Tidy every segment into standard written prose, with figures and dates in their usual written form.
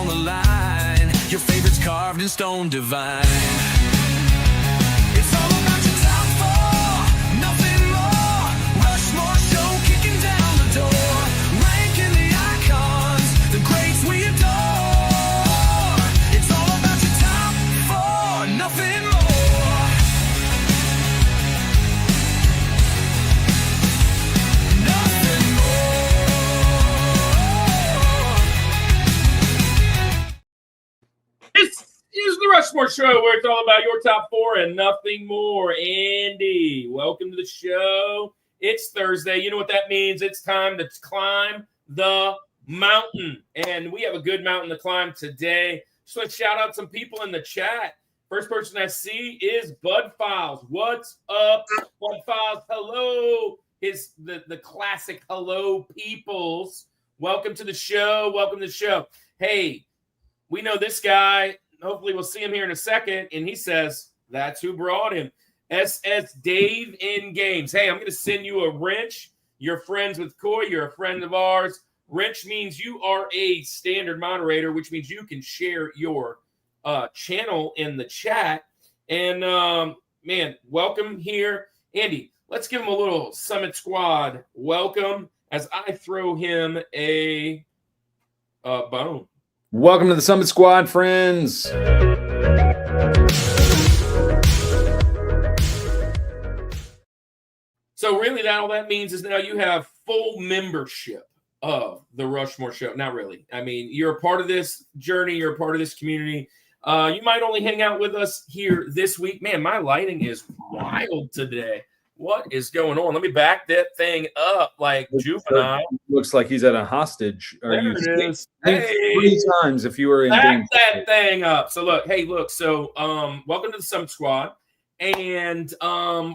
on the line. Your favorites carved in stone divine. It's all about your top four, nothing more. Rushmore show kicking down the door. Ranking the icons, the greats we adore. It's all about your top four, nothing more. This is the Rushmore Show, where it's all about your top four and nothing more. Andy, welcome to the show. It's Thursday. You know what that means. It's time to climb the mountain. And we have a good mountain to climb today. Just want to shout out some people in the chat. First person I see is Bud Files. What's up, Bud Files? Hello. Is the classic hello peoples. Welcome to the show. Welcome to the show. Hey, we know this guy. Hopefully we'll see him here in a second. And he says, that's who brought him. SS Dave in Games. Hey, I'm going to send you a wrench. You're friends with Koi. You're a friend of ours. Wrench means you are a standard moderator, which means you can share your channel in the chat. And, man, welcome here. Andy, let's give him a little Summit Squad welcome as I throw him a bone. Welcome to the Summit Squad, friends. So really, all that means is now you have full membership of the Rushmore Show. Not really. I mean, you're a part of this journey. You're a part of this community. You might only hang out with us here this week. Man, my lighting is wild today. What is going on? Let me back that thing up like juvenile. Looks like he's at a hostage. There it is. Hey, 3 times if you were in back game. that thing up. So look, so welcome to the Summit Squad. And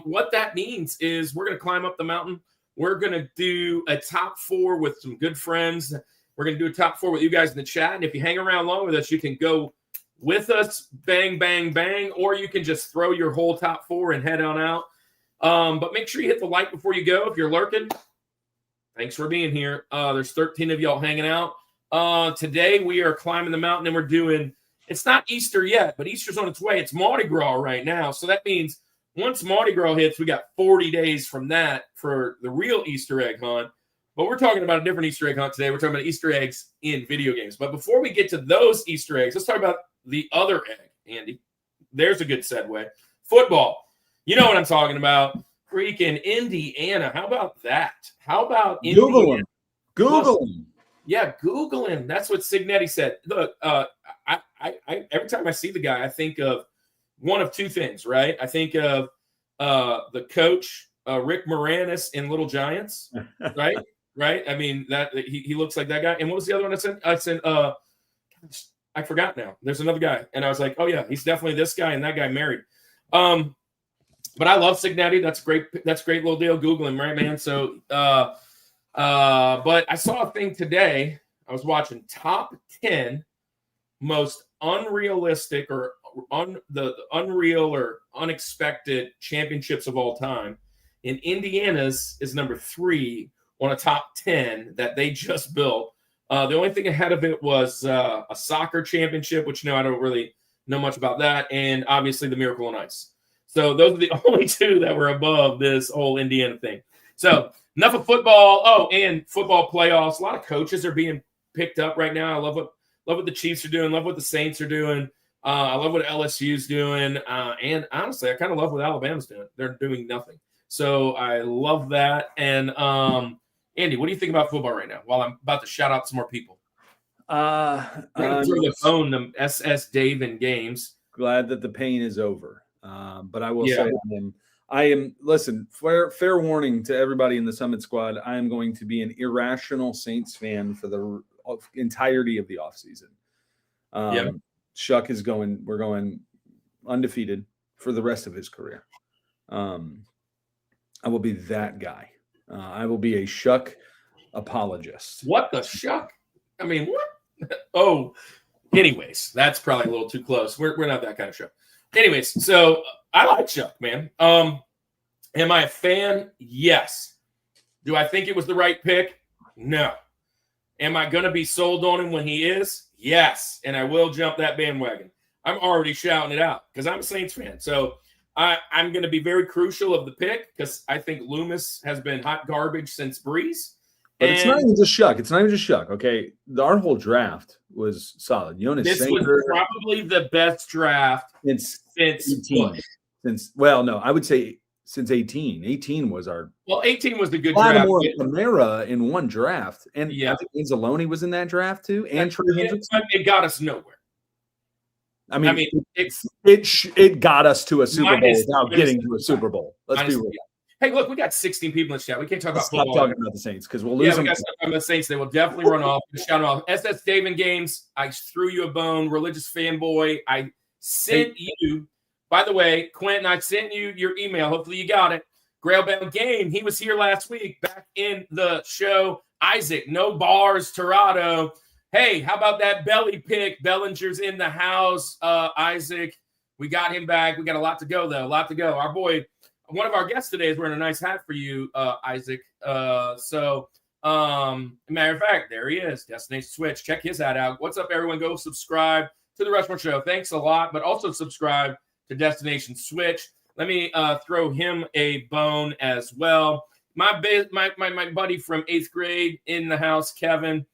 what that means is we're going to climb up the mountain. We're going to do a top 4 with some good friends. We're going to do a top 4 with you guys in the chat. And if you hang around long with us, you can go with us, bang, bang, bang, or you can just throw your whole top 4 and head on out. But make sure you hit the like before you go. If you're lurking, thanks for being here. There's 13 of y'all hanging out. Today we are climbing the mountain and we're doing, it's not Easter yet, but Easter's on its way. It's Mardi Gras right now. So that means once Mardi Gras hits, we got 40 days from that for the real Easter egg hunt. But we're talking about a different Easter egg hunt today. We're talking about Easter eggs in video games. But before we get to those Easter eggs, let's talk about the other egg, Andy. There's a good segue. Football. You know what I'm talking about. Freaking Indiana. How about that? How about Google Indiana? him. Google him. Yeah, Google him. That's what Signetti said. Look, I every time I see the guy, I think of one of 2 things, right? I think of the coach, Rick Moranis in Little Giants, right? Right? I mean, that he looks like that guy. And what was the other one I said? I said, I forgot now. There's another guy. And I was like, oh, yeah, he's definitely this guy and that guy married. But I love Signetti. That's great. That's a great little deal. Google him, right, man? So, but I saw a thing today. I was watching top 10 most unrealistic or the unreal or unexpected championships of all time. And Indiana's is number 3 on a top 10 that they just built. The only thing ahead of it was a soccer championship, which I don't really know much about that. And obviously the Miracle on Ice. So those are the only 2 that were above this whole Indiana thing. So enough of football. Oh, and football playoffs. A lot of coaches are being picked up right now. I love what the Chiefs are doing. Love what the Saints are doing. I love what LSU's doing. And honestly, I kind of love what Alabama's doing. They're doing nothing. So I love that. And Andy, what do you think about football right now? While I'm about to shout out some more people. I'm going to throw the phone to SS Dave in Games. Glad that the pain is over. But I will say I am listen, fair warning to everybody in the Summit Squad. I am going to be an irrational Saints fan for the entirety of the offseason. Shuck is we're going undefeated for the rest of his career. I will be that guy. I will be a Shuck apologist. What the Shuck? I mean, what? Oh, anyways, that's probably a little too close. We're not that kind of show. Anyways, so I like Chuck, man. Am I a fan? Yes. Do I think it was the right pick? No. Am I going to be sold on him when he is? Yes, and I will jump that bandwagon. I'm already shouting it out because I'm a Saints fan. So I'm going to be very crucial of the pick because I think Loomis has been hot garbage since Breeze. But it's not even just Shuck. It's not even just Shuck. Okay, our whole draft was solid. Jonas this Sanker, was probably the best draft since 18. No, I would say since 18. 18 was our. Well, 18 was the good Lattimore draft. Kamara in one draft, and yeah, I think Anzalone was in that draft too, and Trey Hendrickson. But it got us nowhere. I mean it got us to a Super Bowl without getting to a Super Bowl. Let's be real. Hey, look, we got 16 people in the chat. We can't talk about football. Stop talking about the Saints because we'll lose them. We got to talk about the Saints. They will definitely run off. Shout out SS David Games. I threw you a bone, religious fanboy. I sent you. By the way, Quentin, I sent you your email. Hopefully you got it. Grailbound Game. He was here last week, back in the show. Isaac, no bars, Torado. Hey, how about that belly pick? Bellinger's in the house. Isaac, we got him back. We got a lot to go, though. A lot to go. Our boy, one of our guests today is wearing a nice hat for you, Isaac. Matter of fact, there he is. Destination Switch. Check his hat out. What's up, everyone? Go subscribe to the Rushmore Show. Thanks a lot, but also subscribe to Destination Switch. Let me throw him a bone as well. My buddy from 8th grade in the house, Kevin.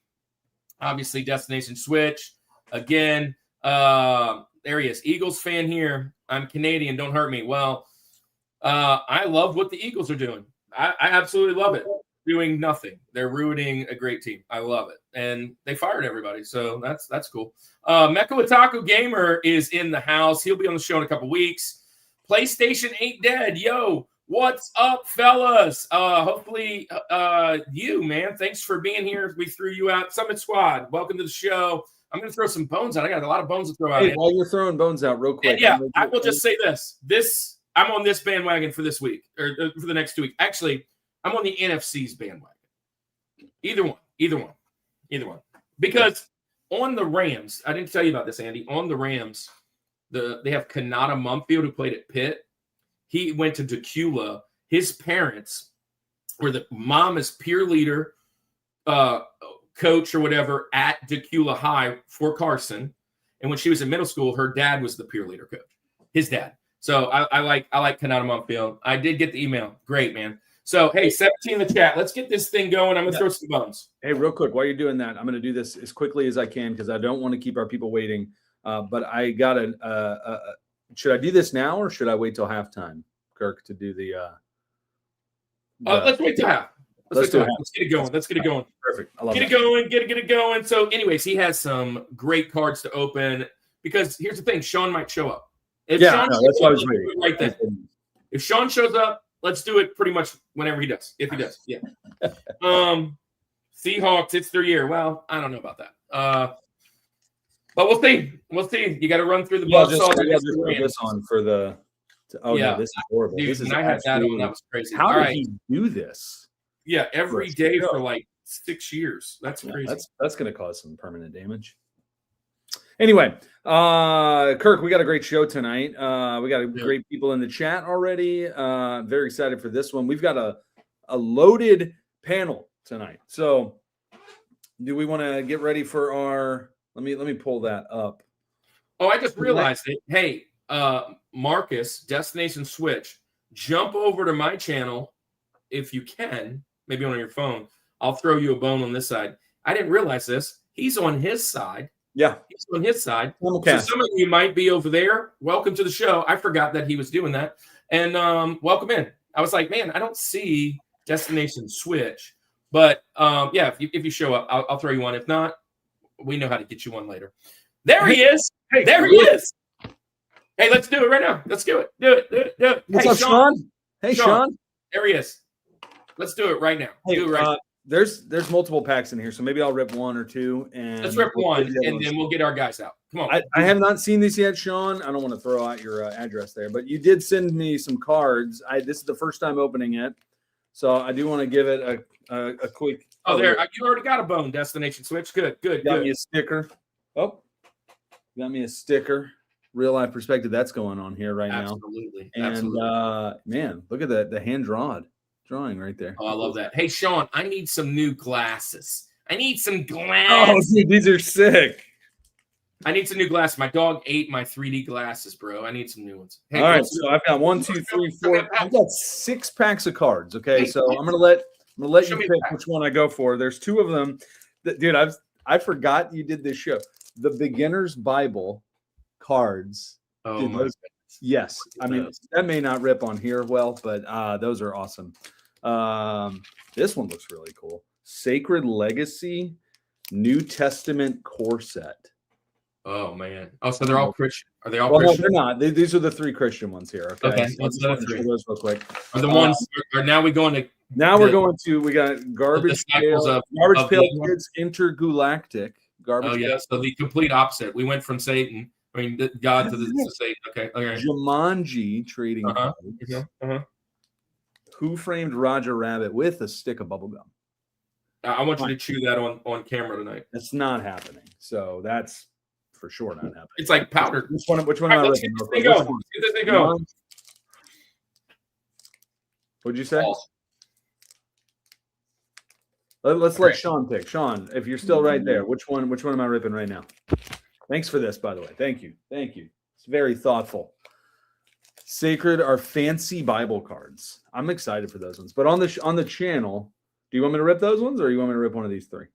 Obviously, Destination Switch. Again, there he is. Eagles fan here. I'm Canadian. Don't hurt me. Well, I love what the Eagles are doing. I absolutely love it. Doing nothing. They're ruining a great team. I love it. And they fired everybody. So that's cool. Mecha Otaku Gamer is in the house. He'll be on the show in a couple weeks. PlayStation ain't dead. Yo, what's up, fellas? Hopefully you, man. Thanks for being here. We threw you out. Summit Squad, welcome to the show. I'm going to throw some bones out. I got a lot of bones to throw out. Hey, while you're throwing bones out real quick. And yeah, I will just say this. I'm on this bandwagon for this week or for the next 2 weeks. Actually, I'm on the NFC's bandwagon. Either one. Because on the Rams, I didn't tell you about this, Andy. On the Rams, they have Kanata Mumfield who played at Pitt. He went to Decula. His parents were the mom is peer leader, coach or whatever at Decula High for Carson. And when she was in middle school, her dad was the peer leader coach. His dad. So I like Kanata Mumfield. I did get the email. Great, man. So, hey, 17 in the chat. Let's get this thing going. I'm going to throw some bones. Hey, real quick, while you're doing that, I'm going to do this as quickly as I can because I don't want to keep our people waiting. But I got should I do this now or should I wait till halftime, Kirk, to do the let's wait till half. Let's get it going. Let's get it going. Perfect. I love Get it going. So, anyways, he has some great cards to open because here's the thing. Sean might show up. That's what I was waiting. Right then. If Sean shows up, let's do it pretty much whenever he does. If he does, yeah. Seahawks, it's their year. Well, I don't know about that. But we'll see. You got to run through the bus. Just put this on for the. No, this is horrible. Dude, this is I had that on. That was crazy. How did he do this? Yeah, every day for like 6 years. That's crazy. That's going to cause some permanent damage. Anyway, Kirk, we got a great show tonight. We got great people in the chat already. Very excited for this one. We've got a loaded panel tonight. So, do we want to get ready for our? Let me pull that up. Oh, I just realized it. Hey, Marcus, Destination Switch, jump over to my channel if you can. Maybe on your phone. I'll throw you a bone on this side. I didn't realize this. He's on his side. Yeah, he's on his side. So some of you might be over there. Welcome to the show. I forgot that he was doing that. And welcome in. I was like, man, I don't see Destination Switch. But yeah, if you show up, I'll throw you one. If not, we know how to get you one later. There he is. Hey, there he is. Hey, let's do it right now. Let's do it. Do it. What's up, Sean? Hey, Sean. There he is. Let's do it right now. Do it right now. There's multiple packs in here, so maybe I'll rip one or two. And let's rip one, and then we'll get our guys out. Come on. I have not seen these yet, Sean. I don't want to throw out your address there, but you did send me some cards. This is the first time opening it, so I do want to give it a quick. Oh, there. You already got a bone, Destination Switch. Good. Got me a sticker. Oh, got me a sticker. Real life perspective that's going on here right now. And man, look at the hand drawing right there. Oh, I love that. Hey, Sean, I need some new glasses. I need some glasses. Oh, dude, these are sick. I need some new glasses. My dog ate my 3D glasses, bro. I need some new ones. Hey, All right, so I've got 1, 2, 3, 4. I've got 6 packs of cards. Okay, so I'm gonna let you pick which one I go for. There's 2 of them. Dude, I forgot you did this show. The Beginner's Bible cards. Oh Dude, my those, yes, I mean that may not rip on here well, but those are awesome. This one looks really cool. Sacred Legacy New Testament core set. Oh man! Oh, so they're all Christian? Are they all Well, Christian? no, they're not. These are the 3 Christian ones here. Okay, Okay, so let's show do those real quick. Are the ones? Are now we going to? Now we're going to. We got Garbage disciples Pail. of Garbage Pail the- Kids Intergalactic. Garbage Oh yeah, Pail. so the complete opposite. We went from Satan. I mean, God to Satan. Okay. Jumanji trading cards. Uh-huh. Who Framed Roger Rabbit with a stick of bubble gum. I want you to chew that on camera tonight. That's not happening. So that's for sure not happening. It's like powdered. Which one All am right, I let's ripping? get this thing going. Let's get this thing going. What'd you say? False. Let's let Sean pick. Sean, if you're still right there, which one am I ripping right now? Thanks for this, by the way. Thank you. It's very thoughtful. Sacred are fancy Bible cards. I'm excited for those ones. But on the channel, do you want me to rip those ones, or you want me to rip one of these 3?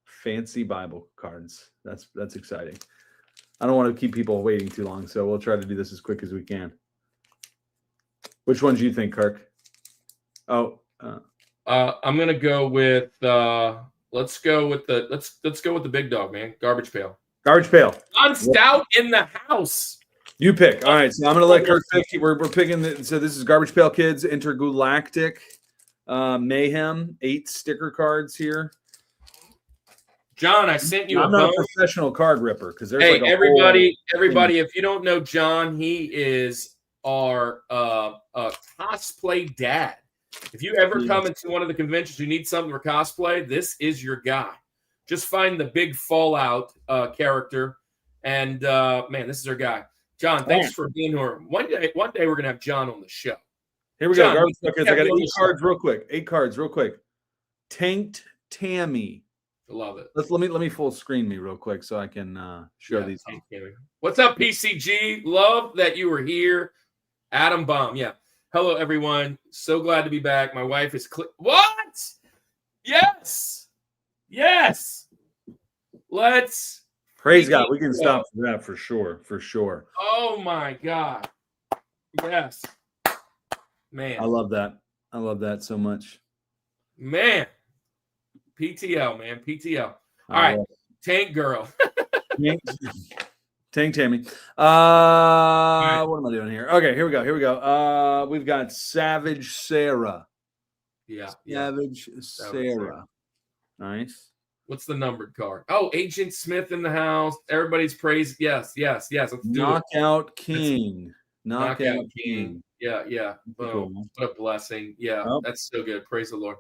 Fancy Bible cards. That's exciting. I don't want to keep people waiting too long, so we'll try to do this as quick as we can. Which ones do you think, Kirk? Oh, I'm gonna go with let's go with the big dog, man. Garbage Pail. Garbage Pail. On Stout in the house. You pick. All right, so I'm gonna let Kirk pick. We're picking. So this is Garbage Pail Kids Intergalactic Mayhem. 8 sticker cards here. John, I sent you I'm not a professional card ripper because there's hey, like everybody, if you don't know John, he is our cosplay dad. If you ever come into one of the conventions, you need something for cosplay, this is your guy. Just find the big Fallout character, and man, this is our guy. John, thanks for being here. One day we're gonna have John on the show. Here we John, go. Garbage Pail Kids. I got 8 cards real quick. 8 cards real quick. Tanked Tammy. I love it. Let me full screen me real quick so I can show these. What's up, PCG? Love that you were here. Adam Baum. Yeah. Hello, everyone. So glad to be back. My wife is what? Yes. Let's praise God. We can stop for that for sure. Oh my God. Yes. Man. I love that so much. Man. PTL, man. PTL. All right. Tank Girl. Tank Tammy. What am I doing here? Okay, here we go. We've got Savage Sarah. Yeah. Savage Sarah. Nice. What's the numbered card? Oh, Agent Smith in the house. Everybody's praised. Yes. Let's do Knockout King. Knockout King. Yeah. Boom. Cool. What a blessing. Yeah, That's so good. Praise the Lord.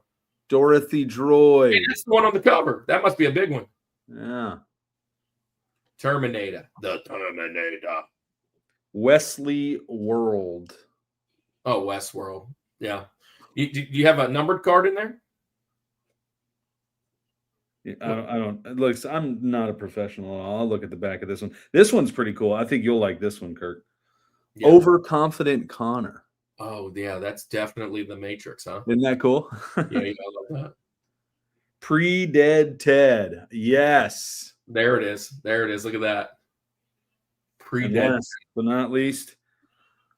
Dorothy Droid. Hey, that's the one on the cover. That must be a big one. Yeah. Terminator. The Terminator. Wesley World. Oh, Westworld. Yeah. Do you have a numbered card in there? I don't. Look, I'm not a professional. I'll look at the back of this one. This one's pretty cool. I think you'll like this one, Kirk. Yeah. Overconfident Connor. Oh, yeah. That's definitely the Matrix, huh? Isn't that cool? Yeah, I love that. Pre-Dead Ted. Yes. There it is. Look at that. Pre-Dead. Last but not least,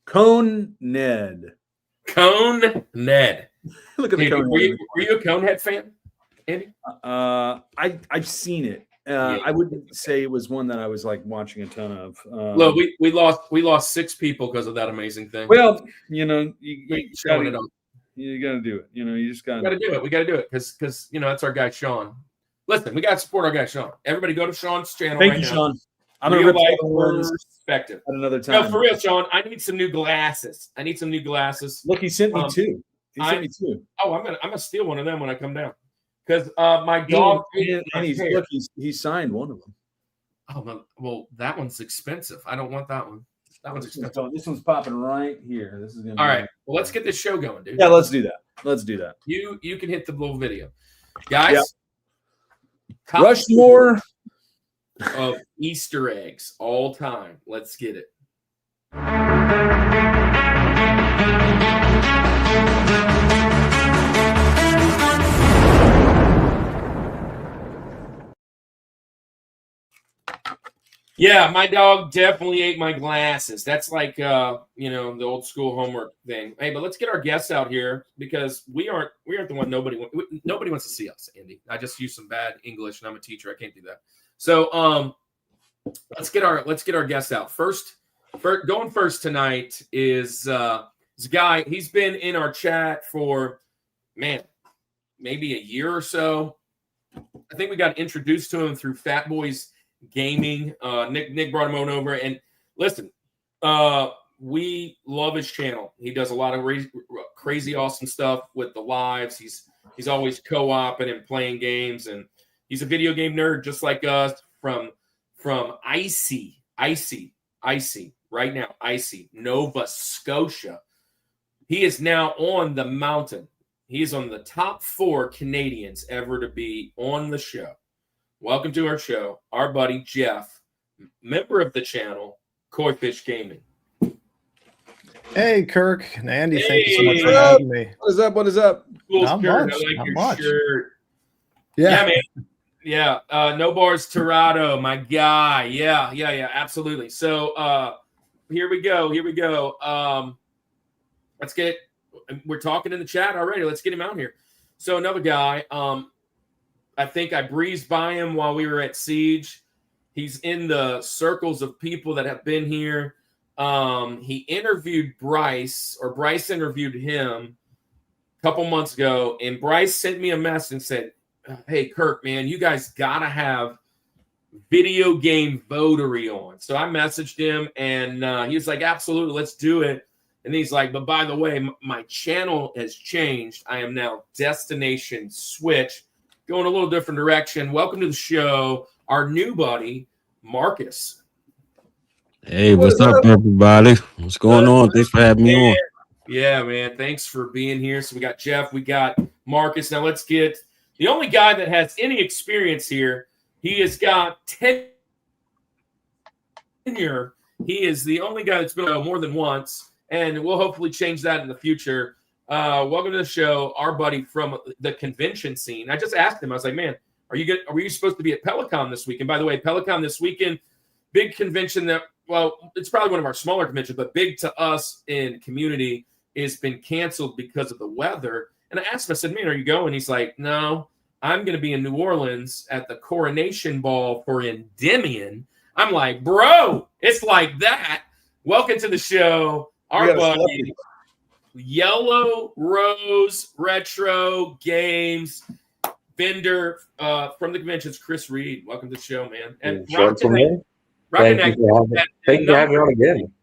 Cone Ned. Cone Ned. Look at the Cone. Were you a Conehead fan, Andy? I've seen it. I wouldn't say it was one that I was like watching a ton of. Look, we lost 6 people because of that amazing thing. Well, you got to do it. You just got to do it. We got to do it because that's our guy Sean. Listen, we got to support our guy Sean. Everybody, go to Sean's channel. Thank you, Sean. I'm gonna rip perspective at another time. No, for real, Sean. I need some new glasses. Look, he sent me 2. Oh, I'm gonna steal one of them when I come down. Because my dog and he signed one of them. Oh well, that one's expensive. I don't want that one. That one's expensive. This one's popping right here. This is gonna all right. Well, let's get this show going, dude. Yeah, let's do that. You can hit the little video, guys. Yeah. Rushmore of Easter eggs all time. Let's get it. Yeah, my dog definitely ate my glasses. That's like the old school homework thing. Hey, but let's get our guests out here because we aren't the one nobody wants to see us, Andy. I just used some bad English and I'm a teacher. I can't do that. So let's get our guests out. First tonight is a guy. He's been in our chat for maybe a year or so. I think we got introduced to him through Fat Boys Gaming. Nick brought him on over, and listen, we love his channel. He does a lot of crazy awesome stuff with the lives. He's always co-oping and playing games, and he's a video game nerd just like us from icy right now, icy Nova Scotia. He is now on the mountain. He is on the top 4 Canadians ever to be on the show. Welcome to our show, our buddy Jeff, member of the channel, COIFISH Gaming. Hey, Kirk and Andy, Hey, thank you so much for having me. What is up? What is up? Cool Not shirt. much, I like not your much. shirt. Yeah, Yeah, man. Yeah, No Bars Torado, my guy. Yeah, absolutely. So here we go. Let's get. We're talking in the chat already. Let's get him out here. So another guy. I think I breezed by him while we were at Siege. He's in the circles of people that have been here. He interviewed Bryce, or Bryce interviewed him a couple months ago, and Bryce sent me a message and said, "Hey, Kirk, man, you guys gotta have video game votery on." So I messaged him, and he was like, "Absolutely, let's do it." And he's like, "But by the way, my channel has changed. I am now Destination Switch, going a little different direction." Welcome to the show, our new buddy, Marcus. Hey, what's up, everybody? What's going on? Thanks for having me on. Yeah, man. Thanks for being here. So we got Jeff, we got Marcus. Now let's get the only guy that has any experience here. He has got tenure. He is the only guy that's been on more than once, and we'll hopefully change that in the future. Welcome to the show, our buddy from the convention scene. I just asked him, I was like, "Man, are you supposed to be at Pelicon this weekend?" By the way, Pelicon this weekend, big convention that, well, it's probably one of our smaller conventions, but big to us in community, has been canceled because of the weather. And I asked him, I said, "Man, are you going?" He's like, "No, I'm going to be in New Orleans at the coronation ball for Endymion." I'm like, "Bro, it's like that." Welcome to the show, our buddy, Yellow Rose Retro Games vendor from the conventions, Chris Reed. Welcome to the show, man. And Thank you for having me on again.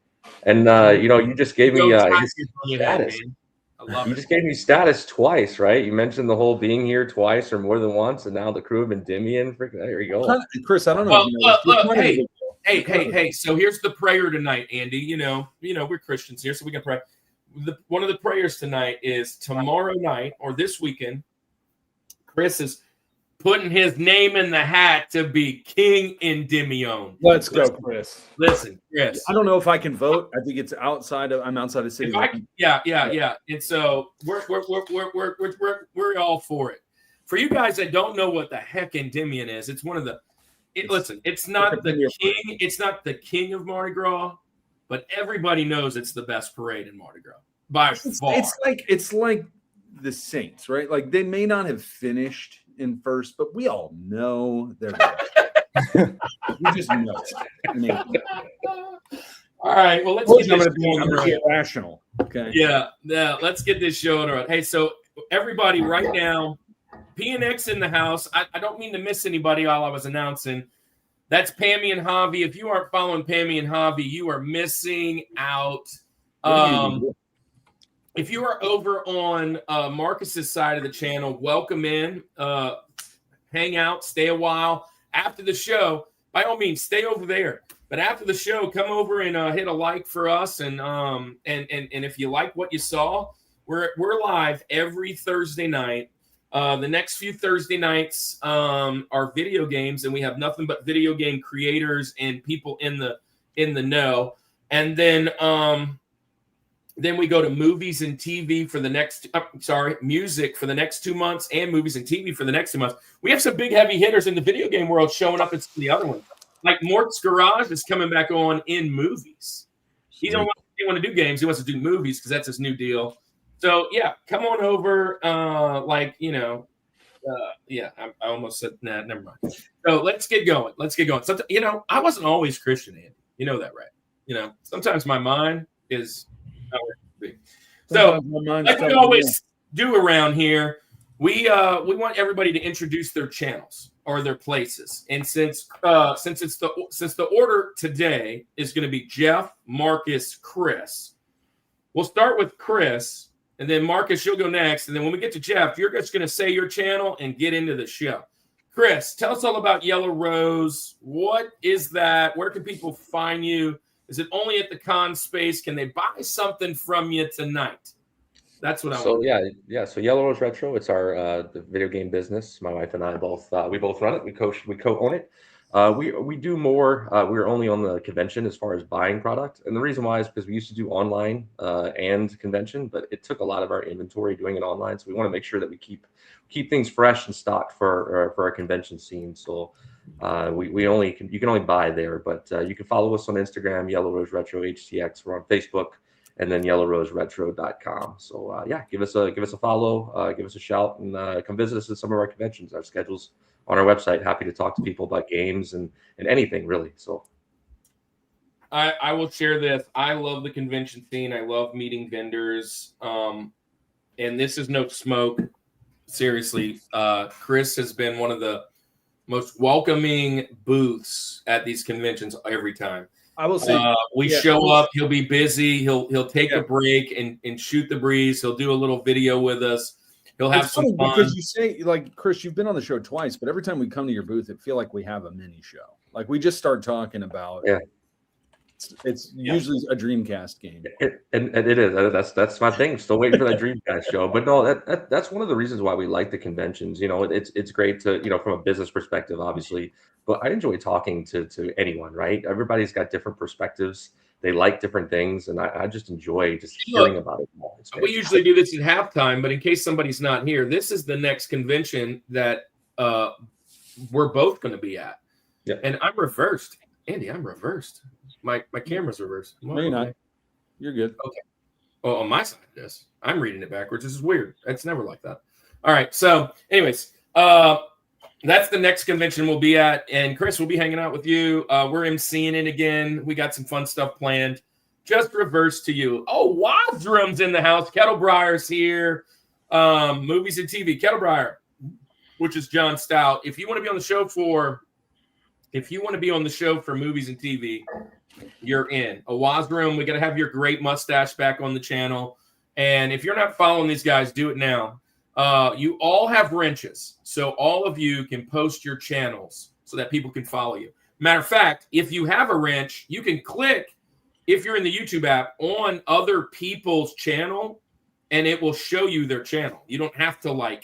And you just gave me status. You just gave me status twice, right? You mentioned the whole being here twice or more than once, and now the crew of Endymion. There you go. Chris, I don't know. Look, hey. So here's the prayer tonight, Andy. You know, we're Christians here, so we can pray. One of the prayers tonight is tomorrow night or this weekend, Chris is putting his name in the hat to be King Endymion. Let's go, Chris. Listen, Chris. I don't know if I can vote. I think it's outside of. I'm outside of city. Yeah. And so we're all for it. For you guys that don't know what the heck Endymion is, it's one of the. Listen, it's not the king. It's not the king of Mardi Gras, but everybody knows it's the best parade in Mardi Gras by far. It's like the Saints, right? Like they may not have finished in first, but we all know they're there. We just know it. All right, well, let's get this show rational. Okay. Yeah, let's get this show on the road. Hey, so everybody right now, PNX in the house. I don't mean to miss anybody while I was announcing. That's Pammy and Javi. If you aren't following Pammy and Javi, you are missing out. If you are over on Marcus's side of the channel, welcome in. Hang out, stay a while. After the show, by all means, stay over there. But after the show, come over and hit a like for us. And if you like what you saw, we're live every Thursday night The next few Thursday nights are video games, and we have nothing but video game creators and people in the know. And then we go to movies and TV for the next. Music for the next 2 months, and movies and TV for the next 2 months. We have some big heavy hitters in the video game world showing up. It's the other one, like Mort's Garage is coming back on in movies. He don't want to do games; he wants to do movies because that's his new deal. So yeah, come on over. I almost said nah, never mind. So let's get going. Sometimes, I wasn't always Christian, Andy. You know that, right? Sometimes my mind is not where it should be. So like we always do around here, we want everybody to introduce their channels or their places. And since the order today is going to be Jeff, Marcus, Chris, we'll start with Chris. And then Marcus, you'll go next. And then when we get to Jeff, you're just going to say your channel and get into the show. Chris, tell us all about Yellow Rose. What is that? Where can people find you? Is it only at the con space? Can they buy something from you tonight? That's what I want. So Yellow Rose Retro, it's our the video game business. My wife and I both run it. We co-own it. We do more. We're only on the convention as far as buying product, and the reason why is because we used to do online and convention, but it took a lot of our inventory doing it online. So we want to make sure that we keep things fresh and stocked for our convention scene. So you can only buy there, but you can follow us on Instagram, Yellow Rose Retro HTX. We're on Facebook, and then yellowroseretro.com. So give us a follow, give us a shout, and come visit us at some of our conventions. Our schedule's on our website. Happy to talk to people about games and anything really. So I will share this. I love the convention scene. I love meeting vendors. And this is no smoke. Seriously, Chris has been one of the most welcoming booths at these conventions every time. I will say we show up, he'll be busy, he'll take a break and shoot the breeze. He'll do a little video with us. He'll have some fun. Because you say, like, Chris, you've been on the show twice, but every time we come to your booth, it feels like we have a mini show. Like we just start talking about it's usually a Dreamcast game. And it is. That's my thing. Still waiting for that Dreamcast show. But no, that's one of the reasons why we like the conventions. It's great to, from a business perspective, obviously. But I enjoy talking to anyone, right? Everybody's got different perspectives. They like different things, and I just enjoy just hearing about it all. We usually do this at halftime, but in case somebody's not here, this is the next convention that we're both going to be at. Yeah. And I'm reversed. Andy, I'm reversed. My camera's reversed. No, you're not. You're good. Okay. Well, on my side of this, I'm reading it backwards. This is weird. It's never like that. All right. So, anyways, that's the next convention we'll be at. And Chris, we'll be hanging out with you. We're emceeing it again. We got some fun stuff planned. Just reverse to you. Oh, Wadrum's in the house. Kettlebrier's here. Movies and TV. Kettlebrier, which is John Stout. If you want to be on the show for movies and TV, you're in. A Wadrum, we got to have your great mustache back on the channel. And if you're not following these guys, do it now. You all have wrenches, so all of you can post your channels so that people can follow you. Matter of fact, if you have a wrench, you can click, if you're in the YouTube app, on other people's channel, and it will show you their channel. You don't have to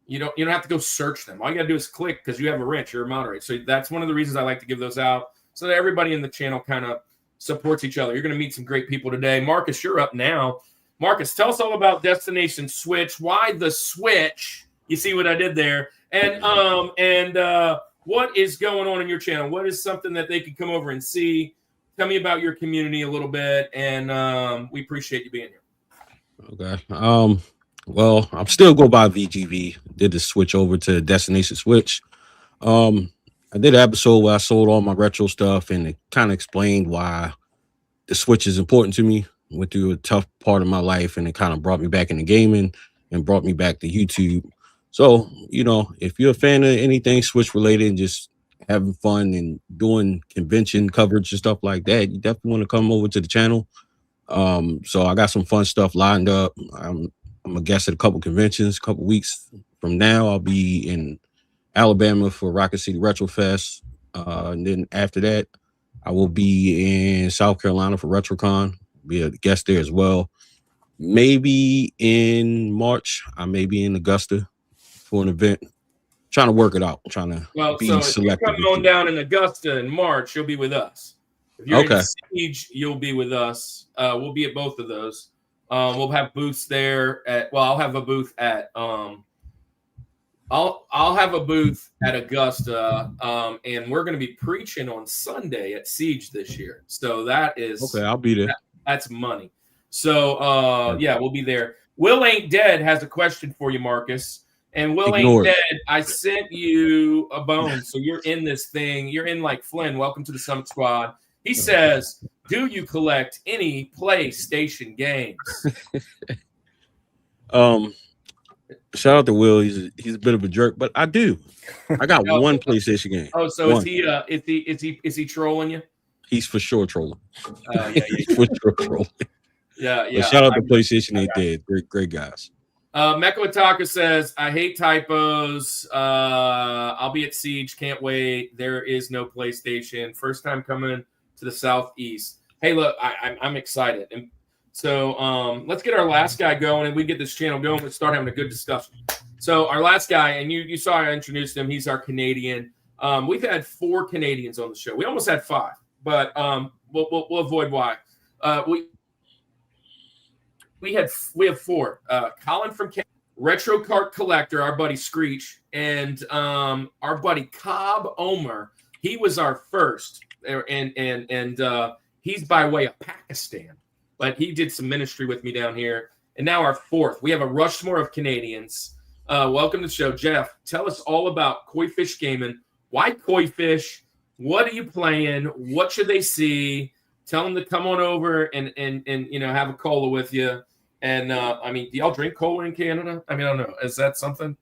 you don't have to go search them. All you got to do is click because you have a wrench. You're a moderator. So that's one of the reasons I like to give those out so that everybody in the channel kind of supports each other. You're going to meet some great people today. Marcus, you're up now. Marcus, tell us all about Destination Switch. Why the Switch? You see what I did there? And what is going on in your channel? What is something that they could come over and see? Tell me about your community a little bit, and we appreciate you being here. Okay. Well, I'm still go by VGV. Did the switch over to Destination Switch. I did an episode where I sold all my retro stuff, and it kind of explained why the Switch is important to me. Went through a tough part of my life, and it kind of brought me back into gaming and brought me back to YouTube. So, if you're a fan of anything Switch related, just having fun and doing convention coverage and stuff like that, you definitely want to come over to the channel. So I got some fun stuff lined up. I'm a guest at a couple conventions. A couple weeks from now, I'll be in Alabama for Rocket City Retro Fest. And then after that, I will be in South Carolina for RetroCon. Be a guest there as well. maybe in March. I may be in Augusta for an event. Trying to work it out. Trying to be so selective. if you come on down in Augusta in March, you'll be with us. If you're in Siege, you'll be with us. We'll be at both of those. We'll have booths there. I'll have a booth at I'll have a booth at Augusta, and we're going to be preaching on Sunday at Siege this year. So that is okay. I'll be there. That's money. So yeah, we'll be there. Will Ain't Dead has a question for you, Marcus. And Will Ain't Dead, I sent you a bone. So you're in this thing. You're in like Flynn. Welcome to the Summit Squad. He says, do you collect any PlayStation games? Shout out to Will. He's a bit of a jerk, but I do. I got one PlayStation game. Oh, so one. Is he trolling you? He's for sure trolling. Yeah. He's for sure trolling. Yeah. But shout out to PlayStation. They did. Great guys. Mecha Ataka says, I hate typos. I'll be at Siege. Can't wait. There is no PlayStation. First time coming to the Southeast. Hey, look, I'm excited. And so let's get our last guy going, and we get this channel going. Let's start having a good discussion. So our last guy, and you saw I introduced him. He's our Canadian. We've had 4 Canadians on the show. We almost had 5, but we'll avoid why. We have 4. Colin from Canada, Retro Cart Collector, our buddy Screech, and our buddy Cobb Omer. He was our first, and he's by way of Pakistan, but he did some ministry with me down here. And now our 4th. We have a Rushmore of Canadians. Welcome to the show, Jeff. Tell us all about COIFISH Gaming. Why COIFISH? What are you playing? What should they see? Tell them to come on over and have a cola with you. And I mean, do y'all drink cola in Canada? I mean, I don't know. Is that something?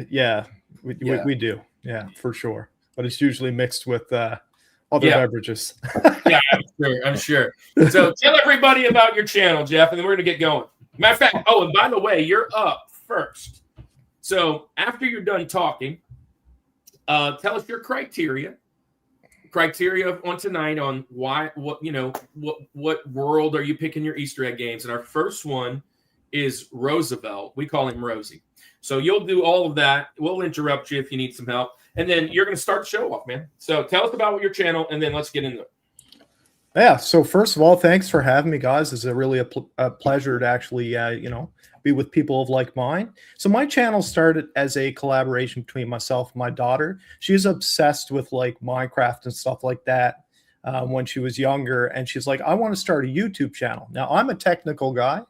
Yeah, we do. Yeah, for sure. But it's usually mixed with other beverages. Yeah, I'm sure. So tell everybody about your channel, Jeff, and then we're gonna get going. Matter of fact, and by the way, you're up first. So after you're done talking, tell us your criteria on tonight on what world are you picking your Easter egg games. And our first one is Roosevelt. We call him Rosie. So you'll do all of that. We'll interrupt you if you need some help. And then you're going to start the show off, man. So tell us about your channel, and then let's get into it. Yeah. So first of all, thanks for having me, guys. It's really a pleasure to actually, be with people of like mind. So my channel started as a collaboration between myself and my daughter. She's obsessed with like Minecraft and stuff like that when she was younger. And she's like, I want to start a YouTube channel. Now I'm a technical guy.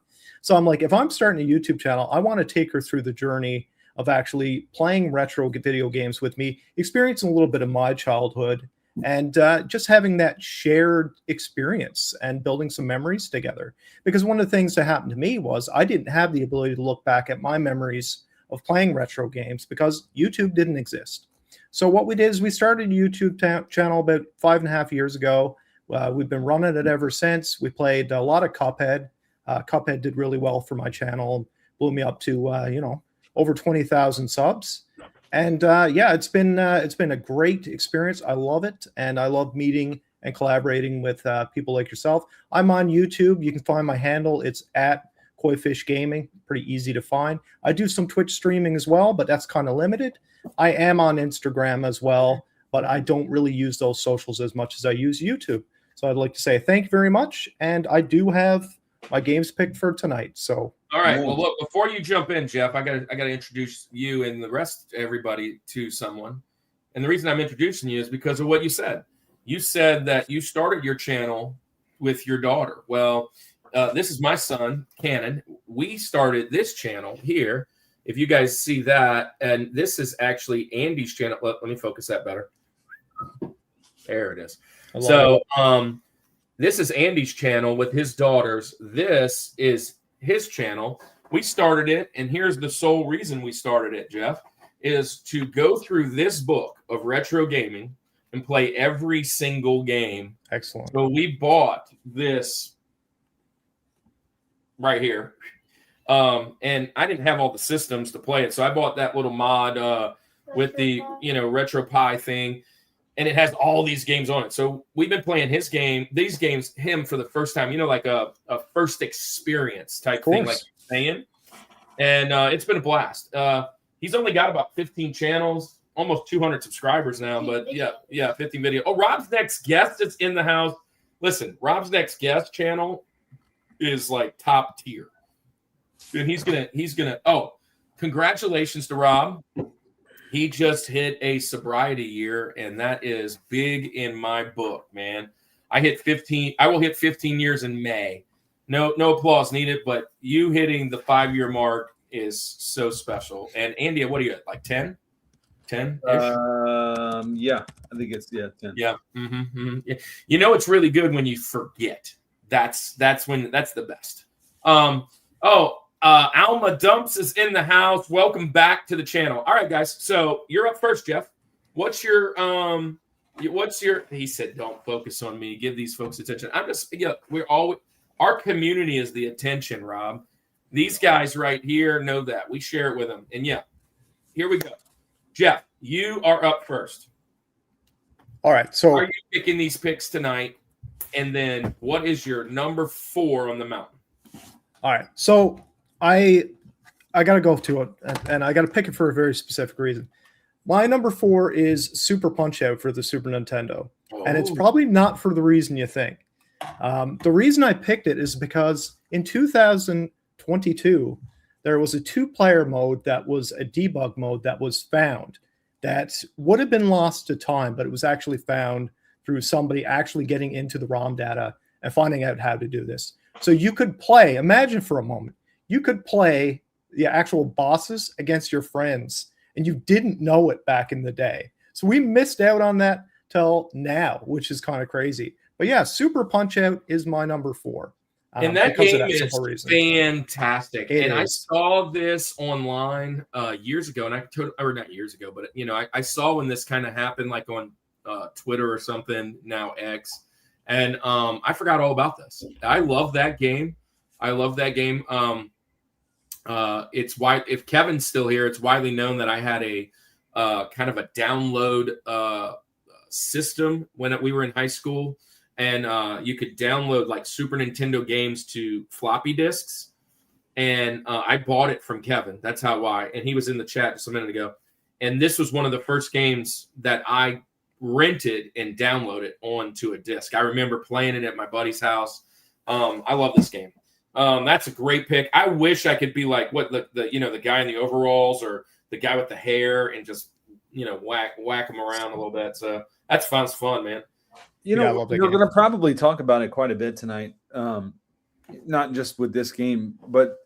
So I'm like, if I'm starting a YouTube channel, I want to take her through the journey of actually playing retro video games with me, experiencing a little bit of my childhood, and just having that shared experience and building some memories together. Because one of the things that happened to me was I didn't have the ability to look back at my memories of playing retro games because YouTube didn't exist. So what we did is we started a YouTube channel about 5.5 years ago. We've been running it ever since. We played a lot of Cuphead. Cuphead did really well for my channel, blew me up to over 20,000 subs. And it's been a great experience. I love it, and I love meeting and collaborating with people like yourself. I'm on YouTube. You can find my handle. It's at COIFISH Gaming. Pretty easy to find. I do some Twitch streaming as well, but that's kind of limited. I am on Instagram as well, but I don't really use those socials as much as I use YouTube. So I'd like to say thank you very much, and I do have my games picked for tonight. So. All right. Well, look, before you jump in, Jeff, I gotta introduce you and the rest everybody to someone. And the reason I'm introducing you is because of what you said. You said that you started your channel with your daughter. Well, this is my son, Cannon. We started this channel here. If you guys see that, and this is actually Andy's channel. Let me focus that better. There it is. So, this is Andy's channel with his daughters. This is his channel. We started it, and here's the sole reason we started it, Jeff, is to go through this book of retro gaming and play every single game. Excellent. So we bought this right here. And I didn't have all the systems to play it, so I bought that little mod with the RetroPie thing. and it has all these games on it. So we've been playing these games, him for the first time, like a first experience type thing, like you're saying. And it's been a blast. He's only got about 15 channels, almost 200 subscribers now, but yeah, 15 video. Oh, Rob's next guest is in the house. Listen, Rob's next guest channel is like top tier. And he's gonna congratulations to Rob. He just hit a sobriety year, and that is big in my book, man. I will hit 15 years in May. No applause needed, but you hitting the 5-year mark is so special. And Andy, what are you at? Like 10? 10-ish? Yeah, I think it's 10. Yeah. Mm-hmm. It's really good when you forget. That's the best. Alma Dumps is in the house. Welcome back to the channel. All right, guys. So you're up first, Jeff. What's your he said, don't focus on me. Give these folks attention. Our community is the attention, Rob. These guys right here know that. We share it with them. And here we go. Jeff, you are up first. All right. So are you picking these picks tonight? And then what is your number 4 on the mountain? All right. So I got to go to it, and I got to pick it for a very specific reason. My number 4 is Super Punch-Out for the Super Nintendo, and it's probably not for the reason you think. The reason I picked it is because in 2022, there was a 2-player mode that was a debug mode that was found that would have been lost to time, but it was actually found through somebody actually getting into the ROM data and finding out how to do this. So you could play, imagine for a moment, you could play the actual bosses against your friends, and you didn't know it back in the day. So we missed out on that till now, which is kind of crazy. But yeah, Super Punch-Out is my number 4. And that game is fantastic. I saw this online years ago, and not years ago, but I saw when this kind of happened, like on Twitter or something, now X, and I forgot all about this. I love that game. It's why, if Kevin's still here, it's widely known that I had a kind of a download system when we were in high school, and you could download like Super Nintendo games to floppy disks, and I bought it from Kevin. That's why, and he was in the chat just a minute ago, and this was one of the first games that I rented and downloaded onto a disc. I remember playing it at my buddy's house. I love this game. That's a great pick. I wish I could be like the guy in the overalls or the guy with the hair and just whack him around a little bit. So that's fun, man. We're going to probably talk about it quite a bit tonight. Not just with this game, but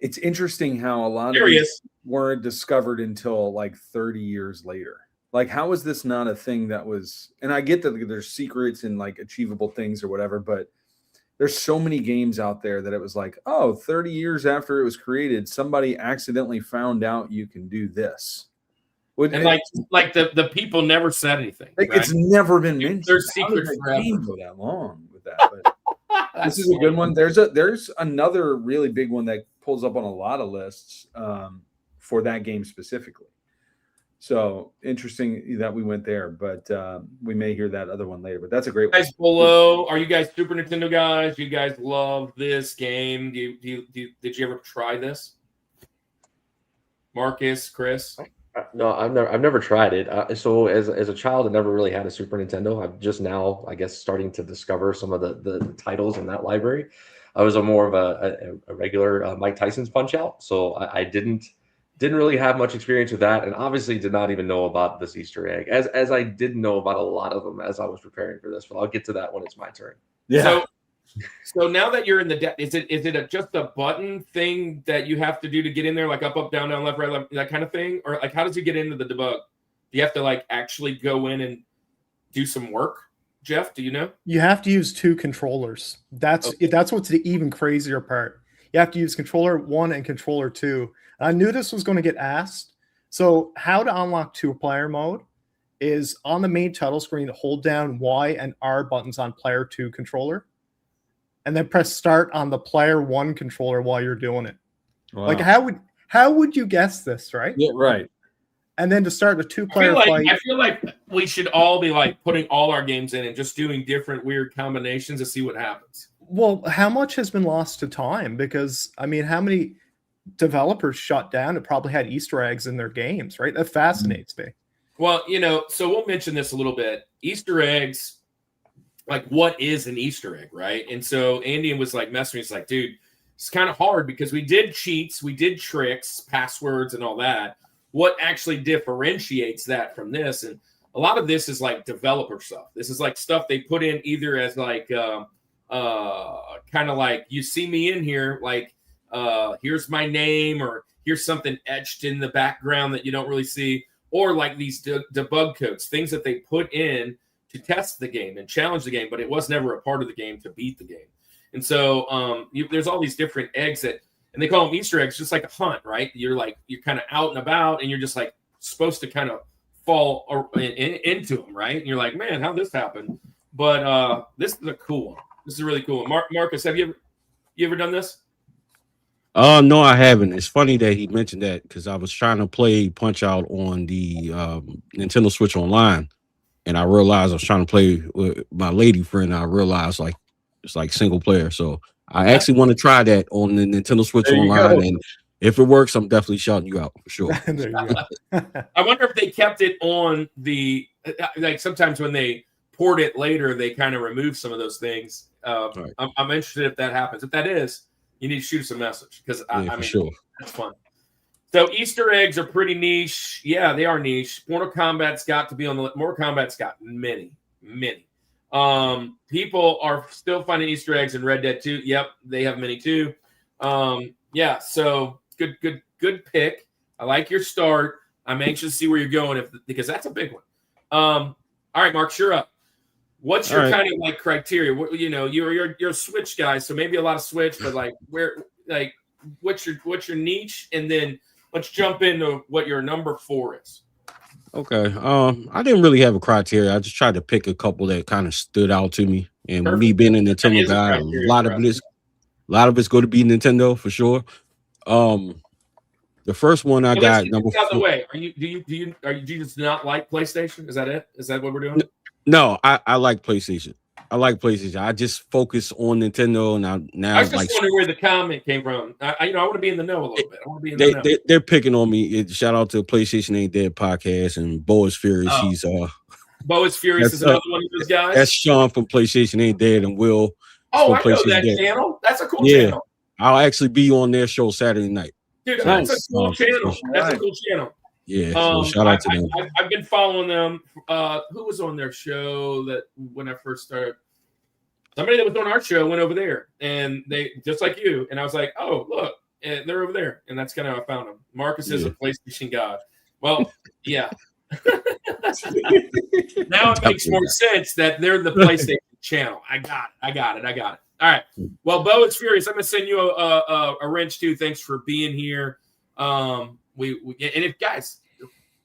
it's interesting how a lot of these weren't discovered until like 30 years later. Like, how is this not a thing that was? And I get that there's secrets and like achievable things or whatever, but there's so many games out there that it was like, 30 years after it was created, somebody accidentally found out you can do this. And like the people never said anything. Like, right? It's never been mentioned. There's secrets forever. Go that long with that. But this is a good one. There's another really big one that pulls up on a lot of lists for that game specifically. So interesting that we went there, but we may hear that other one later. But that's a great one. Guys below, are you guys Super Nintendo guys? You guys love this game? Did you ever try this? Marcus, Chris? No, I've never tried it. So as a child, I never really had a Super Nintendo. I'm just now, I guess, starting to discover some of the titles in that library. I was more of a regular Mike Tyson's Punch-Out, so I didn't really have much experience with that, and obviously did not even know about this Easter egg, as I did know about a lot of them as I was preparing for this. But I'll get to that when it's my turn. Yeah. So now that you're in the is it just a button thing that you have to do to get in there, like up, down, left, right, left, that kind of thing, or like how does you get into the debug? Do you have to like actually go in and do some work? Jeff, do you know? You have to use 2 controllers. That's what's the even crazier part. You have to use controller 1 and controller 2. I knew this was going to get asked. So how to unlock 2-player mode is on the main title screen, hold down Y and R buttons on player 2 controller, and then press start on the player 1 controller while you're doing it. Wow. Like how would you guess this, right? Yeah, right. And then to start a two-player fight. I feel like we should all be like putting all our games in and just doing different weird combinations to see what happens. Well, how much has been lost to time? Because I mean, how many developers shut down and probably had Easter eggs in their games, right? That fascinates me. Well, so we'll mention this a little bit. Easter eggs, like what is an Easter egg, right? And so Andy was like messing me. He's like, dude, it's kind of hard because we did cheats, we did tricks, passwords, and all that. What actually differentiates that from this? And a lot of this is like developer stuff. This is like stuff they put in either as like kind of like, you see me in here, like here's my name, or here's something etched in the background that you don't really see, or like these debug codes, things that they put in to test the game and challenge the game, but it was never a part of the game to beat the game. And so there's all these different eggs that, and they call them Easter eggs, just like a hunt, right? You're kind of out and about, and you're just like supposed to kind of fall into them, right? And you're like, man, how'd this happen? But this is a cool one. This is a really cool one. Marcus, have you ever done this? No, I haven't. It's funny that he mentioned that because I was trying to play Punch Out on the Nintendo Switch Online, and I realized I was trying to play with my lady friend. And I realized like it's like single player, so I actually want to try that on the Nintendo Switch Online, and if it works, I'm definitely shouting you out for sure. There you go. I wonder if they kept it on the like sometimes when they port it later, they kind of remove some of those things. Right. I'm interested if that happens. If that is, you need to shoot us a message because I mean, sure, that's fun. So Easter eggs are pretty niche. Yeah, they are niche. Mortal Kombat's got to be on the list. Mortal Kombat's got many. People are still finding Easter eggs in Red Dead 2. Yep, they have many too. Yeah, so good pick. I like your start. I'm anxious to see where you're going because that's a big one. All right, Mark, you're up. What's your kind of like criteria? You're a Switch guy, so maybe a lot of Switch, but like what's your niche? And then let's jump into what your number 4 is. Okay. I didn't really have a criteria. I just tried to pick a couple that kind of stood out to me. And with me being a Nintendo guy, a lot of it's going to be Nintendo for sure. The first one I got number 4. Out the way. Do you just not like PlayStation? Is that it? Is that what we're doing? No, I like PlayStation. I just focus on Nintendo, and I was just wondering where the comment came from. I want to be in the know a little bit. I want to be in the know. They're picking on me. Shout out to PlayStation Ain't Dead podcast and Bo is Furious. He's Bo is Furious is another one of those guys. That's Sean from PlayStation Ain't Dead and Will. Oh, I know that channel. That's a cool channel. I'll actually be on their show Saturday night. Dude, that's a cool channel. That's a cool channel. Yeah, so shout out to them. I've been following them. Who was on their show that when I first started? Somebody that was on our show went over there, and they just like you. And I was like, oh, look, and they're over there, and that's kind of how I found them. Marcus is a PlayStation god. Well, yeah. Now it makes more sense that they're the PlayStation channel. I got it. All right. Well, Bo is Furious. I'm gonna send you a wrench too. Thanks for being here. We and if guys,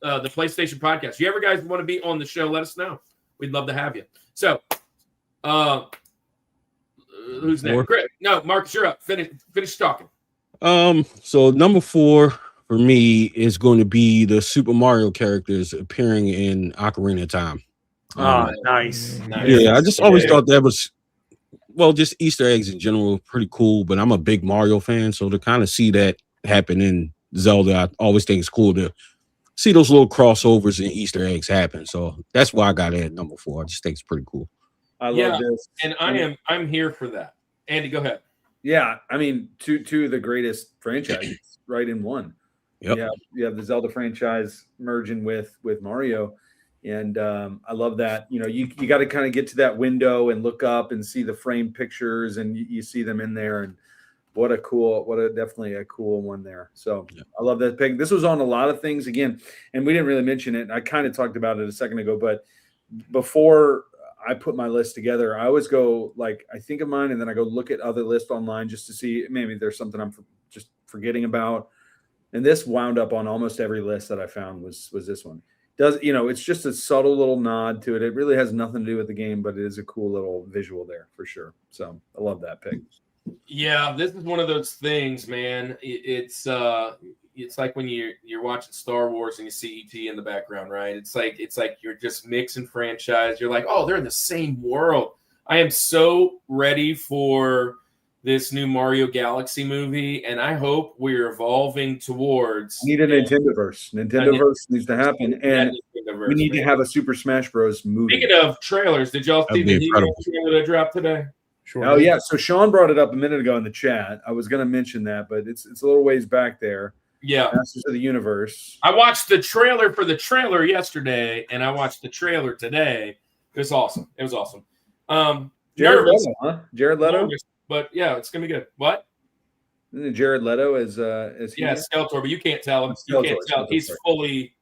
the PlayStation podcast, you ever guys want to be on the show, let us know. We'd love to have you. So, who's next? Great. No, Marcus, you're up. Finish talking. So number 4 for me is going to be the Super Mario characters appearing in Ocarina of Time. Nice. Yeah, I just always thought that was, well, just Easter eggs in general, pretty cool. But I'm a big Mario fan, so to kind of see that happen in Zelda, I always think it's cool to see those little crossovers and Easter eggs happen. So that's why I got it at number 4. I just think it's pretty cool. I love this, and I'm here for that. Andy, go ahead. Yeah, I mean, two of the greatest franchises right in one. Yep. Yeah, you have the Zelda franchise merging with Mario, and I love that. You got to kind of get to that window and look up and see the frame pictures, and you see them in there. And definitely a cool one there. So I love that pick. This was on a lot of things again, and we didn't really mention it. I kind of talked about it a second ago, but before I put my list together, I always go like I think of mine, and then I go look at other lists online just to see maybe there's something I'm just forgetting about. And this wound up on almost every list that I found was this one. It's just a subtle little nod to it. It really has nothing to do with the game, but it is a cool little visual there for sure. So I love that pick. Yeah, this is one of those things, man. It's it's like when you're watching Star Wars and you see ET in the background, right? It's like you're just mixing franchise. You're like, oh, they're in the same world. I am so ready for this new Mario Galaxy movie, and I hope we're evolving towards. We need a Nintendoverse. Nintendoverse needs to happen, and we need to have a Super Smash Bros. Movie. Speaking of trailers, did y'all see the He-Man trailer that dropped today? Sure. Oh yeah, so Sean brought it up a minute ago in the chat. I was going to mention that, but it's a little ways back there. Yeah, Masters of the Universe. I watched the trailer for the trailer yesterday, and I watched the trailer today. It was awesome. It was awesome. Jared Leto, huh? Jared Leto. Nervous, but yeah, it's gonna be good. What? Isn't it Jared Leto as yeah, Skeletor, but you can't tell him. You can't tell. He's fully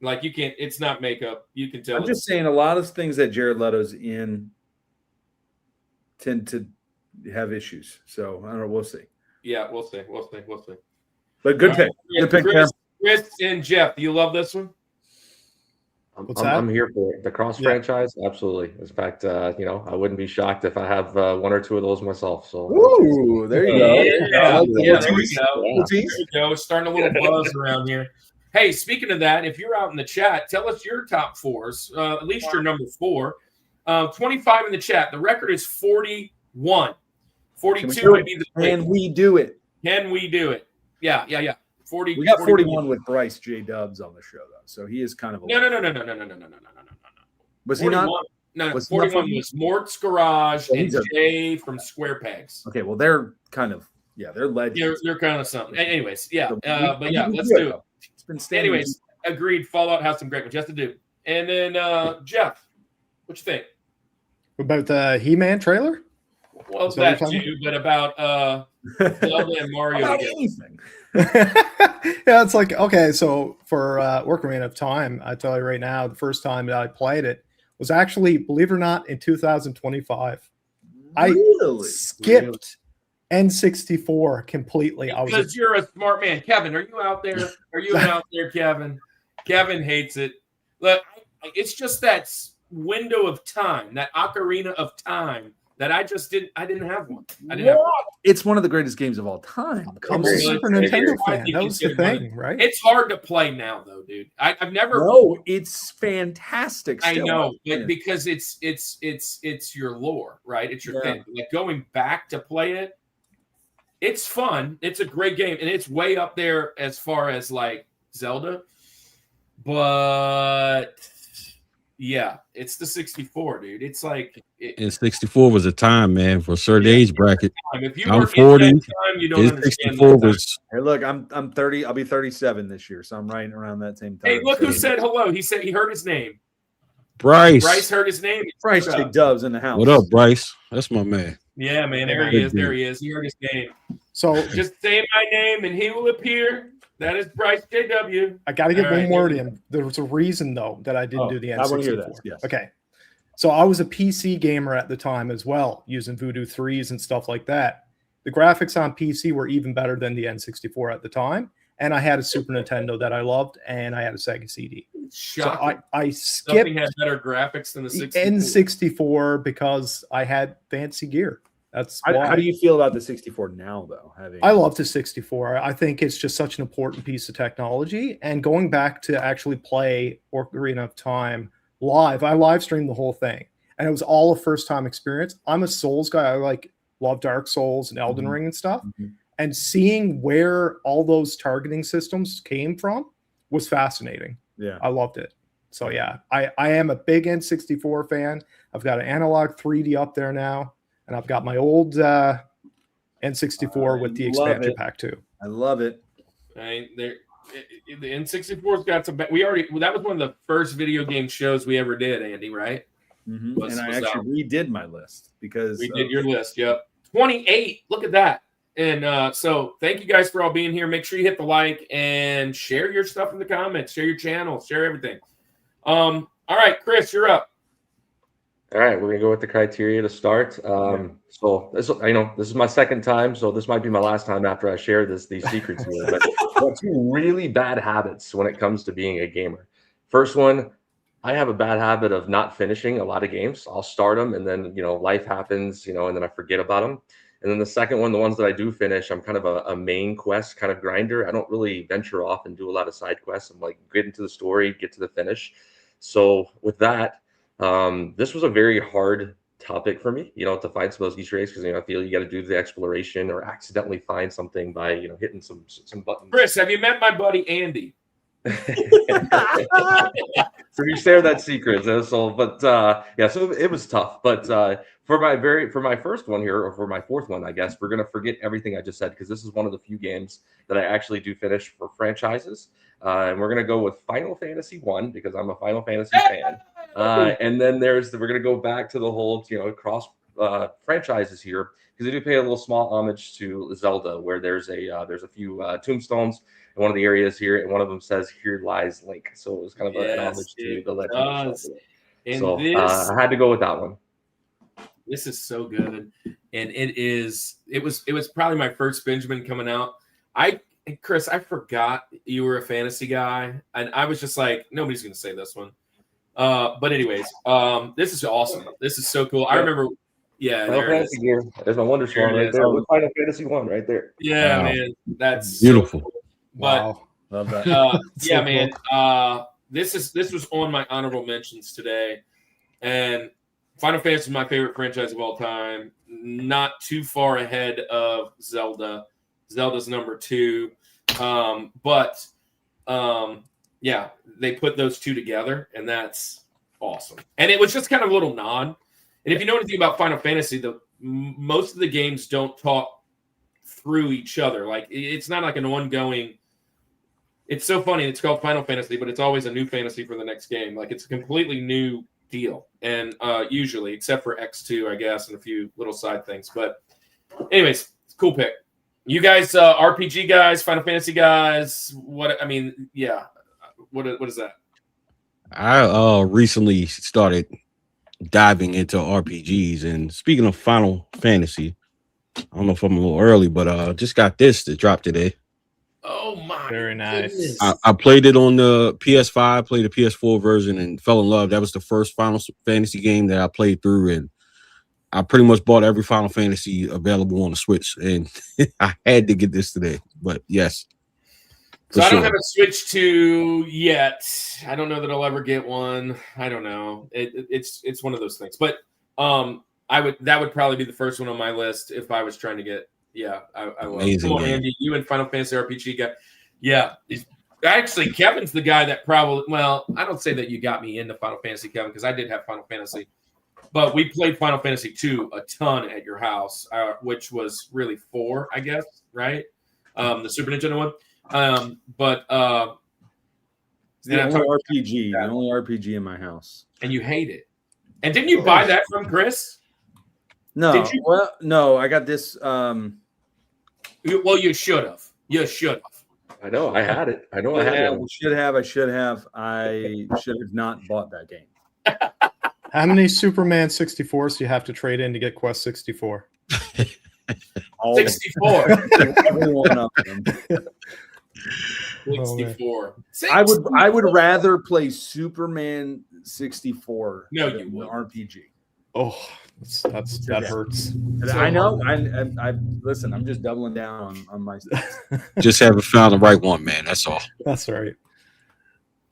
like you can't. It's not makeup. You can tell. I'm just saying a lot of things that Jared Leto's in tend to have issues. So I don't know. We'll see. Yeah, we'll see. We'll see. But good pick. Good pick, Chris and Jeff, do you love this one? I'm here for it. The Cross franchise, absolutely. In fact, I wouldn't be shocked if I have one or two of those myself. So, ooh, there you go. Yeah, there we go. There we go. Starting a little buzz around here. Hey, speaking of that, if you're out in the chat, tell us your top fours, at least your number 4. 25 in the chat. The record is 41. 42 would be the Can we do it? Can we do it? Yeah. 40. We got 41 with Bryce J. Dubs on the show, though, so he is kind of no. Was he not? No. 41 was Mort's Garage and Jay from Square Pegs. Okay, well they're kind of they're legends. They're kind of something. Anyways, yeah, but yeah, let's do it. It's been standing. Anyways, agreed. Fallout has some great ones. Just to do. And then Jeff, what you think about the He-Man trailer? Well, that too, but about Zelda and Mario. About anything. Yeah, it's like, okay, so for Ocarina of Time, I tell you right now, the first time that I played it was actually, believe it or not, in 2025. Really? I skipped N64 completely. Because you're a smart man. Kevin, are you out there? Are you out there, Kevin? Kevin hates it. Look, it's just that window of time, that Ocarina of Time, that I didn't have one. I didn't have one. It's one of the greatest games of all time. I'm a Super Nintendo fan. That was the thing, right? It's hard to play now, though, dude. I've never. No, it's fantastic. I know, but because it's your lore, right? It's your thing. Like going back to play it, it's fun. It's a great game, and it's way up there as far as like Zelda. But yeah, it's the 64, dude. It's like and 64 was a time, man, for a certain age bracket. If you I'm were 40. in that time, you don't understand 64 was. Hey, look, I'm 30. I'll be 37 this year, so I'm right around that same time. Hey, look who said hello. He said he heard his name. Bryce. Bryce heard his name. Bryce J. Dubs in the house. What up, Bryce? That's my man. Yeah, man. There he is. There he is. He heard his name. So just say my name and he will appear. That is Bryce JW. I got to get one word in. There was a reason, though, that I didn't do the N64. I want to hear that. Yes. Okay. So I was a PC gamer at the time as well, using Voodoo 3s and stuff like that. The graphics on PC were even better than the N64 at the time. And I had a Super Nintendo that I loved, and I had a Sega CD. Shocking. So I skipped. Something had better graphics than the 64. N64 because I had fancy gear. That's why. How do you feel about the 64 now, though? I love the 64. I think it's just such an important piece of technology. And going back to actually play Ocarina of Time live, I live streamed the whole thing, and it was all a first-time experience. I'm a Souls guy. I love Dark Souls and Elden Ring and stuff. And seeing where all those targeting systems came from was fascinating. Yeah, I loved it. So yeah, I am a big N64 fan. I've got an analog 3D up there now. And I've got my old N64 with the expansion pack too. I love it. The N64's got some. That was one of the first video game shows we ever did, Andy. Right? And I actually redid my list because we did your list. Yep, 28. Look at that. And so thank you guys for all being here. Make sure you hit the like and share your stuff in the comments. Share your channel. Share everything. All right, Chris, you're up. All right, we're gonna go with the criteria to start. So this is my second time, so this might be my last time after I share these secrets here. But I have 2 really bad habits when it comes to being a gamer. First one, I have a bad habit of not finishing a lot of games. I'll start them, and then life happens, and then I forget about them. And then the second one, the ones that I do finish, I'm kind of a main quest kind of grinder. I don't really venture off and do a lot of side quests. I'm like, get into the story, get to the finish. So with that, this was a very hard topic for me, to find some of those Easter eggs, because I feel you got to do the exploration or accidentally find something by hitting some buttons. Chris, have you met my buddy Andy? So you share that secret, so it was tough. But for my first one here, or for my fourth one, I guess we're gonna forget everything I just said, because this is one of the few games that I actually do finish for franchises, and we're gonna go with Final Fantasy 1, because I'm a Final Fantasy fan. And then we're gonna go back to the whole cross franchises here, because they do pay a little small homage to Zelda, where there's a few tombstones in one of the areas here, and one of them says, "Here lies Link." So it was kind of an homage to the Legend of Zelda. So I had to go with that one. This is so good, and it was probably my first Benjamin coming out. Chris, I forgot you were a fantasy guy, and I was just like, nobody's gonna say this one. But anyways, this is awesome. This is so cool. I remember. Yeah, Final Fantasy gear. There's my Wonder Swan right there. Final Fantasy 1 right there. Yeah, wow. Man, that's beautiful. So cool. But wow. Love that. yeah, man. This was on my honorable mentions today, and Final Fantasy is my favorite franchise of all time. Not too far ahead of Zelda. Zelda's number 2, but yeah, they put those two together, and that's awesome. And it was just kind of a little nod. And if you know anything about Final Fantasy, most of the games don't talk through each other. Like, it's not like an ongoing. It's so funny. It's called Final Fantasy, but it's always a new fantasy for the next game. Like, it's a completely new deal. And usually, except for X2, I guess, and a few little side things. But anyways, it's a cool pick. You guys, RPG guys, Final Fantasy guys, what is that? I recently started diving into RPGs, and speaking of Final Fantasy, I don't know if I'm a little early, but just got this to drop today. Oh my, very nice. I played it on the PS5, played the PS4 version, and fell in love. That was the first Final Fantasy game that I played through, and I pretty much bought every Final Fantasy available on the Switch, and I had to get this today. But yes. So I don't have a Switch 2 yet. I don't know that I'll ever get one. I don't know. It's one of those things. But that would probably be the first one on my list if I was trying to get. Yeah, I will. Come on, Andy, you and Final Fantasy RPG guy. Yeah, actually, Kevin's the guy that probably. Well, I don't say that you got me into Final Fantasy, Kevin, because I did have Final Fantasy, but we played Final Fantasy 2 a ton at your house, which was really 4, I guess, right? The Super Nintendo one. But it's the only RPG in my house, and you hate it. And didn't you buy that from Chris? No, did you? Well, no, I got this. Well, you should have. You should have. I know. I had it. I know. I had it. I should have. I should have not bought that game. How many Superman 64s do you have to trade in to get Quest 64? 64. Every one of them. 64. I would rather play Superman 64 than an RPG. Oh, that hurts. I know. I listen. I'm just doubling down on my stuff. Just haven't found the right one, man. That's all. That's right.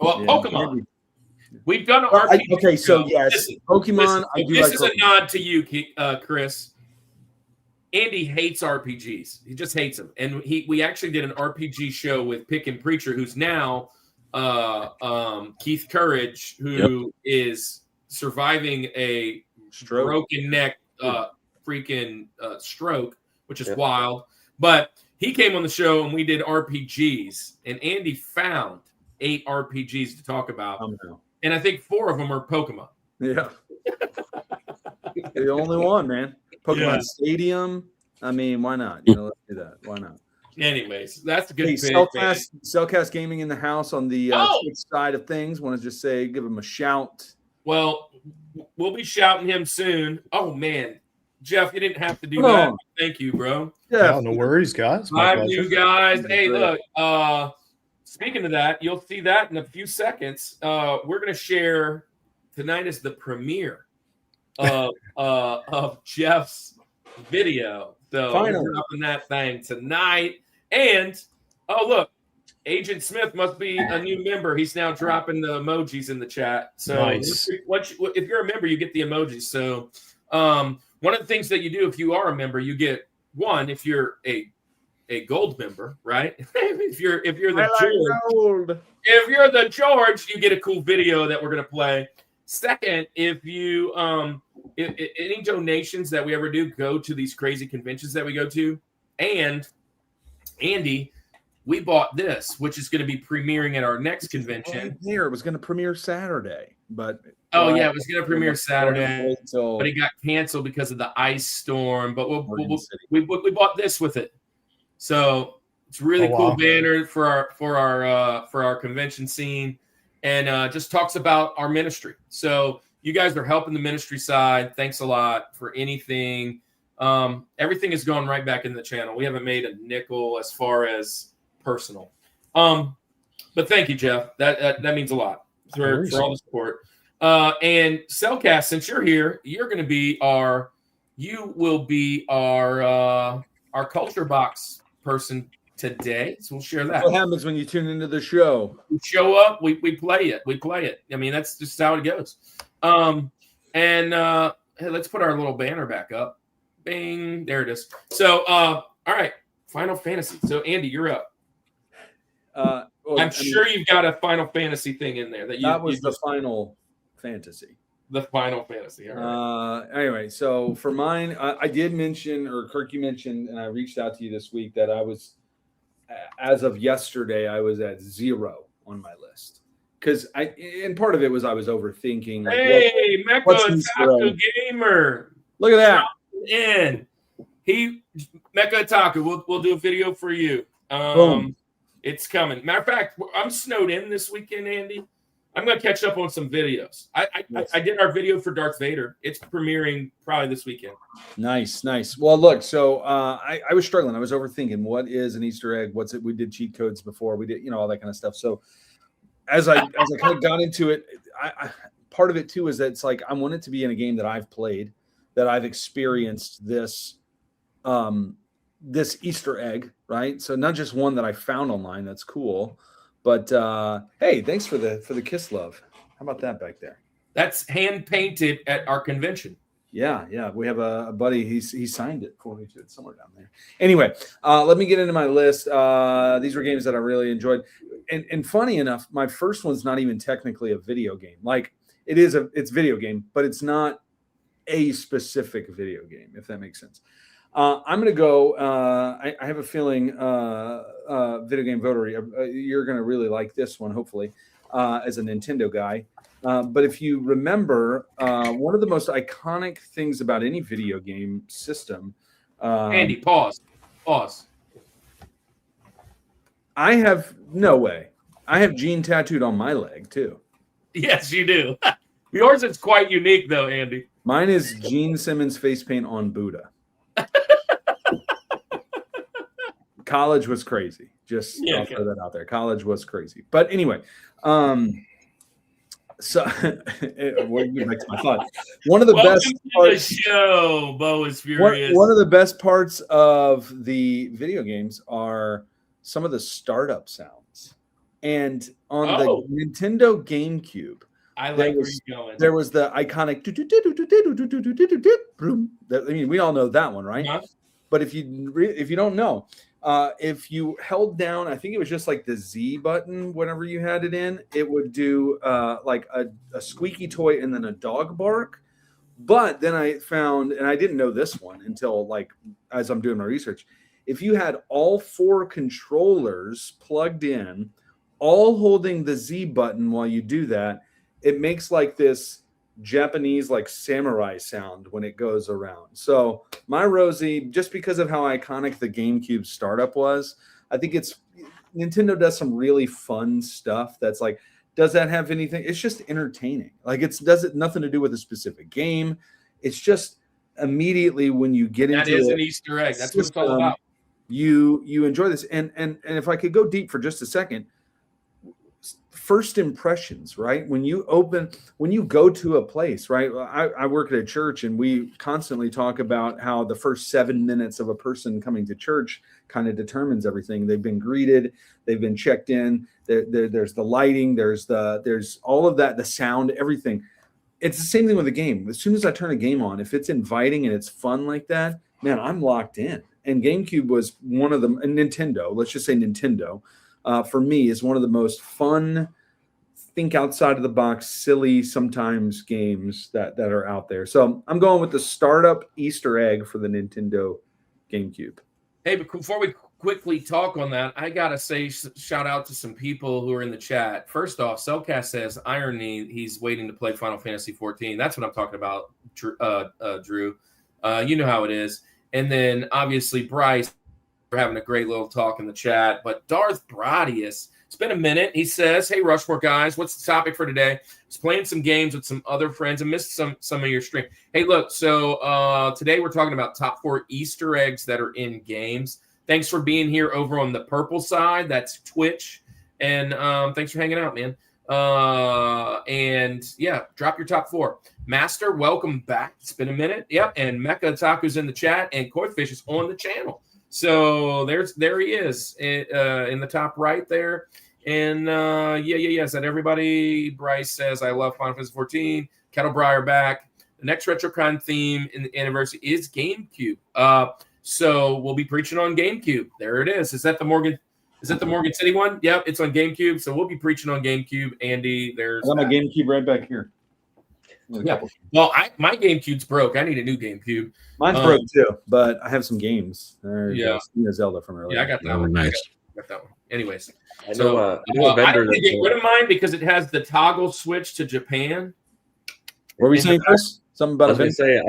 Well, yeah, Pokemon. Maybe. We've done an RPG. Okay, so yes, Pokemon. This is a nod to you, Chris. Andy hates RPGs. He just hates them. And we actually did an RPG show with Pick and Preacher, who's now Keith Courage, who is surviving a broken neck freaking stroke, which is wild. But he came on the show and we did RPGs. And Andy found 8 RPGs to talk about. And I think 4 of them are Pokemon. Yeah. The only one, man. Pokemon Stadium. I mean, why not? Let's do that. Why not? Anyways, that's a good pick. Cellcast Gaming in the house on the Twitch side of things. Want to just give him a shout. Well, we'll be shouting him soon. Oh, man. Jeff, you didn't have to do that. Thank you, bro. Yeah, no worries, guys. My you guys. Hey, look. Speaking of that, you'll see that in a few seconds. We're going to share tonight is the premiere of Jeff's video. So Finally. we're dropping that thing tonight. And oh look, Agent Smith must be a new member. He's now dropping the emojis in the chat. So Nice. if you're a member, you get the emojis. So one of the things that you do if you are a member, you get one if you're a gold member, right? if you're the George, if you're the George, you get a cool video that we're gonna play. Second, if you if any donations that we ever do go to these crazy conventions that we go to, and Andy, we bought this, which is going to be premiering at our next convention. Here, it was going to premiere Saturday, but it was going to premiere Saturday, but it got canceled because of the ice storm. But we bought this with it, so it's really cool banner for our convention scene, and just talks about our ministry. So you guys are helping the ministry side. Thanks a lot for anything. Everything is going right back in the channel. We haven't made a nickel as far as personal. But thank you, Jeff. That means a lot for all the support. And Cellcast, since you're here, you will be our culture box person today. So we'll share that. What happens when you tune into the show? We show up, we play it. We play it. I mean, that's just how it goes. Hey, let's put our little banner back up. Bing, there it is. So all right, Final Fantasy. So Andy, you're up. I'm sure you've got a Final Fantasy thing in there. That was the Final Fantasy. The Final Fantasy. All right. Anyway, so for mine, I did mention, or Kirk, you mentioned, and I reached out to you this week that I was, as of yesterday, I was at 0 on my list. And part of it was I was overthinking. Like, hey, Mecha Otaku Gamer. Look at that. Mecha Otaku. We'll do a video for you. It's coming. Matter of fact, I'm snowed in this weekend, Andy. I'm going to catch up on some videos. I did our video for Darth Vader. It's premiering probably this weekend. Nice. Well, look, so I was struggling. I was overthinking what is an Easter egg. What's it? We did cheat codes before. We did, all that kind of stuff. So as I kind of got into it, I part of it too is that it's like I want it to be in a game that I've played, that I've experienced this Easter egg, right? So not just one that I found online. That's cool. But hey, thanks for the kiss love. How about that back there? That's hand painted at our convention. Yeah. We have a buddy. He signed it for me too. It's somewhere down there. Anyway, let me get into my list. These were games that I really enjoyed. And funny enough, my first one's not even technically a video game. Like it's video game, but it's not a specific video game, if that makes sense. I'm going to go. I have a feeling, video game votary, you're going to really like this one, hopefully, as a Nintendo guy. But if you remember, one of the most iconic things about any video game system. Andy, pause. I have no way. I have Gene tattooed on my leg, too. Yes, you do. Yours is quite unique, though, Andy. Mine is Gene Simmons face paint on Buddha. College was crazy. I'll throw that out there. College was crazy. But anyway, so we'll get back to my thought. One of the best parts. The show, Bo is furious. One of the best parts of the video games are some of the startup sounds. And on the Nintendo GameCube, I like where you're going. There was the iconic. I mean, we all know that one, right? Yeah. But if you don't know, if you held down, I think it was just like the Z button. Whenever you had it in, it would do like a squeaky toy and then a dog bark. But then I found, and I didn't know this one until like as I'm doing my research. If you had all 4 controllers plugged in, all holding the Z button while you do that, it makes like this Japanese like samurai sound when it goes around. So my Rosie, just because of how iconic the GameCube startup was, I think Nintendo does some really fun stuff that's like, does that have anything? It's just entertaining. Like it nothing to do with a specific game. It's just immediately when you get into that is an Easter egg. That's what it's all about. You enjoy this. And if I could go deep for just a second, first impressions, right? When you go to a place, right? I work at a church, and we constantly talk about how the first 7 minutes of a person coming to church kind of determines everything. They've been greeted, they've been checked in, there's the lighting, there's all of that, the sound, everything. It's the same thing with a game. As soon as I turn a game on, if it's inviting and it's fun like that, man, I'm locked in. And GameCube was one of them, and Nintendo, let's just say Nintendo, for me, is one of the most fun, think outside of the box, silly sometimes games that are out there. So I'm going with the startup Easter egg for the Nintendo GameCube. Hey, but before we quickly talk on that, I gotta say shout out to some people who are in the chat. First off, Cellcast says irony, he's waiting to play Final Fantasy 14. That's what I'm talking about, Drew. You know how it is. And then obviously Bryce, we're having a great little talk in the chat. But Darth Bradius, it's been a minute. He says, "Hey Rushmore guys, what's the topic for today? I was playing some games with some other friends and missed some of your stream." Hey, look, so today we're talking about top 4 Easter eggs that are in games. Thanks for being here over on the purple side. That's Twitch. And thanks for hanging out, man. And yeah, drop your top 4. Master, welcome back. It's been a minute. Yep. And Mecha Taku's in the chat, and COIFISH is on the channel. So there he is in the top right there. And yeah. Is that everybody? Bryce says, "I love Final Fantasy 14. Kettle Briar back. The next RetroCon theme in the anniversary is GameCube. So we'll be preaching on GameCube. There it is. Is that the Morgan City one? Yep, it's on GameCube. So we'll be preaching on GameCube. Andy, there's I got my GameCube right back here. Yeah. Well, my GameCube's broke. I need a new GameCube. Mine's broke too, but I have some games. Yeah. Zelda from earlier. Yeah, I got that one. Nice. I got that one. Anyways, I know a vendor I don't think get rid of mine because it has the toggle switch to Japan. What were we saying, Chris? Something about I was going to say,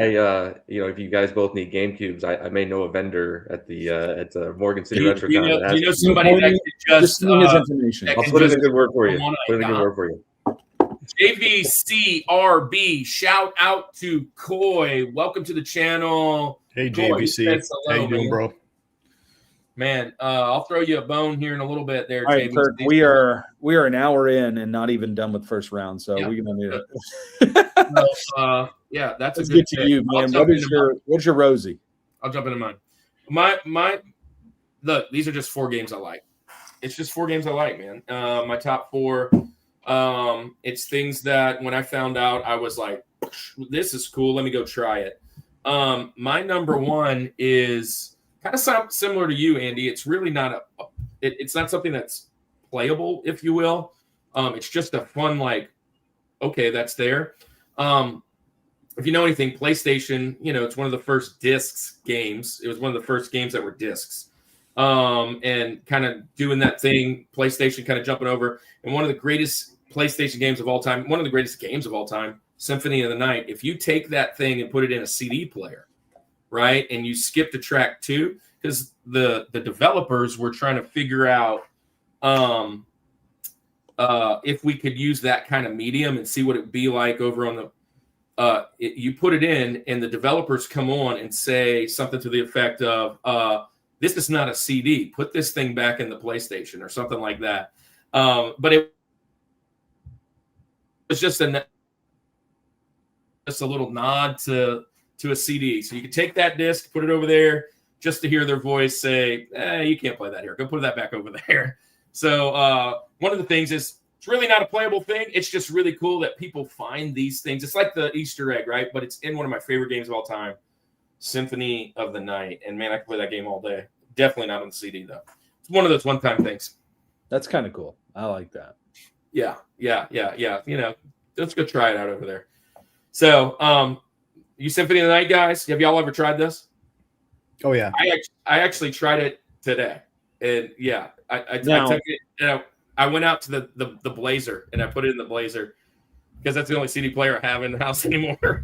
if you guys both need GameCubes, I may know a vendor at the Morgan City RetroCon. You know somebody that could just his information. I'll put in a good word for you. JVCRB, shout out to Koi. Welcome to the channel. Hey, Koi, JVC. How you doing, bro? Man, I'll throw you a bone here in a little bit there, All right, JVC. Kirk, we are an hour in and not even done with first round, so we're gonna need it. Yeah, that's Let's a good get to you, man. What's your Rosie? I'll jump into mine. My look, these are just 4 games I like. It's just 4 games I like, man. My top 4. It's things that when I found out, I was like, this is cool. Let me go try it. My number 1 is kind of similar to you, Andy. It's really not it's not something that's playable, if you will. It's just a fun, like, okay, that's there. If you know anything, PlayStation, it's one of the first discs games. It was one of the first games that were discs. And kind of doing that thing, PlayStation kind of jumping over. And one of the greatest PlayStation games of all time, one of the greatest games of all time, Symphony of the Night. If you take that thing and put it in a CD player, right, and you skip to track 2, because the developers were trying to figure out if we could use that kind of medium and see what it would be like over on the you put it in and the developers come on and say something to the effect of this is not a CD, put this thing back in the PlayStation or something like that. But it was just a little nod to a CD. So you could take that disc, put it over there just to hear their voice say, you can't play that here. Go put that back over there. So one of the things is it's really not a playable thing. It's just really cool that people find these things. It's like the Easter egg, right? But it's in one of my favorite games of all time, Symphony of the Night. And, man, I can play that game all day. Definitely not on the CD, though. It's one of those one-time things. That's kind of cool. I like that. Yeah. Let's go try it out over there. So, you Symphony of the Night guys, have y'all ever tried this? Oh, yeah. I actually tried it today. And, yeah, I took it, I went out to the Blazer and I put it in the Blazer because that's the only CD player I have in the house anymore.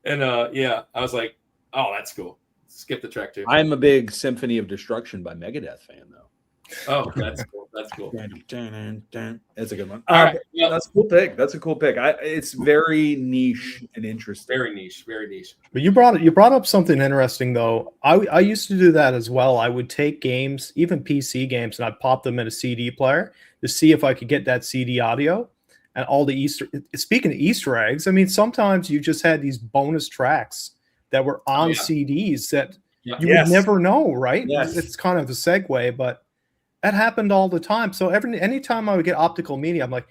And I was like, oh, that's cool. Skip the track 2. I'm a big Symphony of Destruction by Megadeth fan, though. Oh, that's cool. That's cool. That's a good one. All right. Well, that's a cool pick. That's a cool pick. It's very niche and interesting. Very niche. Very niche. But you brought up something interesting though. I used to do that as well. I would take games, even PC games, and I'd pop them in a CD player to see if I could get that CD audio and all the Speaking of Easter eggs, I mean, sometimes you just had these bonus tracks that were on CDs that you would never know, right? Yes. It's kind of a segue, but that happened all the time. So anytime I would get optical media, I'm like,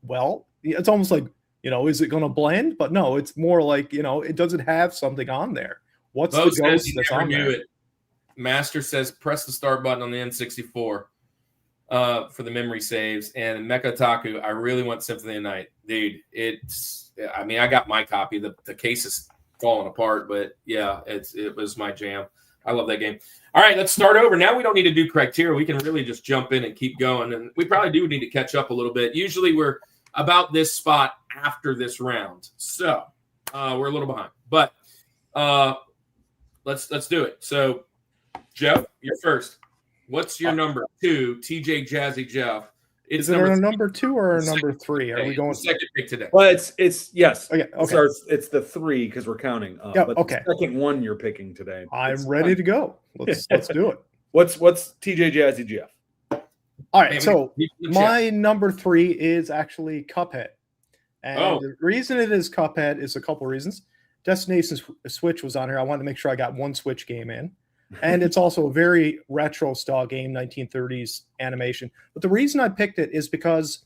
well, it's almost like, is it going to blend? But no, it's more like, it doesn't have something on there. What's Bo the ghost that's never on knew there? it. Master says press the start button on the N64 for the memory saves. And Mecha Taku, I really want Symphony of the Night. Dude, I got my copy. The case is falling apart, but yeah, it was my jam. I love that game. All right, let's start over. Now we don't need to do criteria. We can really just jump in and keep going. And we probably do need to catch up a little bit. Usually we're about this spot after this round. So we're a little behind. But let's do it. So, Jeff, you're first. What's your number 2, TJ Jazzy Jeff? Is it a number 2 or a number 3? Are we going second pick today? Well, it's yes. Okay. It's the 3 because we're counting. Yeah. But Okay. The second one you're picking today. I'm ready to go. Let's do it. What's TJ Jazzy Jeff? All right. So my number 3 is actually Cuphead, and the reason it is Cuphead is a couple reasons. Destination Switch was on here. I wanted to make sure I got one Switch game in. And it's also a very retro style game, 1930s animation. But the reason I picked it is because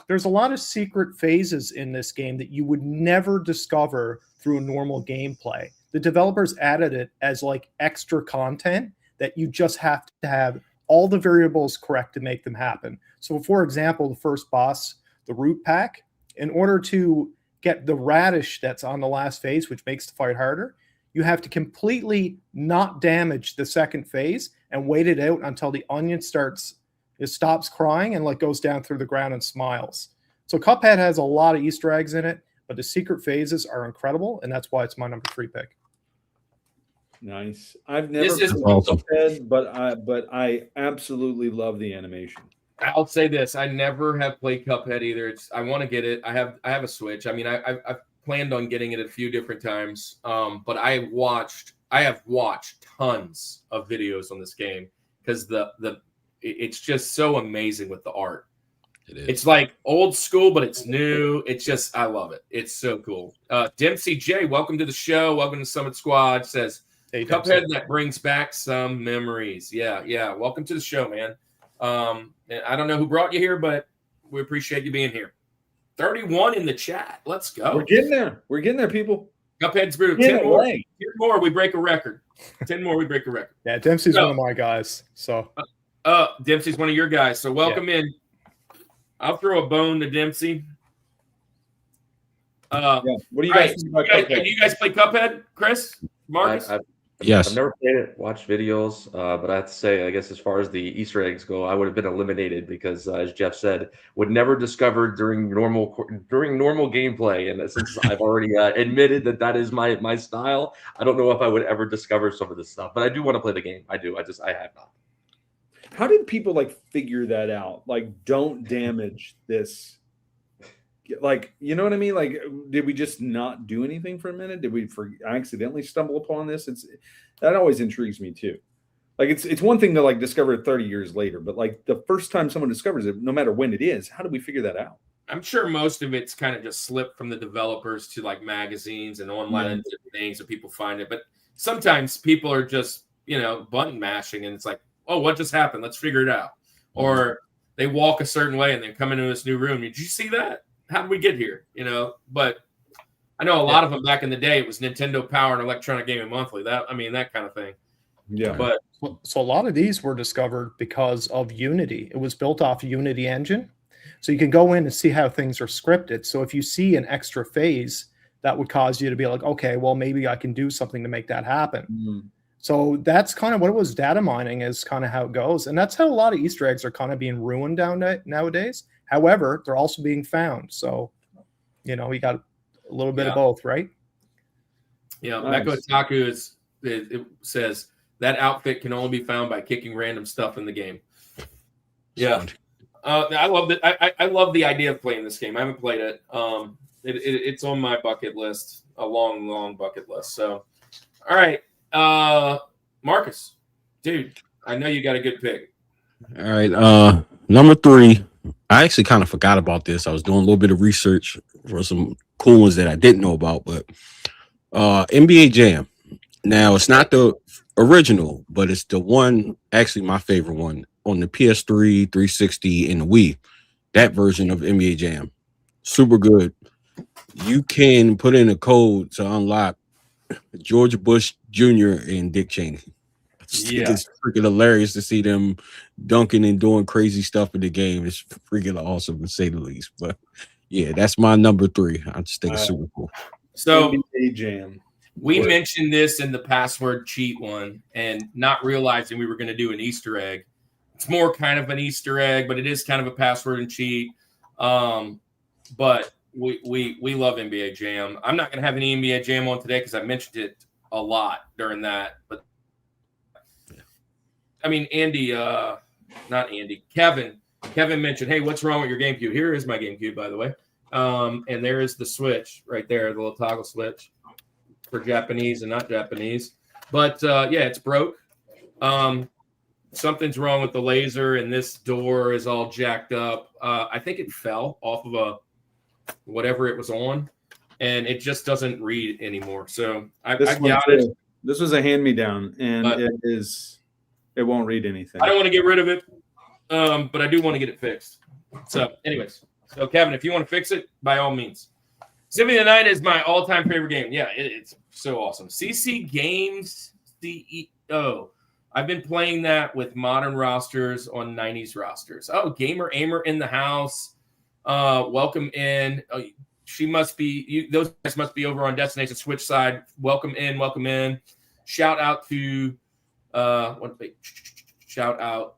there's a lot of secret phases in this game that you would never discover through normal gameplay. The developers added it as like extra content that you just have to have all the variables correct to make them happen. So for example, the first boss, the root pack, in order to get the radish that's on the last phase, which makes the fight harder, you have to completely not damage the second phase and wait it out until the onion stops crying and goes down through the ground and smiles. So Cuphead has a lot of Easter eggs in it, but the secret phases are incredible, and that's why it's my number 3 pick. Nice. I've never played Cuphead, but I absolutely love the animation. I'll say this: I never have played Cuphead either. I want to get it. I have a Switch. I mean, I've planned on getting it a few different times, but I have watched tons of videos on this game because it's just so amazing with the art. It is. It's like old school, but it's new. It's just, I love it. It's so cool. Dempsey J, welcome to the show. Welcome to Summit Squad. Says Hey, Cuphead, that brings back some memories. Yeah. Welcome to the show, man. And I don't know who brought you here, but we appreciate you being here. 31 in the chat. Let's go. We're getting there, people. Cuphead's brutal. 10 more, we break a record. 10 more, we break a record. Yeah, Dempsey's one of my guys. So Dempsey's one of your guys. So welcome in. I'll throw a bone to Dempsey. What do you guys think about Cuphead? Do you guys play Cuphead, Chris? Marcus? Yes. I've never played it, watched videos, but I have to say, I guess as far as the Easter eggs go, I would have been eliminated because, as Jeff said, would never discover during normal gameplay. And since I've already admitted that is my style, I don't know if I would ever discover some of this stuff. But I do want to play the game. I do. I have not. How did people figure that out? Don't damage this. You know what I mean? Did we just not do anything for a minute? Did we accidentally stumble upon this? That always intrigues me too. It's one thing to discover it 30 years later, but the first time someone discovers it, no matter when it is, how do we figure that out? I'm sure most of it's kind of just slipped from the developers to magazines and online things that people find it. But sometimes people are just, button mashing and it's like, oh, what just happened? Let's figure it out. Or they walk a certain way and they come into this new room. Did you see that? How did we get here? But I know a lot of them back in the day, it was Nintendo Power and Electronic Gaming Monthly. That kind of thing. Yeah. But so a lot of these were discovered because of Unity. It was built off Unity engine. So you can go in and see how things are scripted. So if you see an extra phase, that would cause you to be like, okay, well, maybe I can do something to make that happen. Mm-hmm. So that's kind of what it was. Data mining is kind of how it goes. And that's how a lot of Easter eggs are kind of being ruined nowadays. However, they're also being found. So, you got a little bit of both, right? Yeah. Nice. Mecha Otaku it says that outfit can only be found by kicking random stuff in the game. Yeah. I love it. I love the idea of playing this game. I haven't played it. It's on my bucket list, a long bucket list. So, all right, Marcus, dude, I know you got a good pick. All right, number 3. I actually kind of forgot about this. I was doing a little bit of research for some cool ones that I didn't know about, but NBA Jam. Now, it's not the original, but it's the one, actually my favorite one, on the PS3, 360, and the Wii. That version of NBA Jam. Super good. You can put in a code to unlock George Bush Jr. and Dick Cheney. I just think it's freaking hilarious to see them dunking and doing crazy stuff in the game. It's freaking awesome, to say the least. But yeah, that's my number 3. I just think it's super cool. So NBA Jam. We mentioned this in the password cheat one, and not realizing we were going to do an Easter egg. It's more kind of an Easter egg, but it is kind of a password and cheat. But we love NBA Jam. I'm not going to have any NBA Jam on today because I mentioned it a lot during that. But I mean, Kevin mentioned, hey, what's wrong with your GameCube? Here is my GameCube, by the way. And there is the switch right there, the little toggle switch for Japanese and not Japanese. But yeah, it's broke. Something's wrong with the laser, and this door is all jacked up. I think it fell off of whatever it was on, and it just doesn't read anymore. So I got it. This was a hand-me-down, and it won't read anything. I don't want to get rid of it, but I do want to get it fixed. So anyways, so Kevin, if you want to fix it, by all means. Symphony of the Night is my all-time favorite game. Yeah, it's so awesome. CC Games CEO. I've been playing that with modern rosters on 90s rosters. Oh, Gamer Aimer in the house. Welcome in. Oh, she must be. Those guys must be over on Destination Switch side. Welcome in. Welcome in. Shout out to shout out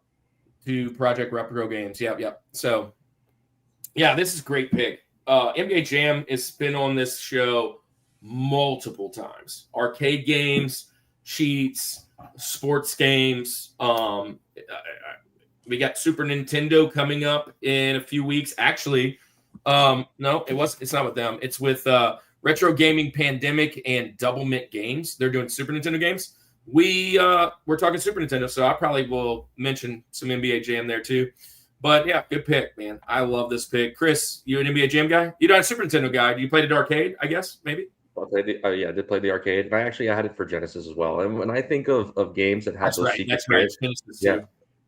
to Project Repro Games. Yep. So, yeah, this is a great pick. NBA Jam has been on this show multiple times. Arcade games, cheats, sports games. We got Super Nintendo coming up in a few weeks. Actually, no, it's not with them. It's with Retro Gaming Pandemic and Double Mint Games. They're doing Super Nintendo games. We're talking Super Nintendo, so I probably will mention some NBA Jam there too. But yeah, good pick, man. I love this pick. Chris, you an NBA Jam guy? You're not a Super Nintendo guy. You played it arcade, I guess, maybe? I did play the arcade, and I had it for Genesis as well. And when I think of games that have secret characters,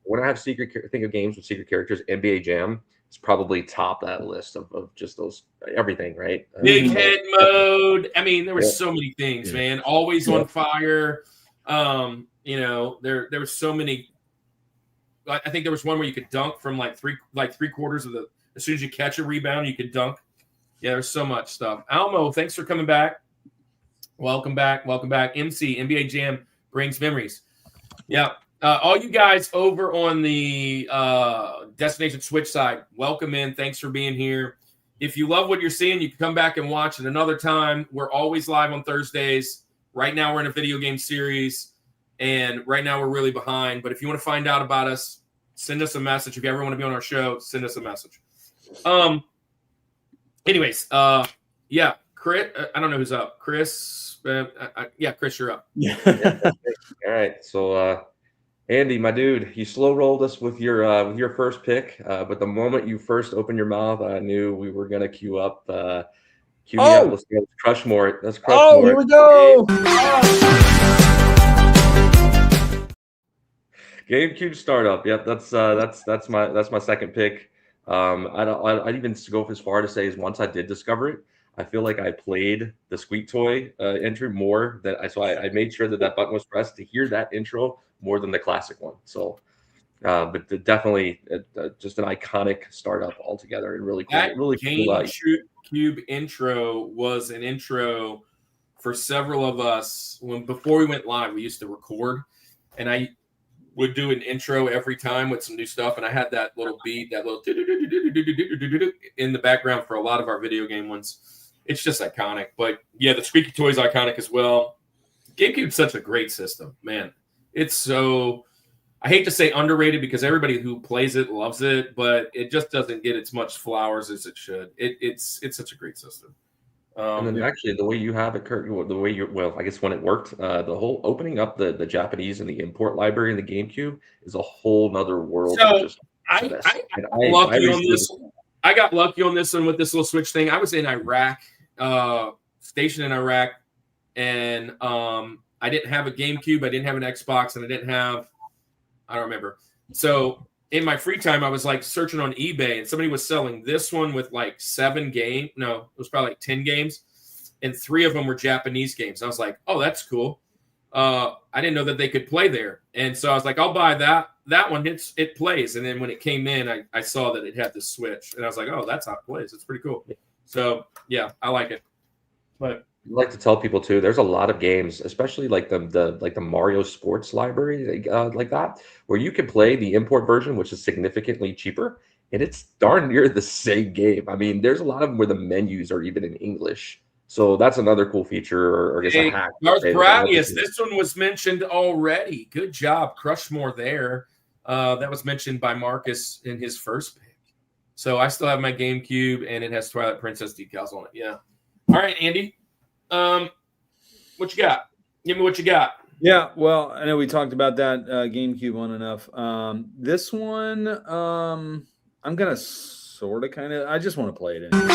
when I think of games with secret characters, NBA Jam is probably top that list of just those everything, right? Big head mode. I mean, there were so many things, man. Always on fire. There were so many. I think there was one where you could dunk from like three quarters of the. As soon as you catch a rebound, you could dunk. Yeah, there's so much stuff. Almo, thanks for coming back. Welcome back. MC, NBA Jam brings memories. Yeah. All you guys over on the Destination Switch side, welcome in. Thanks for being here. If you love what you're seeing, you can come back and watch it another time. We're always live on Thursdays. Right now, we're in a video game series, and right now we're really behind. But if you want to find out about us, send us a message. If you ever want to be on our show, send us a message. Anyways, yeah, Chris. I don't know who's up. Chris. Chris, you're up. All right. So, Andy, my dude, you slow rolled us with your first pick, but the moment you first opened your mouth, I knew we were gonna queue up. Cue me up. Let's go. Rushmore. Let's Rushmore. Oh, here we go. GameCube startup. Yep, that's my second pick. I'd even go as far to say is once I did discover it, I feel like I played the Squeak Toy intro more than I made sure that button was pressed to hear that intro more than the classic one. So, but definitely just an iconic startup altogether and really cool. That really GameCube intro was an intro for several of us. Before we went live, we used to record, and I would do an intro every time with some new stuff, and I had that little beat, that little in the background for a lot of our video game ones. It's just iconic. But yeah, the Squeaky Toy is iconic as well. GameCube's such a great system, man. It's so I hate to say underrated because everybody who plays it loves it, but it just doesn't get as much flowers as it should. It's such a great system. And then actually, the way you have it, Kurt, the way I guess when it worked, the whole opening up the Japanese and the import library in the GameCube is a whole nother world. So I got lucky on this one with this little Switch thing. I was in Iraq, stationed in Iraq, and I didn't have a GameCube, I didn't have an Xbox, and I don't remember. So in my free time, I was like searching on eBay, and somebody was selling this one with like 7 games. No, it was probably like 10 games, and 3 of them were Japanese games. I was like, oh, that's cool. I didn't know that they could play there, and so I was like, I'll buy that. That one, it plays. And then when it came in, I saw that it had the Switch, and I was like, oh, that's how it plays. It's pretty cool. So yeah, I like it. But I like to tell people too, there's a lot of games, especially like the Mario Sports library, like that, where you can play the import version, which is significantly cheaper, and it's darn near the same game. I mean, there's a lot of them where the menus are even in English. So that's another cool feature, or I guess a hack. Darth Bradius, this one was mentioned already. Good job, Rushmore there. That was mentioned by Marcus in his first pick. So I still have my GameCube, and it has Twilight Princess decals on it. Yeah. All right, Andy. What you got? Give me what you got. Yeah, well, I know we talked about that GameCube one enough. This one, I'm gonna sort of kind of. I just want to play it anyway.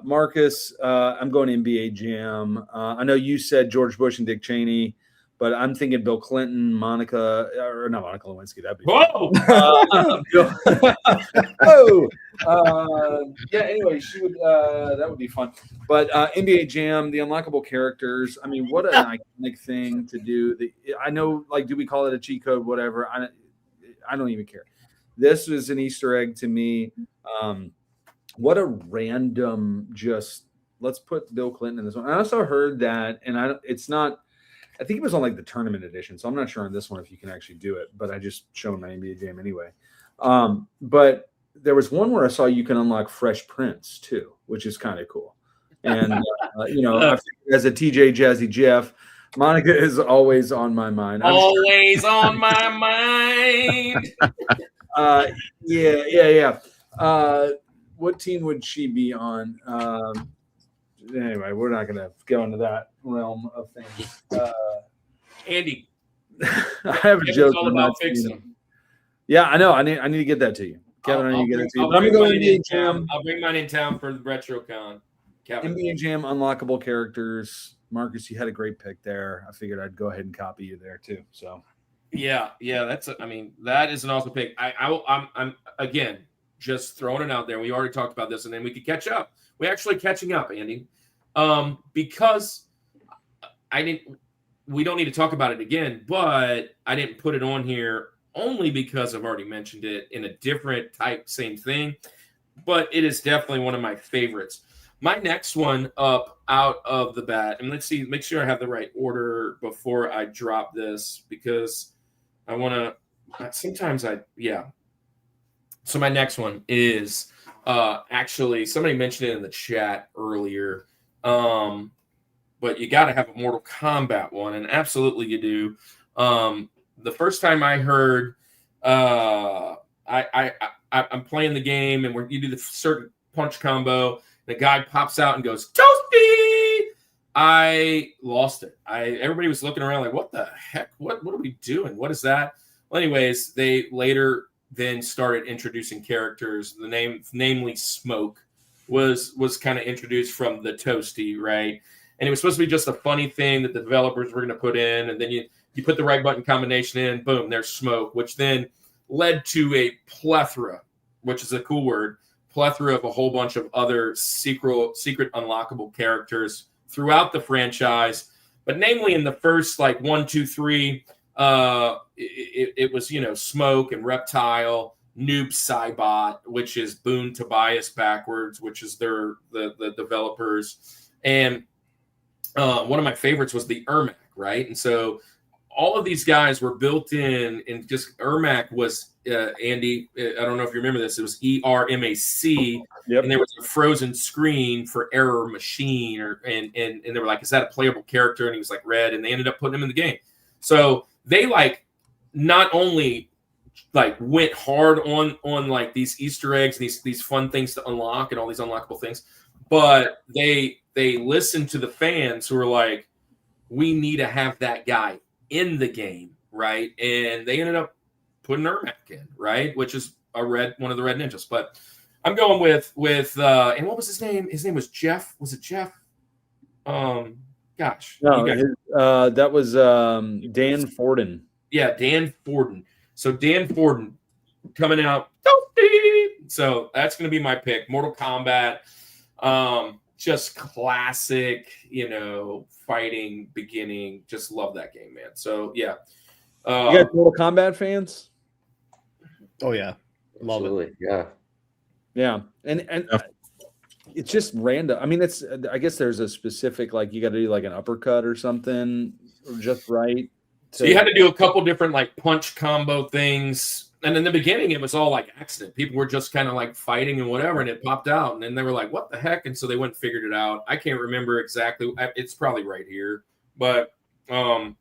Marcus, I'm going NBA Jam. I know you said George Bush and Dick Cheney, but I'm thinking Bill Clinton, Monica, or not Monica Lewinsky. That'd be whoa. Yeah. Anyway, she would. That would be fun. But NBA Jam, the unlockable characters. I mean, what an iconic thing to do. I know, like, do we call it a cheat code? Whatever. I don't even care. This was an Easter egg to me. What a random. Just let's put Bill Clinton in this one. I also heard that, and it's not. I think it was on like the tournament edition, so I'm not sure on this one if you can actually do it, but I just showed my NBA Jam anyway. But there was one where I saw you can unlock Fresh Prince too, which is kind of cool. And as a TJ Jazzy Jeff, Monica is always on my mind. Always on my mind. Yeah. What team would she be on? Anyway, we're not going to go into that realm of things. Andy, I have a joke. All about fixing. Yeah, I know. I need to get that to you, Kevin. I need to get it to you. I'm going to go NBA Jam. I'll bring mine in town for the RetroCon. Kevin. NBA Jam unlockable characters. Marcus, you had a great pick there. I figured I'd go ahead and copy you there too. So. Yeah. That is an awesome pick. I'm again just throwing it out there. We already talked about this, and then we could catch up. We're actually catching up, Andy, because we don't need to talk about it again, but I didn't put it on here only because I've already mentioned it in a different type, same thing, but it is definitely one of my favorites. My next one up out of the bat, and let's see, make sure I have the right order before I drop this, because I want to, So my next one is, actually, somebody mentioned it in the chat earlier, but you got to have a Mortal Kombat one, and absolutely you do. The first time I heard, I'm playing the game, and you do the certain punch combo, the guy pops out and goes, "Toasty!" I lost it. Everybody was looking around like, what the heck? What are we doing? What is that? Well, anyways, they later then started introducing characters. Namely Smoke was kind of introduced from the Toasty, right? And it was supposed to be just a funny thing that the developers were going to put in, and then you put the right button combination in, boom, there's Smoke, which then led to a plethora, which is a cool word, plethora of a whole bunch of other secret unlockable characters throughout the franchise. But namely in the first 1, 2, 3, it was Smoke and Reptile, Noob Saibot, which is Boone Tobias backwards, which is the developers, and one of my favorites was the Ermac, right? And so all of these guys were built in, and just Ermac was Andy. I don't know if you remember this. It was ERMAC, Yep. and there was a frozen screen for error machine, and they were like, "Is that a playable character?" And he was like, "Red," and they ended up putting him in the game. So they like not only like went hard on like these Easter eggs, these fun things to unlock, and all these unlockable things, but they listened to the fans who were like, we need to have that guy in the game, right? And they ended up putting Ermac in, right? Which is one of the Red Ninjas. But I'm going with and what was his name? His name was Jeff. Was it Jeff? Gosh. No, that was Dan Forden. Yeah, Dan Forden. So Dan Forden coming out. So that's going to be my pick. Mortal Kombat. Just classic, fighting beginning. Just love that game, man. So yeah. You guys Mortal Kombat fans? Oh yeah. Love Absolutely. it. Yeah. And it's just random. I mean, I guess there's a specific, like, you got to do like an uppercut or something, or just right. So you had to do a couple different like punch combo things. And in the beginning, it was all like accident. People were just kind of like fighting and whatever, and it popped out. And then they were like, what the heck? And so they went and figured it out. I can't remember exactly. It's probably right here. But so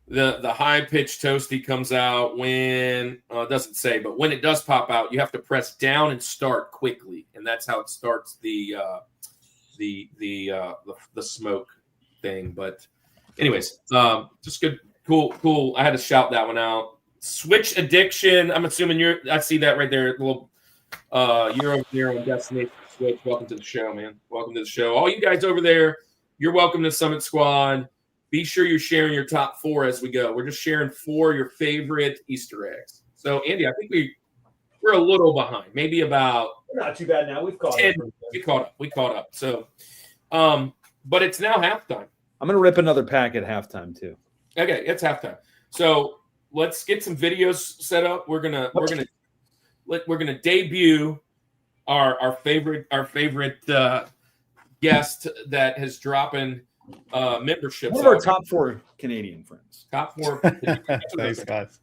the high-pitched toasty comes out when it doesn't say, but when it does pop out, you have to press down and start quickly. And that's how it starts the smoke thing. But anyways, just good. Cool. I had to shout that one out. Switch addiction. I'm assuming I see that right there. Little you're over there on Destination Switch. Welcome to the show, man. Welcome to the show. All you guys over there, you're welcome to Summit Squad. Be sure you're sharing your top 4 as we go. We're just sharing 4 of your favorite Easter eggs. So Andy, I think we're a little behind. Maybe about We're not too bad now. We've caught 10. We caught up. So but it's now halftime. I'm gonna rip another pack at halftime too. Okay, it's halftime. So let's get some videos set up. We're gonna debut our favorite guest that has dropping memberships. One of our top 4 Canadian friends. Top 4. Thanks, guys.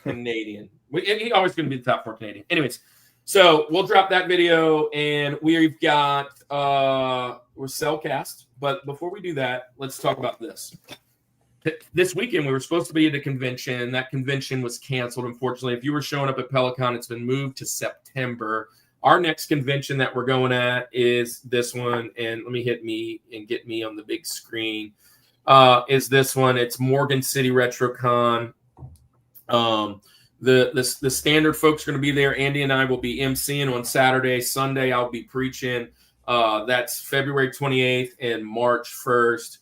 Canadian. He always going to be the top 4 Canadian. Anyways, so we'll drop that video, and we've got we're Cellcast. But before we do that, let's talk about this. This weekend, we were supposed to be at a convention. That convention was canceled, unfortunately. If you were showing up at Peloton, it's been moved to September. Our next convention that we're going at is this one. And let me hit me and get me on the big screen. Is this one. It's Morgan City RetroCon. The standard folks are going to be there. Andy and I will be emceeing on Saturday. Sunday, I'll be preaching. That's February 28th and March 1st.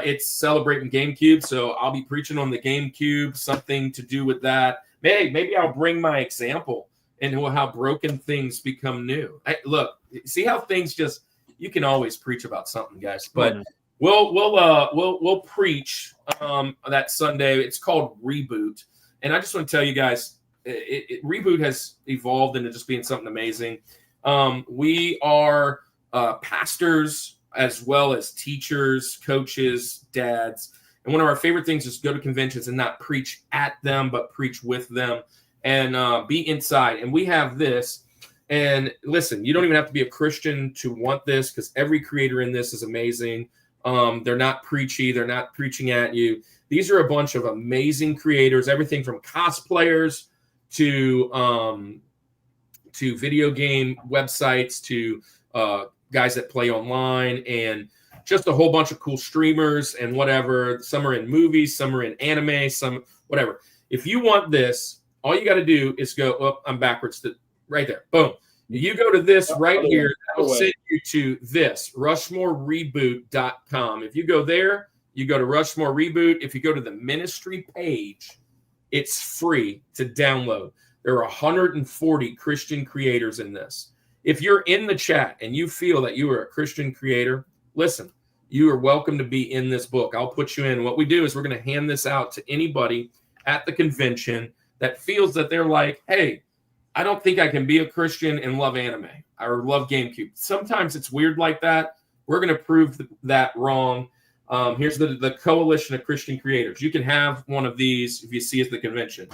It's celebrating GameCube, so I'll be preaching on the GameCube, something to do with that. Maybe I'll bring my example and how broken things become new. Look, see how things just, you can always preach about something, guys. But we'll preach that Sunday. It's called Reboot, and I just want to tell you guys, Reboot has evolved into just being something amazing. We are pastors, as well as teachers, coaches, dads. And one of our favorite things is go to conventions and not preach at them, but preach with them and be inside. And we have this. And listen, you don't even have to be a Christian to want this, because every creator in this is amazing. They're not preachy. They're not preaching at you. These are a bunch of amazing creators, everything from cosplayers to video game websites to guys that play online, and just a whole bunch of cool streamers and whatever. Some are in movies, some are in anime, some whatever. If you want this, all you got to do is go, oh, I'm backwards to right there. Boom. You go to this right here. That will send you to this, RushmoreReboot.com. If you go there, you go to Rushmore Reboot. If you go to the ministry page, it's free to download. There are 140 Christian creators in this. If you're in the chat and you feel that you are a Christian creator, listen, you are welcome to be in this book. I'll put you in. What we do is we're going to hand this out to anybody at the convention that feels that they're like, hey, I don't think I can be a Christian and love anime or love GameCube. Sometimes it's weird like that. We're going to prove that wrong. Here's the Coalition of Christian Creators. You can have one of these if you see us at the convention.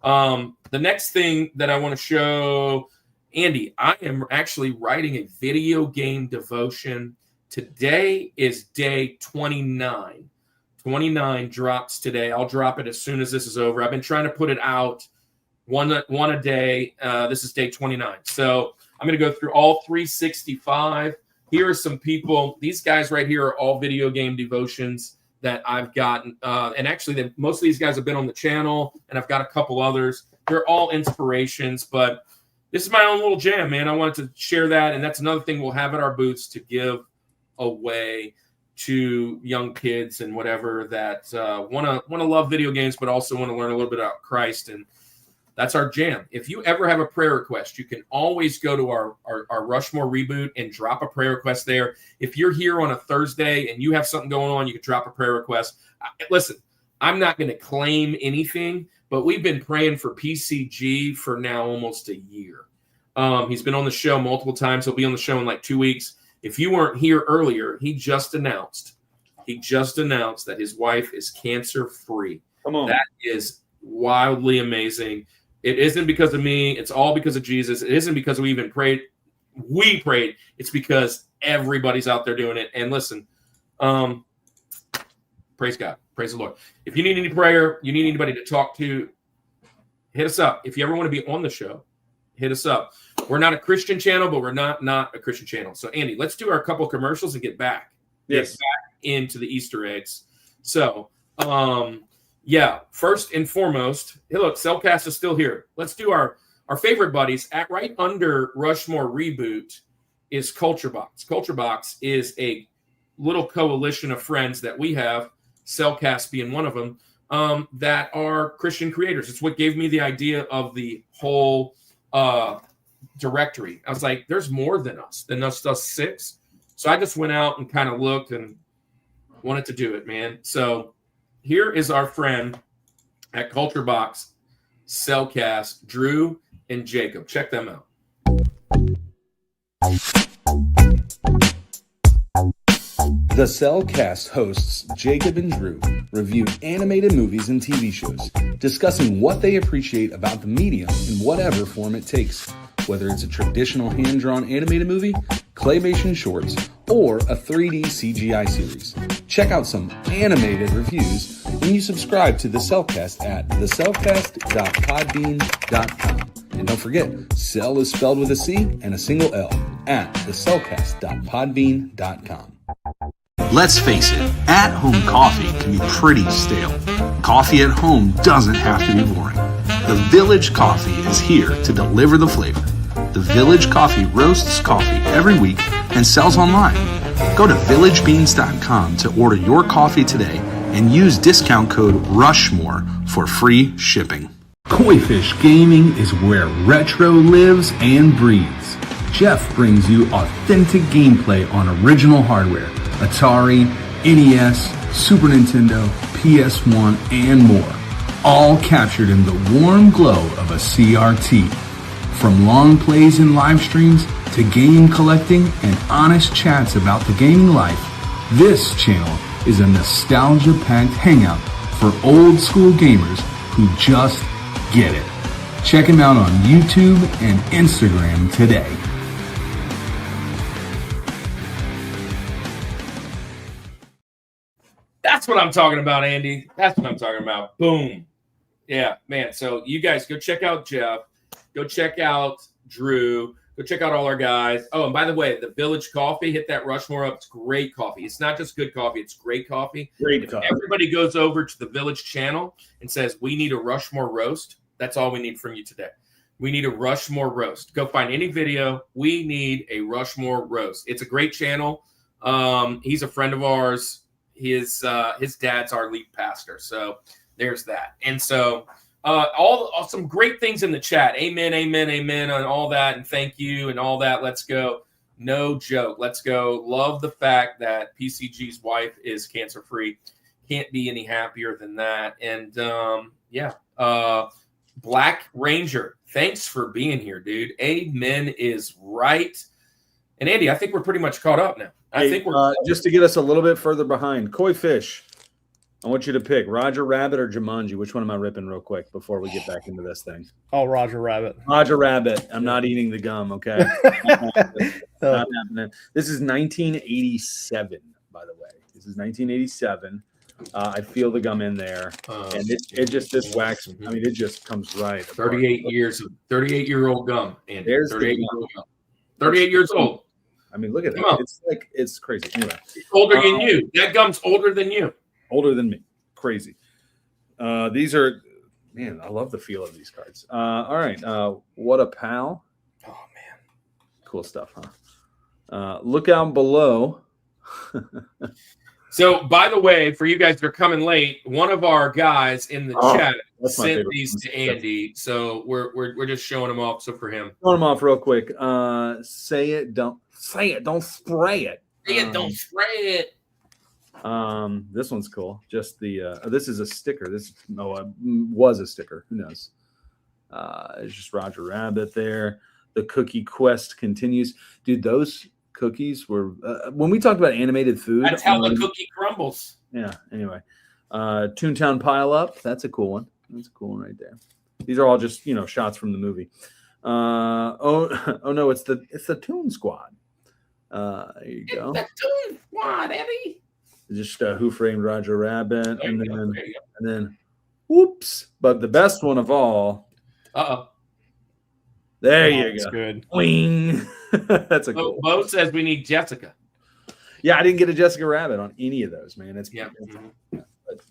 The next thing that I want to show, Andy, I am actually writing a video game devotion. Today is day 29. 29 drops today. I'll drop it as soon as this is over. I've been trying to put it out one a day. This is day 29. So I'm going to go through all 365. Here are some people. These guys right here are all video game devotions that I've gotten. And actually, most of these guys have been on the channel, and I've got a couple others. They're all inspirations, but this is my own little jam, man. I wanted to share that, and that's another thing we'll have at our booths to give away to young kids and whatever that want to love video games, but also want to learn a little bit about Christ. And that's our jam. If you ever have a prayer request, you can always go to our Rushmore reboot and drop a prayer request there. If you're here on a Thursday and you have something going on, you can drop a prayer request. Listen, I'm not going to claim anything, but we've been praying for PCG for now almost a year. He's been on the show multiple times. He'll be on the show in like 2 weeks. If you weren't here earlier, he just announced that his wife is cancer-free. Come on. That is wildly amazing. It isn't because of me. It's all because of Jesus. It isn't because we even prayed. We prayed. It's because everybody's out there doing it. And listen, praise God. Praise the Lord. If you need any prayer, you need anybody to talk to, hit us up. If you ever want to be on the show, hit us up. We're not a Christian channel, but we're not a Christian channel. So, Andy, let's do our couple commercials and get back. Yes. Get back into the Easter eggs. So, yeah, first and foremost, hey, look, Cellcast is still here. Let's do our favorite buddies. At right under Rushmore Reboot is Culture Box. Culture Box is a little coalition of friends that we have, Cellcast being one of them, that are Christian creators. It's what gave me the idea of the whole directory. I was like, there's more than us 6. So I just went out and kind of looked and wanted to do it, man. So here is our friend at Culture Box, Cellcast, Drew and Jacob. Check them out. The Cellcast hosts Jacob and Drew review animated movies and TV shows, discussing what they appreciate about the medium in whatever form it takes, whether it's a traditional hand-drawn animated movie, claymation shorts, or a 3D CGI series. Check out some animated reviews when you subscribe to The Cellcast at thecellcast.podbean.com. And don't forget, Cell is spelled with a C and a single L at thecellcast.podbean.com. Let's face it, at-home coffee can be pretty stale. Coffee at home doesn't have to be boring. The Village Coffee is here to deliver the flavor. The Village Coffee roasts coffee every week and sells online. Go to villagebeans.com to order your coffee today and use discount code Rushmore for free shipping. COIFISH Gaming is where retro lives and breathes. Jeff brings you authentic gameplay on original hardware, Atari, NES, Super Nintendo, PS1, and more, all captured in the warm glow of a CRT. From long plays and live streams to game collecting and honest chats about the gaming life, this channel is a nostalgia-packed hangout for old school gamers who just get it. Check him out on YouTube and Instagram today. That's what I'm talking about, Andy. That's what I'm talking about. Boom. Yeah, man. So you guys go check out Jeff. Go check out Drew. Go check out all our guys. Oh, and by the way, the Village Coffee, hit that Rushmore up. It's great coffee. It's not just good coffee. It's great coffee. Great coffee. Everybody goes over to the Village channel and says, we need a Rushmore roast. That's all we need from you today. We need a Rushmore roast. Go find any video. We need a Rushmore roast. It's a great channel. He's a friend of ours. His dad's our lead pastor. So there's that. And so all some great things in the chat. Amen, amen, amen, and all that, and thank you and all that. Let's go. No joke. Let's go. Love the fact that PCG's wife is cancer-free. Can't be any happier than that. And Black Ranger, thanks for being here, dude. Amen is right. And Andy, I think we're pretty much caught up now. I think we're just to get us a little bit further behind. Koi Fish, I want you to pick Roger Rabbit or Jumanji. Which one am I ripping real quick before we get back into this thing? Oh, Roger Rabbit. Roger Rabbit. I'm not eating the gum, okay? Not happening. This is 1987, by the way. This is 1987. I feel the gum in there, and it just this wax. I mean, it just comes right. 38-year-old gum, and there's 38-year-old gum. 38 years old. I mean, look at that. It's like it's crazy. Anyway, older than you. That gum's older than you. Older than me. Crazy. These are, man. I love the feel of these cards. All right. What a pal. Oh man, cool stuff, huh? Look out below. So, by the way, for you guys that are coming late, one of our guys in the chat sent these to Andy. So we're just showing them off. So for him, showing them off real quick. Say it, don't spray it. Say it, don't spray it. This one's cool. Just the this is a sticker. This was a sticker. Who knows? It's just Roger Rabbit there. The cookie quest continues, dude. Those cookies were when we talked about animated food. That's how the cookie crumbles. Yeah. Anyway, Toontown Pile Up. That's a cool one. That's a cool one right there. These are all just shots from the movie. Oh no, it's the Toon Squad. There you go. It's the Toon Squad, Eddie. Just Who Framed Roger Rabbit, and then whoops. But the best one of all. There you go. That's good. Wing. That's a cool. Bo says we need Jessica. Yeah, I didn't get a Jessica Rabbit on any of those, man. It's but,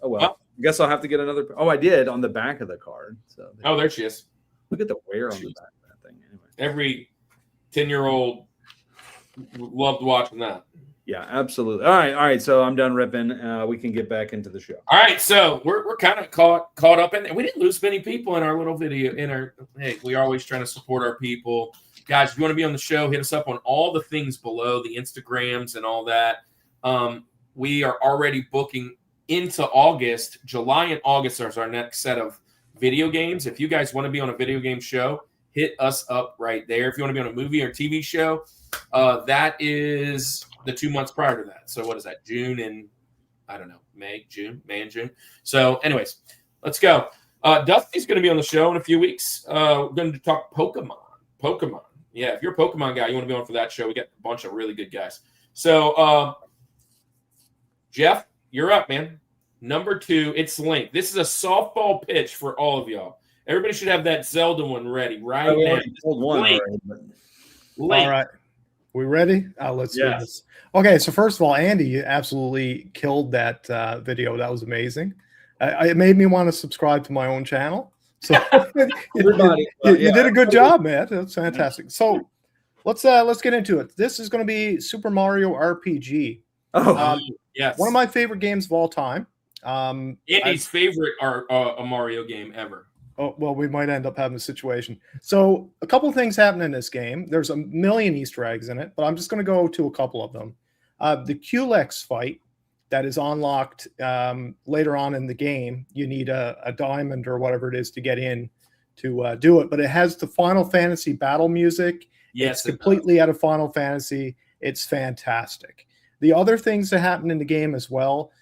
oh well. I guess I'll have to get another. Oh, I did on the back of the card. So there she is. Look at the wear on the back of that thing. Anyway, every 10-year-old loved watching that. Yeah, absolutely. All right. So I'm done ripping. We can get back into the show. All right. So we're kind of caught up in it. We didn't lose many people in our little video. Hey, we're always trying to support our people. Guys, if you want to be on the show, hit us up on all the things below, the Instagrams and all that. We are already booking into August. July and August are our next set of video games. If you guys want to be on a video game show, hit us up right there. If you want to be on a movie or TV show, that is the 2 months prior to that. So what is that? June and I don't know, May and June. So anyways, let's go. Dusty's going to be on the show in a few weeks. We're going to talk Pokemon. Yeah, if you're a Pokemon guy, you want to be on for that show. We got a bunch of really good guys. So Jeff, you're up, man. Number 2, it's Link. This is a softball pitch for all of y'all. Everybody should have that Zelda one ready right now. Link. All right. We ready? Let's do this. Okay, so first of all, Andy, you absolutely killed that video. That was amazing. It made me want to subscribe to my own channel. So you did a good job, man. That's fantastic. So let's get into it. This is going to be Super Mario RPG. Yes, one of my favorite games of all time. Andy's favorite a Mario game ever. Oh, well, we might end up having a situation. So a couple of things happen in this game. There's a million Easter eggs in it, but I'm just going to go to a couple of them. The Culex fight that is unlocked later on in the game. You need a diamond or whatever it is to get in to do it. But it has the Final Fantasy battle music. Yes, it's completely out of Final Fantasy. It's fantastic. The other things that happen in the game as well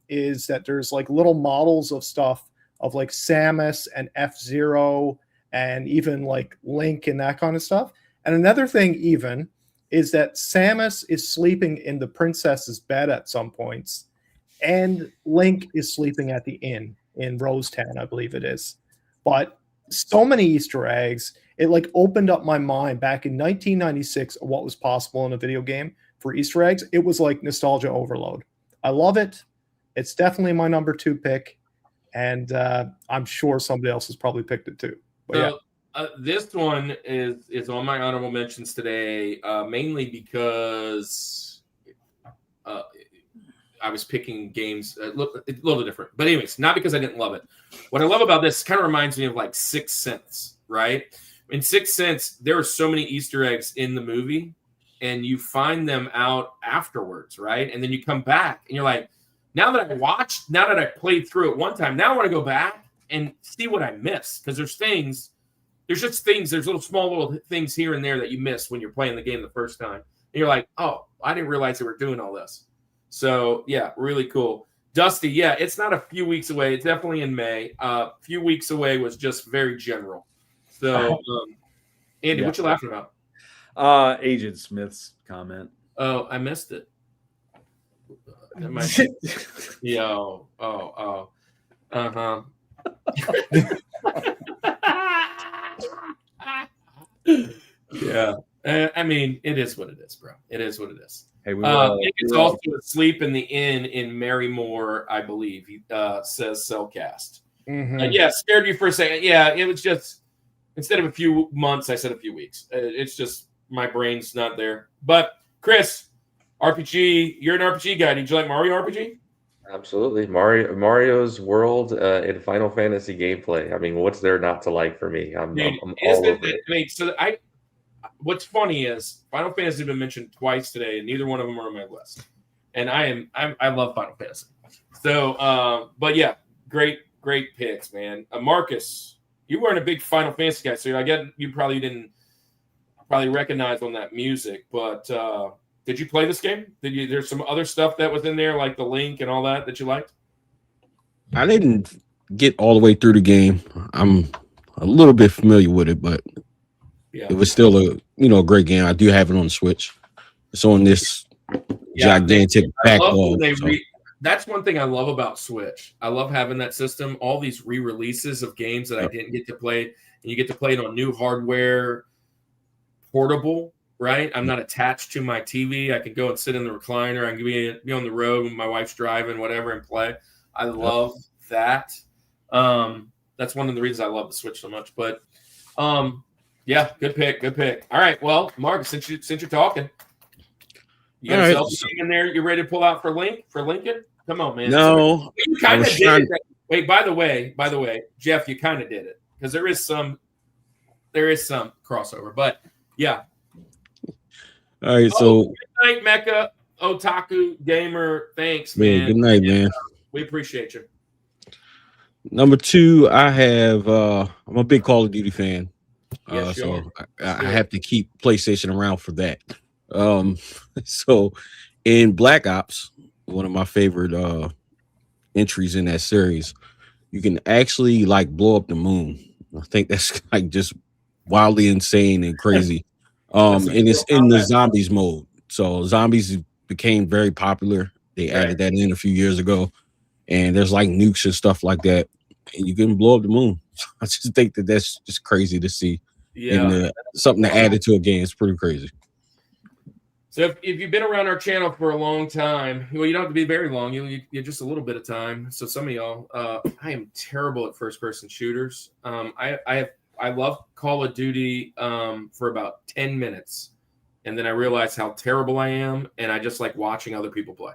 is that there's like little models of stuff of like Samus and F-Zero and even like Link and that kind of stuff. And another thing even is that Samus is sleeping in the princess's bed at some points, and Link is sleeping at the inn in Rosetown, I believe it is. But so many Easter eggs, it like opened up my mind back in 1996 of what was possible in a video game for Easter eggs. It was like nostalgia overload. I love it. It's definitely my number 2 pick. And I'm sure somebody else has probably picked it too. But this one is on my honorable mentions today, mainly because I was picking games a little different. But anyways, not because I didn't love it. What I love about this kind of reminds me of like Sixth Sense, right? In Sixth Sense, there are so many Easter eggs in the movie, and you find them out afterwards, right? And then you come back, and you're like, now that I played through it one time, now I want to go back and see what I missed. Because there's little small little things here and there that you miss when you're playing the game the first time. you're like, oh, I didn't realize they were doing all this. So yeah, really cool. Dusty, yeah, it's not a few weeks away. It's definitely in May. A few weeks away was just very general. So, Andy, what you laughing about? Agent Smith's comment. Oh, I missed it. Yo, uh-huh. Yeah. I mean, it is what it is, bro. It is what it is. Hey, Nick is also asleep in the inn in Marymore, I believe. He says Cellcast. Yeah, scared you for a second. Yeah, it was just, instead of a few months, I said a few weeks. It's just my brain's not there. But Chris, RPG, you're an RPG guy. Did you like Mario RPG? Absolutely. Mario's world in Final Fantasy gameplay. I mean, what's there not to like for me? I'm all over it. I mean, so what's funny is Final Fantasy has been mentioned twice today, and neither one of them are on my list. And I love Final Fantasy. So, but yeah, great picks, man. Marcus, you weren't a big Final Fantasy guy, so I get you probably didn't recognize on that music. But did you play this game? There's some other stuff that was in there, like the Link and all that you liked? I didn't get all the way through the game. I'm a little bit familiar with it, but it was still a great game. I do have it on the Switch. It's on this gigantic backlog. That's one thing I love about Switch. I love having that system. All these re-releases of games that I didn't get to play, and you get to play it on new hardware, portable. Right, I'm not attached to my TV. I can go and sit in the recliner. I can be on the road when my wife's driving, whatever, and play. I love that. That's one of the reasons I love the Switch so much. But yeah, good pick. All right, well, Mark, since you're talking, you got a selfie in there. You ready to pull out for Lincoln? Come on, man. No, you kind of did it. Wait, by the way, Jeff, you kind of did it because there is some crossover, but yeah. All right, so good night, Mecha Otaku Gamer. Thanks, man. Good night, man. We appreciate you. Number 2, I have I'm a big Call of Duty fan. Yeah, sure. So I have to keep PlayStation around for that. So in Black Ops, one of my favorite entries in that series, you can actually like blow up the moon. I think that's like just wildly insane and crazy. And it's in the zombies mode. So zombies became very popular. They added that in a few years ago. And there's like nukes and stuff like that. And you can blow up the moon. I just think that's just crazy to see. Yeah. Something to add to a game. It's pretty crazy. So if you've been around our channel for a long time, well, you don't have to be very long. You're just a little bit of time. So some of y'all, I am terrible at first-person shooters. I love Call of Duty for about 10 minutes, and then I realize how terrible I am, and I just like watching other people play.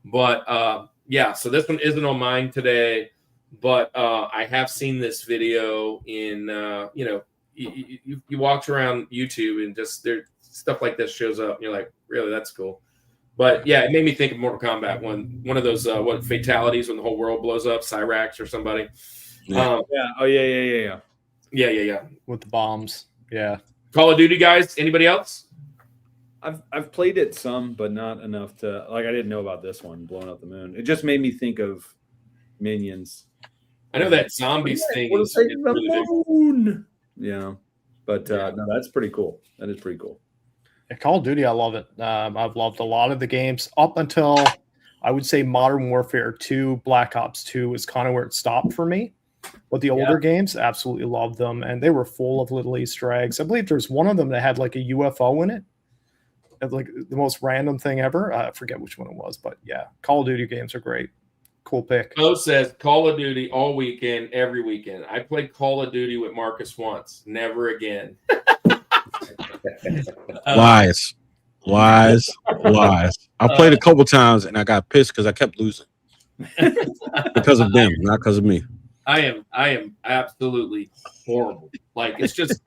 But yeah, so this one isn't on mine today, but I have seen this video in you walk around YouTube and just there stuff like this shows up, and you're like, really, that's cool. But yeah, it made me think of Mortal Kombat when one of those fatalities when the whole world blows up, Cyrax or somebody. Yeah. Yeah. With the bombs. Yeah. Call of Duty guys. Anybody else? I've played it some, but not enough to I didn't know about this one, blowing up the moon. It just made me think of Minions. I know that zombies thing is really big. Yeah. But no, that's pretty cool. That is pretty cool. Yeah, Call of Duty, I love it. I've loved a lot of the games up until I would say Modern Warfare 2, Black Ops 2 is kind of where it stopped for me. But the older games, absolutely loved them. And they were full of little Easter eggs. I believe there's one of them that had like a UFO in it. Like the most random thing ever. I forget which one it was. But yeah, Call of Duty games are great. Cool pick. Bo says Call of Duty all weekend, every weekend. I played Call of Duty with Marcus once. Never again. Lies. I played a couple times and I got pissed because I kept losing. Because of them, not because of me. I am absolutely horrible. Like it's just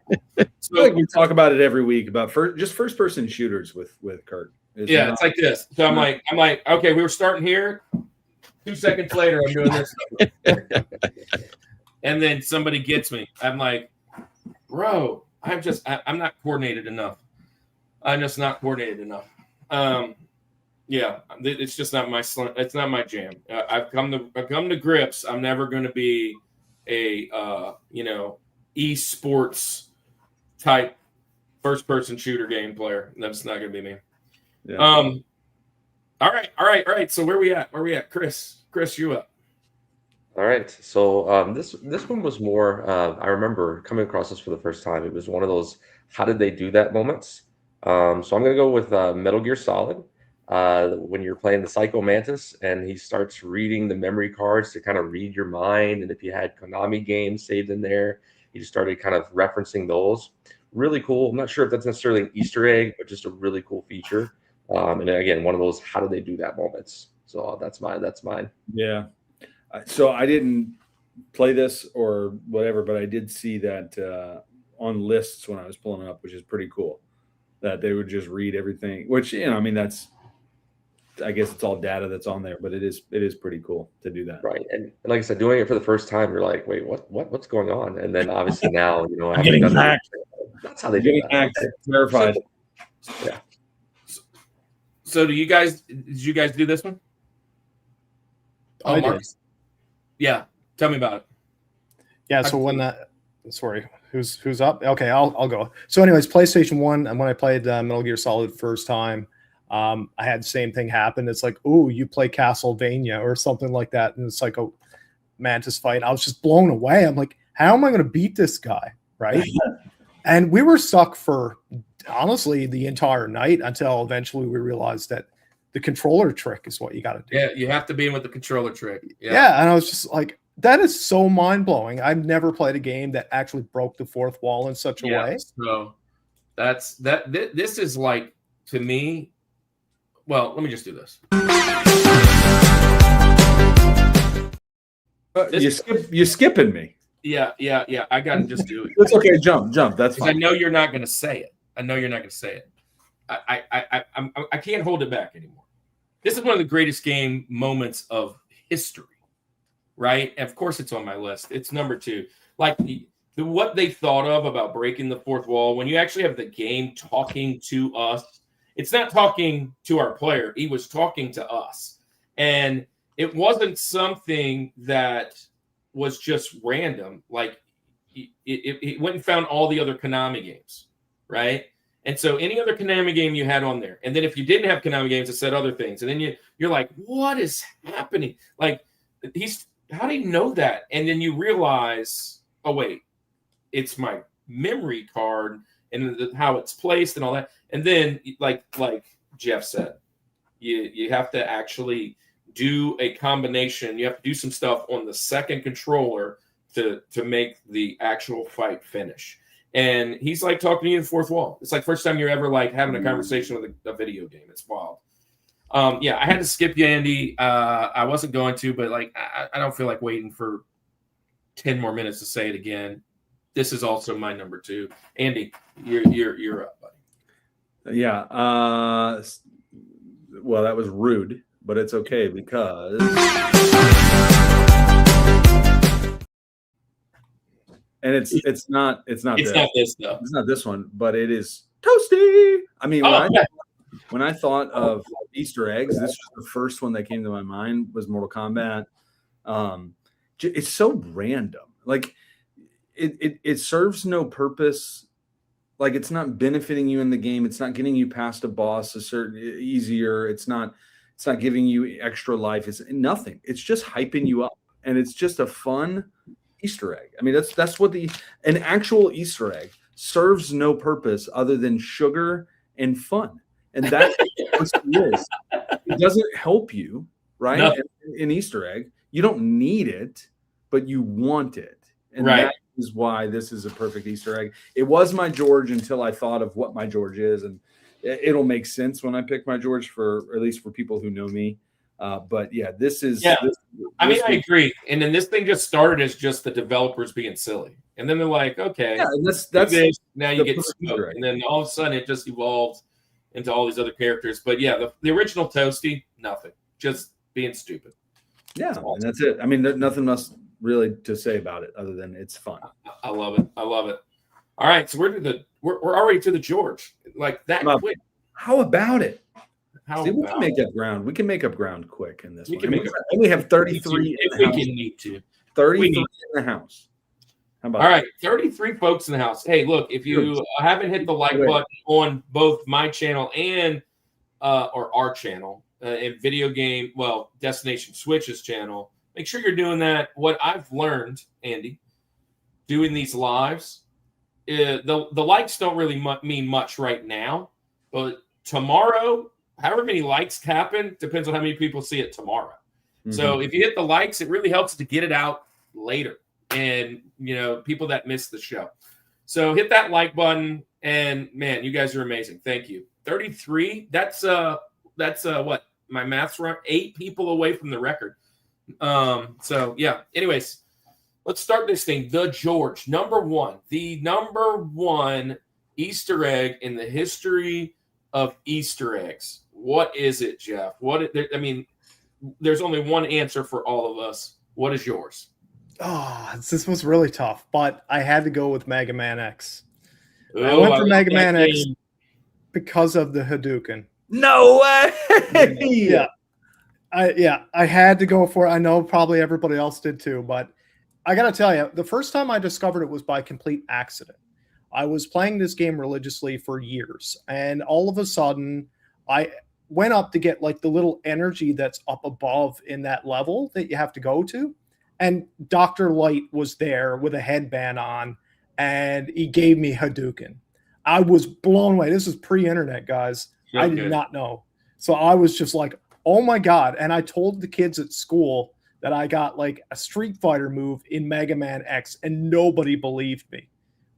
so like we talk about it every week about first person shooters with Kirk. It's like this. So I'm like, okay, we were starting here. 2 seconds later, I'm doing this. And then somebody gets me. I'm like, bro, I'm not coordinated enough. I'm just not coordinated enough. Yeah, it's just not my. It's not my jam. I've come to grips. I'm never going to be a esports type first person shooter game player. That's not going to be me. Yeah. All right. So where we at? Chris, you up? All right. So this one was more. I remember coming across this for the first time. It was one of those "how did they do that" moments. So I'm gonna go with Metal Gear Solid. When you're playing the Psycho Mantis and he starts reading the memory cards to kind of read your mind, and if you had Konami games saved in there, he just started kind of referencing those. Really cool. I'm not sure if that's necessarily an Easter egg, but just a really cool feature. And again, one of those "how do they do that" moments. So that's mine. Yeah. So I didn't play this or whatever, but I did see that on lists when I was pulling it up, which is pretty cool. That they would just read everything, which I mean, I guess it's all data that's on there, but it is pretty cool to do that. Right. And like I said, doing it for the first time, you're like, wait, what's going on? And then obviously now, I'm getting hacked. That's how they do that. Verified. Yeah. So did you guys do this one? I did. Marcus? Yeah. Tell me about it. Yeah. So who's up? Okay, I'll go. So anyways, PlayStation 1, and when I played Metal Gear Solid first time, I had the same thing happen. It's like, oh, you play Castlevania or something like that, and it's like a Mantis fight. I was just blown away. I'm like, how am I going to beat this guy? Right. And we were stuck for, honestly, the entire night until eventually we realized that the controller trick is what you got to do. Yeah, you have to be in with the controller trick. Yeah, and I was just like, that is so mind-blowing. I've never played a game that actually broke the fourth wall in such a way. So this is like, to me, well, let me just do this. You're skipping me. Yeah. I got to just do it. It's okay. Jump. That's fine. I know you're not going to say it. I can't hold it back anymore. This is one of the greatest game moments of history, right? And of course, it's on my list. It's number 2. Like what they thought of about breaking the fourth wall, when you actually have the game talking to us. It's not talking to our player. He was talking to us. And it wasn't something that was just random. Like it went and found all the other Konami games, right? And so any other Konami game you had on there. And then if you didn't have Konami games, it said other things. And then you're like, what is happening? Like, how do you know that? And then you realize, oh, wait, it's my memory card and how it's placed and all that. And then, like Jeff said, you have to actually do a combination. You have to do some stuff on the second controller to make the actual fight finish. And he's like talking to you in the fourth wall. It's like first time you're ever like having a conversation with a video game. It's wild. Yeah, I had to skip you, Andy. I wasn't going to, but like I don't feel like waiting for 10 more minutes to say it again. This is also my number 2. Andy, you're up, buddy. Yeah. Well, that was rude, but it's okay because and it's not this though. It's not this one, but it is toasty. I mean, when I thought of Easter eggs, this was the first one that came to my mind was Mortal Kombat. It's so random. Like it serves no purpose. Like it's not benefiting you in the game. It's not getting you past a boss easier. It's not giving you extra life. It's nothing. It's just hyping you up, and it's just a fun Easter egg. I mean, that's what an actual Easter egg serves no purpose other than sugar and fun, and that's what it is. It doesn't help you, right? No. An Easter egg, you don't need it, but you want it, and right. That is why this is a perfect Easter egg. It was my George until I thought of what my George is, and it'll make sense when I pick my George at least for people who know me. But yeah, this is. Yeah. I mean, I agree. And then this thing just started as just the developers being silly, and then they're like, okay, yeah, that's now you get smoked. And then all of a sudden it just evolved into all these other characters. But yeah, the original Toasty, nothing, just being stupid. Yeah, and that's it. I mean, there's nothing else really to say about it other than it's fun. I love it. All right, so we're already to the George. like that quick. How about it? How See, we about can make up ground. We can make up ground quick in this We one. can And make we, and we have 33 if in we the house. can need to. 33 need- in the house. How about All right, 33 folks in the house. Hey, look, if you haven't hit the like button on both my channel and or our channel and Destination Switch's channel, make sure you're doing that. What I've learned, Andy, doing these lives, the likes don't really mean much right now, but tomorrow, however many likes happen, depends on how many people see it tomorrow. Mm-hmm. So if you hit the likes, it really helps to get it out later. And, people that miss the show. So hit that like button. And, man, you guys are amazing. Thank you. 33, that's what? My math's right. 8 people away from the record. So, yeah. Anyways, let's start this thing. The George, number 1. The number 1 Easter egg in the history of Easter eggs. What is it, Jeff? There's only one answer for all of us. What is yours? Oh, this was really tough, but I had to go with Mega Man X. I went for Mega Man X because of the Hadouken. No way! Yeah. I had to go for it. I know probably everybody else did too, but I got to tell you, the first time I discovered it was by complete accident. I was playing this game religiously for years, and all of a sudden, I went up to get like the little energy that's up above in that level that you have to go to. And Dr. Light was there with a headband on, and he gave me Hadouken. I was blown away. This is pre-internet, guys. I did not know. So I was just like, oh my God. And I told the kids at school that I got like a Street Fighter move in Mega Man X, and nobody believed me,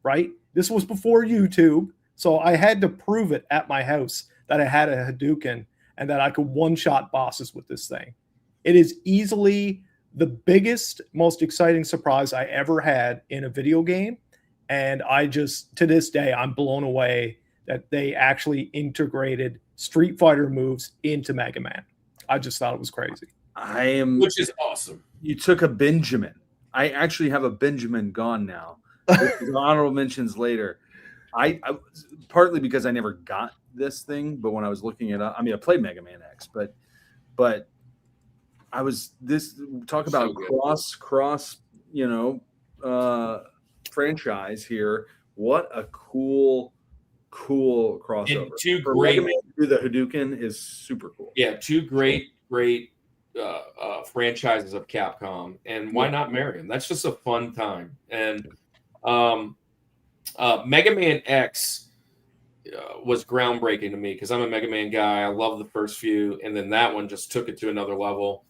right? This was before YouTube. So I had to prove it at my house that I had a Hadouken and that I could one-shot bosses with this thing. It is easily the biggest, most exciting surprise I ever had in a video game. And I just, to this day, I'm blown away that they actually integrated Street Fighter moves into Mega Man. I just thought it was crazy. Which is awesome. You took a Benjamin. I actually have a Benjamin gone now. Honorable mentions later. I partly because I never got this thing, but when I was looking it up, I played Mega Man X, but I was talk about cross franchise here. What a cool crossover. And two great the Hadouken is super cool. Yeah, two great franchises of Capcom, and why not marry them? That's just a fun time. And Mega Man X was groundbreaking to me because I'm a Mega Man guy. I love the first few, and then that one just took it to another level.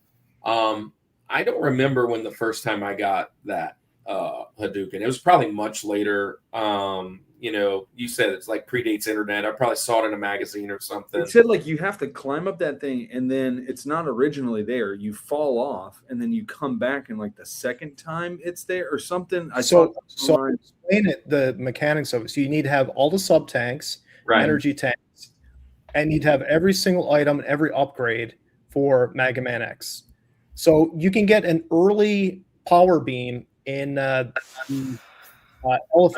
I don't remember when the first time I got that Hadouken. It was probably much later. You said it's like predates internet. I probably saw it in a magazine or something. It said like you have to climb up that thing, and then it's not originally there. You fall off, and then you come back, and like the second time it's there or something. So explain it, the mechanics of it. So you need to have all the sub tanks, energy tanks, and you'd have every single item, every upgrade for Mega Man X. So you can get an early power beam in elephant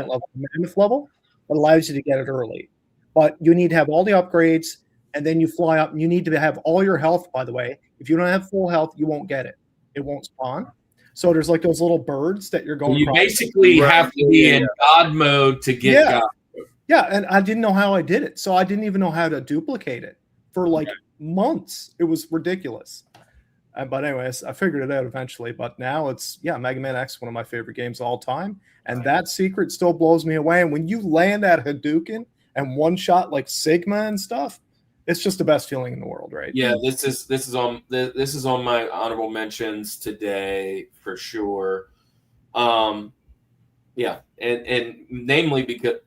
level, mammoth level, that allows you to get it early. But you need to have all the upgrades, and then you fly up, and you need to have all your health, by the way. If you don't have full health, you won't get it. It won't spawn. So there's like those little birds that you're going You basically have to be in God mode to get God mode. Yeah, and I didn't know how I did it. So I didn't even know how to duplicate it for like months. It was ridiculous. But anyways, I figured it out eventually. But now it's, Mega Man X, one of my favorite games of all time. And that secret still blows me away. And when you land that Hadouken and one shot like Sigma and stuff, it's just the best feeling in the world, right? Yeah, this is on my honorable mentions today for sure. And namely because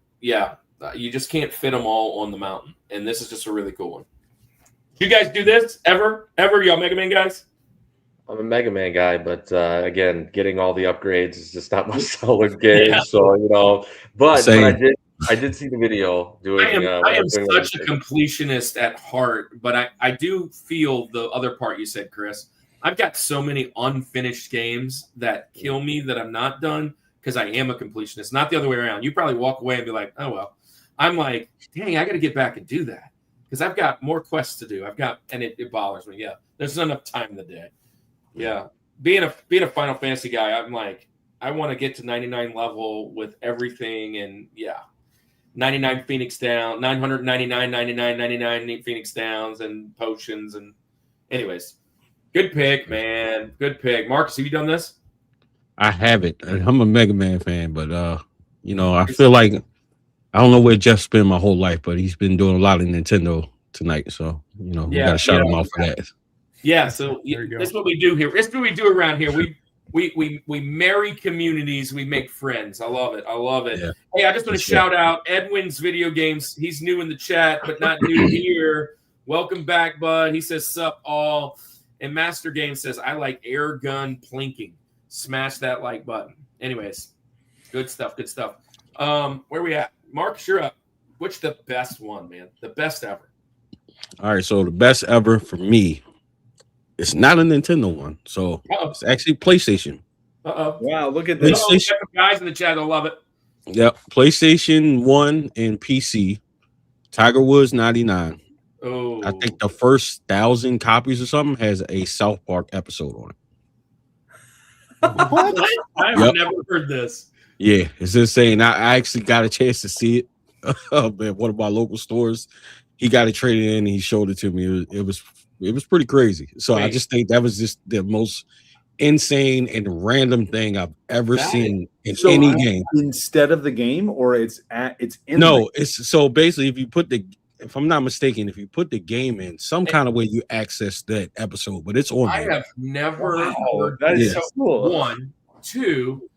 you just can't fit them all on the mountain, and this is just a really cool one. You guys do this ever, y'all Mega Man guys? I'm a Mega Man guy, but again, getting all the upgrades is just not my solid game. Yeah. So but I did see the video doing. I am such a completionist at heart, but I do feel the other part you said, Chris. I've got so many unfinished games that kill me that I'm not done because I am a completionist, not the other way around. You probably walk away and be like, oh well. I'm like, dang, I got to get back and do that because I've got more quests to do. And it bothers me. Yeah, there's not enough time in the day. Yeah, being a Final Fantasy guy, I'm like, I want to get to 99 level with everything, and 99 Phoenix Down, 999, 99, 99 Phoenix Downs, and potions, and anyways, good pick, man. Good pick. Marcus, have you done this? I haven't. I'm a Mega Man fan, but I feel like I don't know where Jeff's been my whole life, but he's been doing a lot of Nintendo tonight. So we got to shout him out for that. Yeah. So this is what we do here. This is what we do around here. We marry communities. We make friends. I love it. Yeah. Hey, I just want to shout out Edwin's Video Games. He's new in the chat, but not new here. Welcome back, bud. He says, sup all. And Master Game says, I like air gun plinking. Smash that like button. Anyways, good stuff. Where we at? Mark, you're up. Which the best one, man? The best ever. All right, so the best ever for me, it's not a Nintendo one. So it's actually PlayStation. Wow, look at this. Guys in the chat will love it. Yep. PlayStation 1 and PC. Tiger Woods 99. Oh. I think the first 1,000 copies or something has a South Park episode on it. What? I've never heard this. Yeah, it's just saying I actually got a chance to see it at one of my local stores. He got it traded in and he showed it to me. It was pretty crazy. So I just think that was just the most insane and random thing I've ever seen in any game. Instead of the game, or it's in it's so basically if I'm not mistaken, if you put the game in, some kind of way you access that episode, but it's on there. I have never heard that is so cool. 1, 2,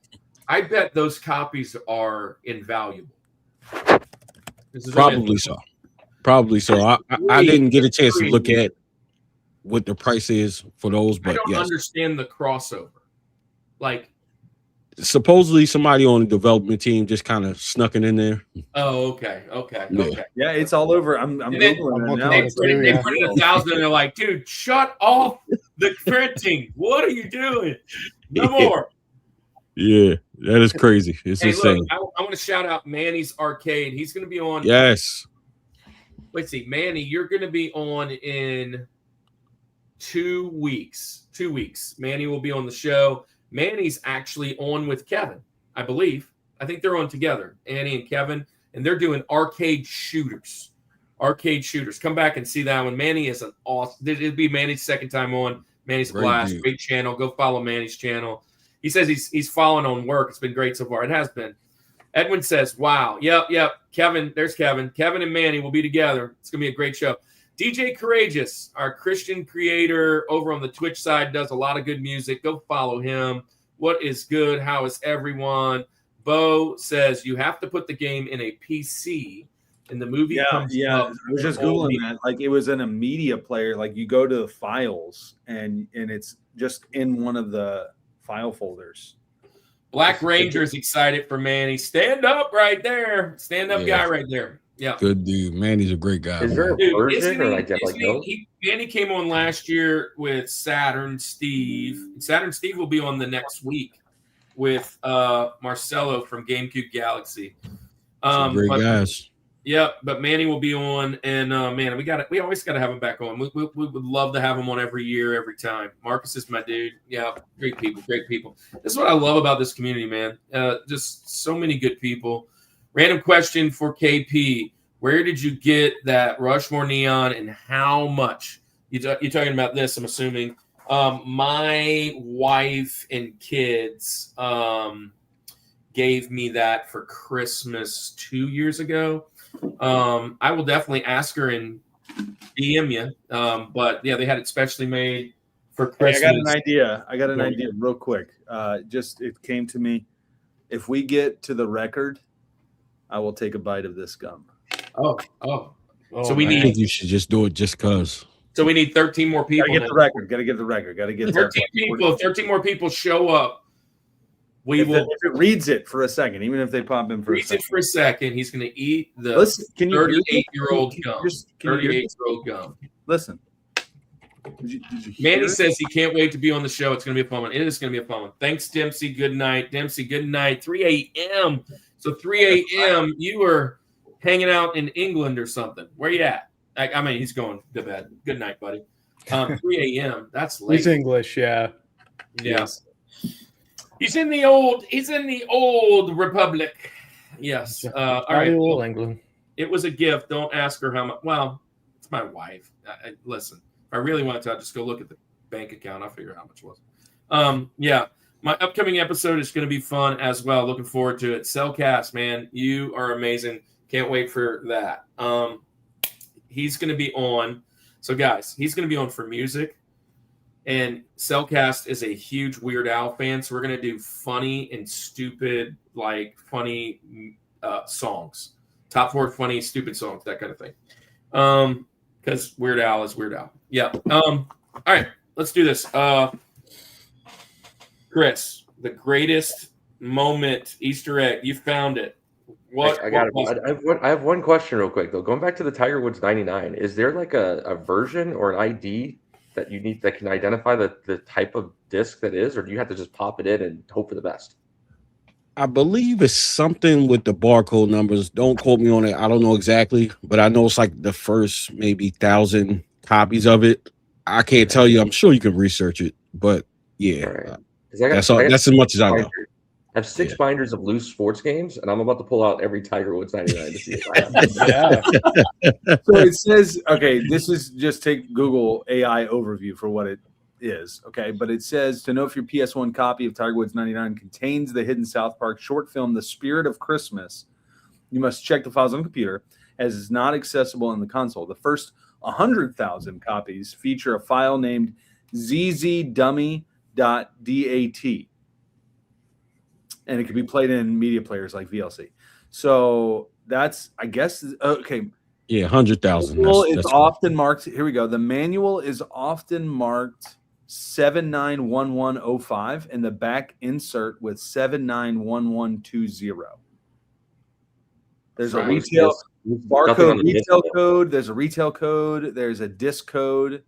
I bet those copies are invaluable. Probably so. I didn't get a chance to look at what the price is for those, but I don't understand the crossover. Like, supposedly somebody on the development team just kind of snuck it in there. Oh, okay. Yeah, it's all over. I'm Googling it now. They printed 1,000 and they're like, dude, shut off the printing. What are you doing? No more. Yeah, that is crazy. It's insane. Look, I want to shout out Manny's Arcade. He's going to be on. Yes. Let's see, Manny, you're going to be on in 2 weeks. 2 weeks. Manny will be on the show. Manny's actually on with Kevin, I believe. I think they're on together, Annie and Kevin, and they're doing arcade shooters. Come back and see that one. Manny is an awesome. It'll be Manny's second time on. Manny's a blast. Great channel. Go follow Manny's channel. He says he's following on work. It's been great so far. It has been. Edwin says, wow. Yep. Kevin, there's Kevin. Kevin and Manny will be together. It's going to be a great show. DJ Courageous, our Christian creator over on the Twitch side, does a lot of good music. Go follow him. What is good? How is everyone? Bo says you have to put the game in a PC, and the movie comes up. I was just Googling that. Like, it was in a media player. Like, you go to the files, and it's just in one of the file folders. Black Ranger's excited for Manny. Stand up right there. Stand up guy right there. Yeah. Good dude. Manny's a great guy. Is there a version or like that? Manny came on last year with Saturn Steve. Saturn Steve will be on the next week with Marcelo from GameCube Galaxy. Great guys. Yeah, but Manny will be on, and man, we always got to have him back on. We would love to have him on every year, every time. Marcus is my dude. Yeah, great people. This is what I love about this community, man. Just so many good people. Random question for KP: where did you get that Rushmore neon, and how much? You're talking about this, I'm assuming. My wife and kids gave me that for Christmas 2 years ago. I will definitely ask her and DM you. But yeah, they had it specially made for Christmas. Hey, I got an idea real quick. It came to me. If we get to the record, I will take a bite of this gum. Oh. So I think you should just do it just because. So we need 13 more people. Gotta get the record. 13 people. If 13 more people show up, if it reads it for a second, even if they pop in for a second. He's going to eat the 38-year-old gum. 38-year-old gum. Listen. Manny says he can't wait to be on the show. It's going to be a fun one. It is going to be a fun one. Thanks, Dempsey. Good night. 3 a.m. So 3 a.m. You were hanging out in England or something. Where you at? I mean, he's going to bed. Good night, buddy. 3 a.m. That's late. He's English, yeah. Yes. He's in the old Republic. Yes. All right. Well, England. It was a gift. Don't ask her how much. Well, it's my wife. Listen, if I really wanted to, I'd just go look at the bank account. I'll figure out how much it was. Yeah. My upcoming episode is going to be fun as well. Looking forward to it. Cellcast, man, you are amazing. Can't wait for that. He's going to be on. So, guys, he's going to be on for music. And Cellcast is a huge Weird Al fan. So we're going to do funny and stupid, like funny songs. Top 4 funny, stupid songs, that kind of thing. Because Weird Al is Weird Al. Yeah. All right, let's do this. Chris, the greatest moment, Easter egg. You found it. What? I got it. I have one question real quick though. Going back to the Tiger Woods 99, is there like a version or an ID that you need that can identify the type of disc that is, or do you have to just pop it in and hope for the best? I believe it's something with the barcode numbers. Don't quote me on it. I don't know exactly, but I know it's like the first maybe 1,000 copies of it. I can't tell you. I'm sure you can research it, but yeah, right. That's as much as I know. I have 6 binders of loose sports games, and I'm about to pull out every Tiger Woods 99 to see if I have. So it says, okay, this is just take Google AI overview for what it is, okay? But it says, to know if your PS1 copy of Tiger Woods 99 contains the hidden South Park short film, The Spirit of Christmas, you must check the files on the computer, as it's not accessible in the console. The first 100,000 copies feature a file named zzdummy.dat. And it can be played in media players like VLC. So that's, I guess, okay. Yeah, 100,000. It's often marked. Here we go. The manual is often marked 791105, and the back insert with 791120. There's a retail barcode, retail code. There's a retail code. There's a disc code.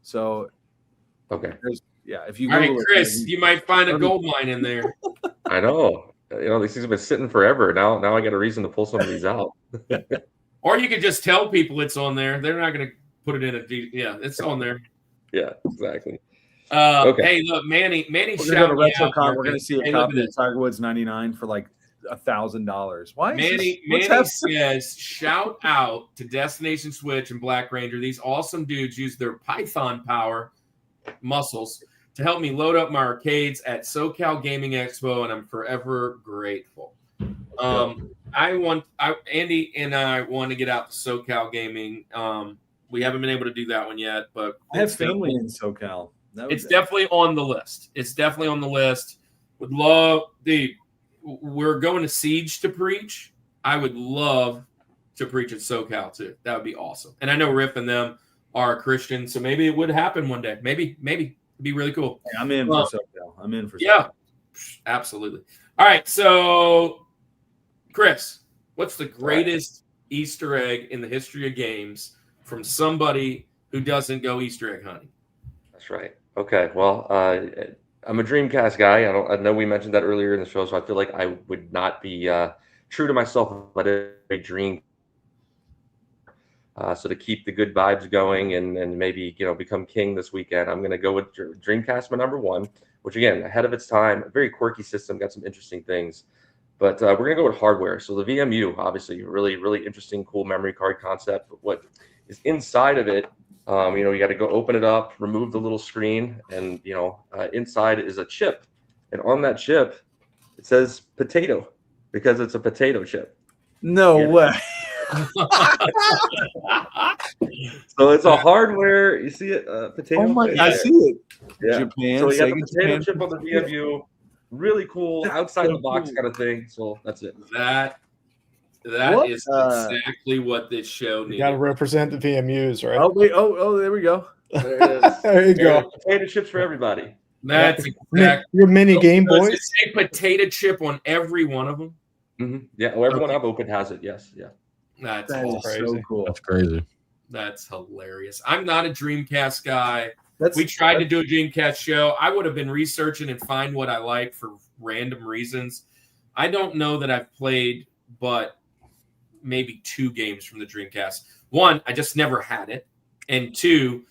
So, okay. Yeah, if you all right, Chris, you might find a gold mine in there. I know. These things have been sitting forever. Now I got a reason to pull some of these out. Or you could just tell people it's on there. They're not going to put it in yeah, it's on there. Yeah, exactly. Okay. Hey, look, Manny, we're going to see a copy of Tiger Woods 99 for like $1,000. Why? Manny says, shout out to Destination Switch and Black Ranger. These awesome dudes use their Python power muscles to help me load up my arcades at SoCal Gaming Expo, and I'm forever grateful. Andy and I want to get out to SoCal Gaming. We haven't been able to do that one yet, but I have family in SoCal. It's definitely on the list. Would love we're going to Siege to preach. I would love to preach at SoCal too. That would be awesome. And I know Riff and them are Christian, so maybe it would happen one day. Maybe. It'd be really cool. Yeah, I'm in for SoCal. Yeah, absolutely. All right, so Chris, what's the greatest Easter egg in the history of games from somebody who doesn't go Easter egg hunting? That's right. Okay, well, I'm a Dreamcast guy. I know we mentioned that earlier in the show, so I feel like I would not be true to myself if I did a dream. So to keep the good vibes going and maybe become king this weekend, I'm going to go with Dreamcast, my number 1, which again ahead of its time, a very quirky system, got some interesting things. But we're going to go with hardware. So the VMU, obviously, really really interesting, cool memory card concept. But what is inside of it? You got to go open it up, remove the little screen, and inside is a chip, and on that chip it says potato because it's a potato chip. No way. So it's a hardware. You see it, potato. Oh my! I see it. Yeah. Japan. So you got the potato chip on the VMU. Really cool, outside the box kind of thing. So that's it. That is exactly what this show needs. You got to represent the VMUs, right? Oh wait! Oh, there we go. There it is. There you go. Potato chips for everybody. That's exactly your mini Game Boys. Does it say potato chip on every one of them? Mm-hmm. Yeah. Well, everyone I've opened has it. Yes. Yeah. That's crazy. So cool. That's crazy. That's hilarious. I'm not a Dreamcast guy. We tried to do a Dreamcast show. I would have been researching and find what I like for random reasons. I don't know that I've played but maybe 2 games from the Dreamcast. 1, I just never had it, and 2,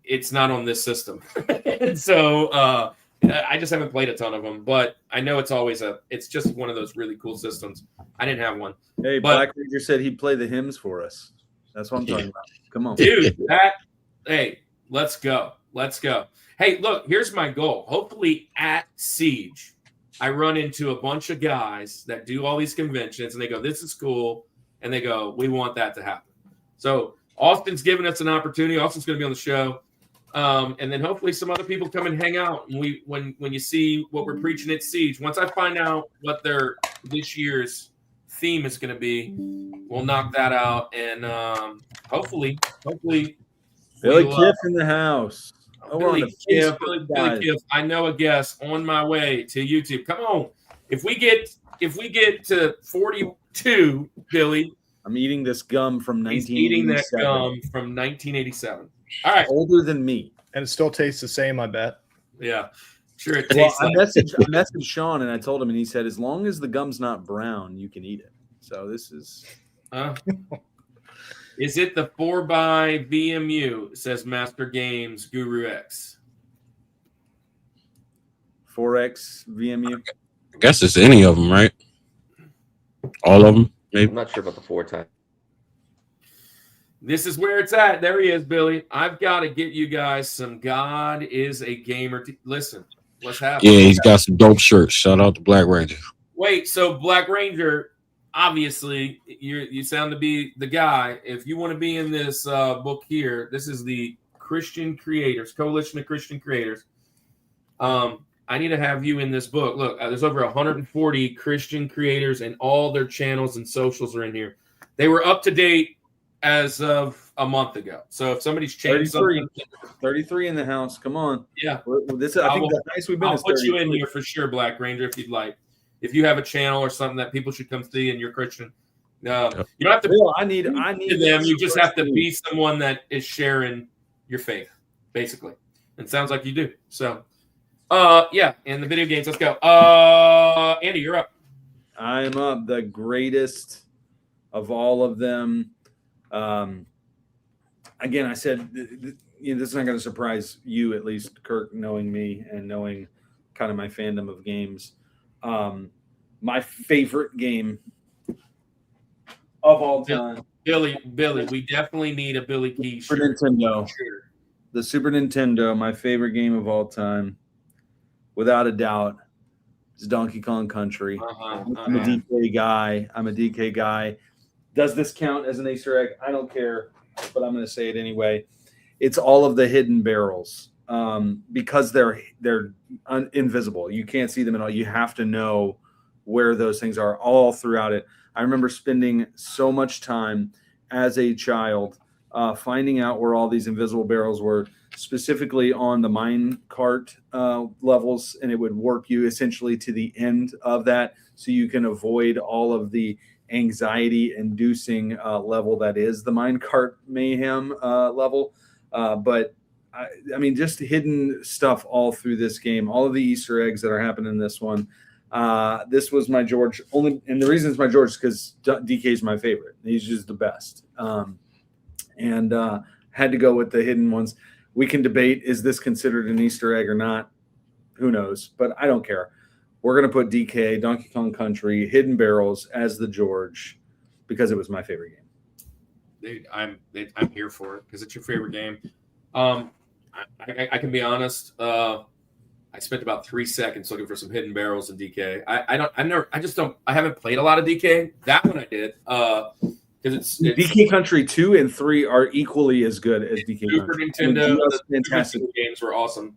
it's not on this system, and so I just haven't played a ton of them. But I know it's just one of those really cool systems. I didn't have one. Hey, Black Ranger said he'd play the hymns for us. That's what I'm talking about. Come on, dude. Hey, let's go. Let's go. Hey, look, here's my goal. Hopefully at Siege, I run into a bunch of guys that do all these conventions and they go, this is cool. And they go, we want that to happen. So Austin's giving us an opportunity. Austin's going to be on the show. And then hopefully some other people come and hang out. And when you see what we're preaching at Siege, once I find out what this year's theme is going to be, we'll knock that out. And hopefully Billy Kiff in the house. Billy Kiff. I know a guest on my way to YouTube. Come on. If we get to 42, Billy. I'm eating this gum from 1987. He's eating that gum from 1987. All right. Older than me. And it still tastes the same, I bet. Yeah. Sure it tastes I messaged Sean and I told him, and he said, as long as the gum's not brown, you can eat it. So this is is it the 4x VMU, says Master Games Guru X. 4X VMU? I guess it's any of them, right? All of them, maybe. I'm not sure about the 4 times. This is where it's at. There he is, Billy. I've got to get you guys some God is a Gamer. Listen, what's happening? Yeah, he's got some dope shirts. Shout out to Black Ranger. Wait, so Black Ranger, obviously, you sound to be the guy. If you want to be in this book here, this is the Christian Creators, Coalition of Christian Creators. I need to have you in this book. Look, there's over 140 Christian creators, and all their channels and socials are in here. They were up to date as of a month ago. So if somebody's changed 33 in the house. Come on. Yeah. I think the highest we've been is 33. I'll put you in here for sure, Black Ranger, if you'd like. If you have a channel or something that people should come see and you're Christian. You don't have to I need to them. You just have to be someone that is sharing your faith, basically. It sounds like you do. So yeah, and the video games, let's go. Andy, you're up. I'm up. The greatest of all of them. Again, I said this is not going to surprise you, at least, Kirk, knowing me and knowing kind of my fandom of games. My favorite game of all time. Billy, we definitely need a Billy Key Super Nintendo. Sure. The Super Nintendo, my favorite game of all time, without a doubt, is Donkey Kong Country. I'm a DK guy. Does this count as an Easter egg? I don't care, but I'm going to say it anyway. It's all of the hidden barrels because they're invisible. You can't see them at all. You have to know where those things are all throughout it. I remember spending so much time as a child finding out where all these invisible barrels were, specifically on the mine cart levels, and it would work you essentially to the end of that so you can avoid all of the anxiety-inducing level that is the minecart mayhem level. But I mean, just hidden stuff all through this game. All of the Easter eggs that are happening in this one. This was my George. And the reason it's my George is because DK is my favorite. He's just the best. And had to go with the hidden ones. We can debate, is this considered an Easter egg or not? Who knows? But I don't care. We're going to put DK, Donkey Kong Country, Hidden Barrels as the George because it was my favorite game. Dude, I'm here for it because it's your favorite game. I can be honest. I spent about 3 seconds looking for some Hidden Barrels in DK. I haven't played a lot of DK. That one I did. Because it's DK Country 2 and 3 are equally as good as DK Super Country. Nintendo. The fantastic games were awesome.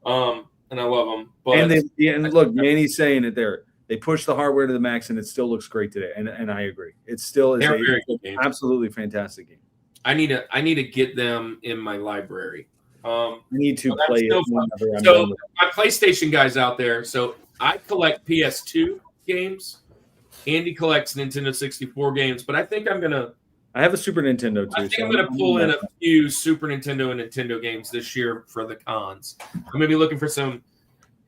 And I love them. But and look, Manny's saying it there. They push the hardware to the max, and it still looks great today. And I agree. It still is absolutely fantastic game. I need to get them in my library. I need to play it. So my PlayStation guys out there. So I collect PS2 games. Andy collects Nintendo 64 games, but I think I have a Super Nintendo too. I think I'm gonna pull in a few Super Nintendo and Nintendo games this year for the cons. I'm gonna be looking for some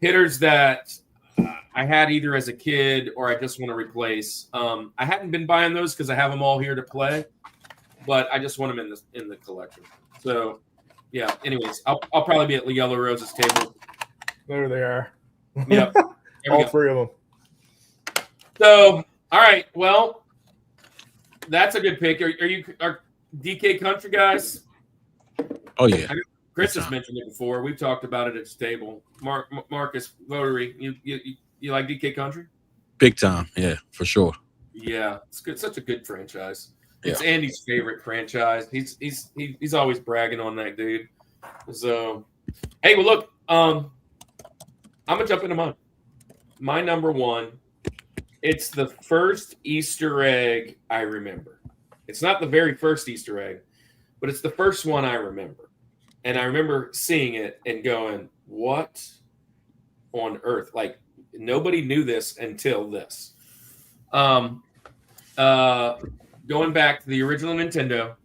hitters that I had either as a kid or I just want to replace. I hadn't been buying those because I have them all here to play, but I just want them in the collection. So, yeah. Anyways, I'll probably be at Yellow Rose's table. There they are. Yep. All three of them. So, all right. Well, that's a good pick. Are DK Country guys? Oh yeah. Chris has mentioned it before. We've talked about it at his table. Marcus Votary, you like DK Country? Big time, yeah, for sure. Yeah, it's good. Such a good franchise. It's Yeah. Andy's favorite franchise. He's always bragging on that dude. So, hey, well, look, I'm gonna jump into mine. My number one. It's the first Easter egg I remember. It's not the very first Easter egg, but it's the first one I remember. And I remember seeing it and going, what on earth? Like, nobody knew this until this. Going back to the original Nintendo,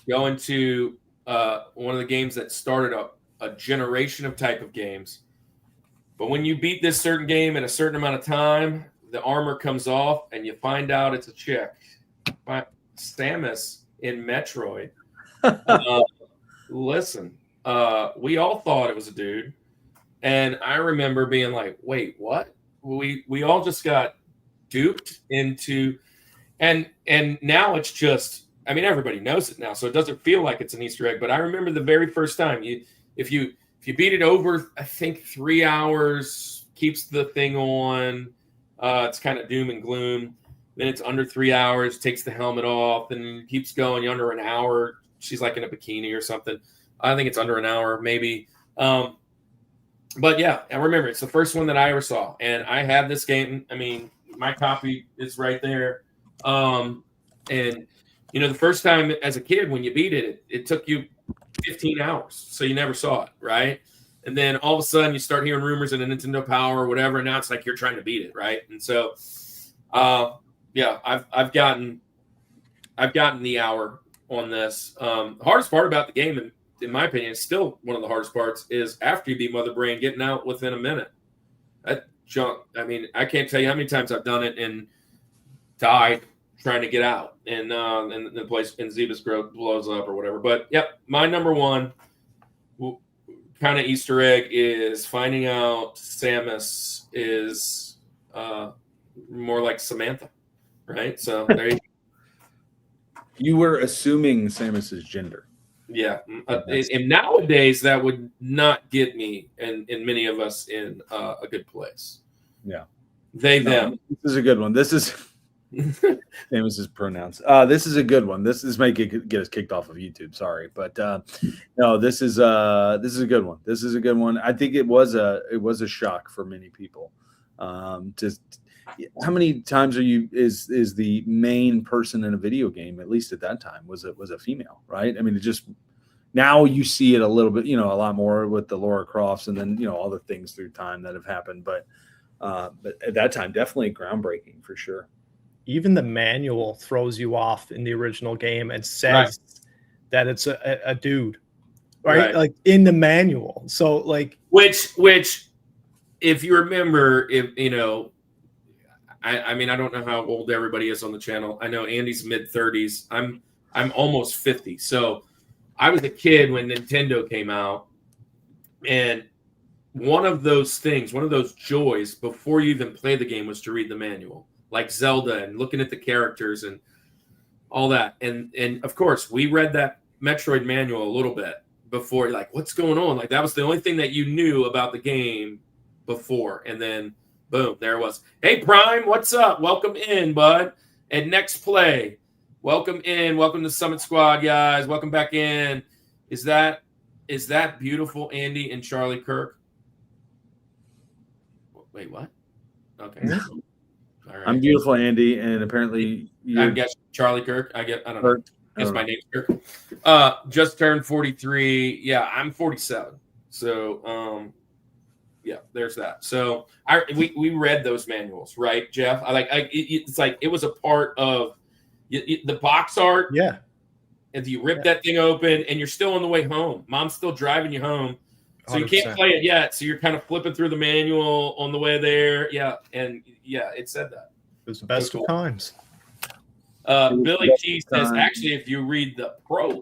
going to one of the games that started a generation of type of games. But when you beat this certain game in a certain amount of time, the armor comes off and you find out it's a chick. Samus in Metroid. Listen, we all thought it was a dude. And I remember being like, wait, what? We all just got duped into and now it's just, I mean, everybody knows it now, so it doesn't feel like it's an Easter egg. But I remember the very first time if you beat it over, I think 3 hours, keeps the thing on, it's kind of doom and gloom. Then it's under 3 hours, takes the helmet off, and keeps going. You're under an hour. She's like in a bikini or something. I think it's under an hour, maybe. But yeah, I remember it's the first one that I ever saw, and I had this game. I mean, my copy is right there. And the first time as a kid when you beat it, it took you 15 hours, so you never saw it, right? And then all of a sudden you start hearing rumors in a Nintendo Power or whatever, and now it's like you're trying to beat it, right? And so, yeah, I've gotten the hour on this. The hardest part about the game, in my opinion, is still one of the hardest parts, is after you beat Mother Brain, getting out within a minute. That junk. I mean, I can't tell you how many times I've done it and died trying to get out, and the place in Zebus Grove blows up or whatever. But yep, my number one kind of Easter egg is finding out Samus is more like Samantha, right? So there you go. You were assuming Samus's gender. Yeah. And nowadays that would not get me and many of us in a good place. Yeah. Them. This is a good one. This is Samus's pronouns. This is a good one. This might get us kicked off of YouTube. Sorry, but no, this is a good one. This is a good one. I think it was a shock for many people. Just how many times is the main person in a video game, at least at that time, was a female, right? I mean, it just, now you see it a little bit, a lot more with the Lara Crofts and then, all the things through time that have happened. But at that time, definitely groundbreaking for sure. Even the manual throws you off in the original game and says that it's a dude, right? Like in the manual. So like, which if you remember, I mean, I don't know how old everybody is on the channel. I know Andy's mid-30s. I'm almost 50. So I was a kid when Nintendo came out, and one of those joys before you even play the game was to read the manual, like Zelda and looking at the characters and all that. And of course, we read that Metroid manual a little bit before. You're like, what's going on? Like, that was the only thing that you knew about the game before, and then boom, there it was. Hey, Prime, what's up? Welcome in, bud. And Next Play, welcome in. Welcome to Summit Squad, guys. Welcome back in. Is that beautiful, Andy and Charlie Kirk? Wait, what? Okay. All right. I'm beautiful, Andy, and apparently I guess Charlie Kirk. I don't know. Guess my name's Kirk. Just turned 43. Yeah, I'm 47. So, yeah, there's that. So we read those manuals, right, Jeff? It's like it was a part of the box art. Yeah. And you rip that thing open, and you're still on the way home. Mom's still driving you home. So you can't play it yet. So you're kind of flipping through the manual on the way there. Yeah, and yeah, it said that. It was the best of times. Billy T says, actually, if you read the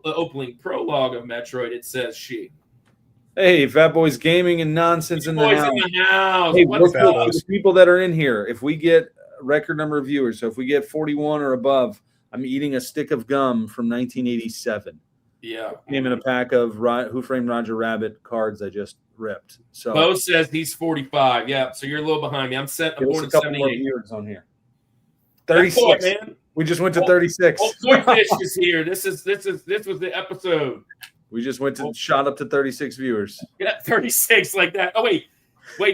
opening prologue of Metroid, it says she. Hey, Fat Boys Gaming and Nonsense in the Boys house. in the house. Hey, What's for the people that are in here, if we get a record number of viewers, so if we get 41 or above, I'm eating a stick of gum from 1987. Yeah. Came in a pack of Who Framed Roger Rabbit cards I just ripped. So Bo says he's 45. Yeah, so you're a little behind me. I'm born in 78. Viewers on here. 36. Boy, man. We just went to 36. COIFISH is here. This was the episode. We just shot up to 36 viewers. Yeah, 36 like that. Oh wait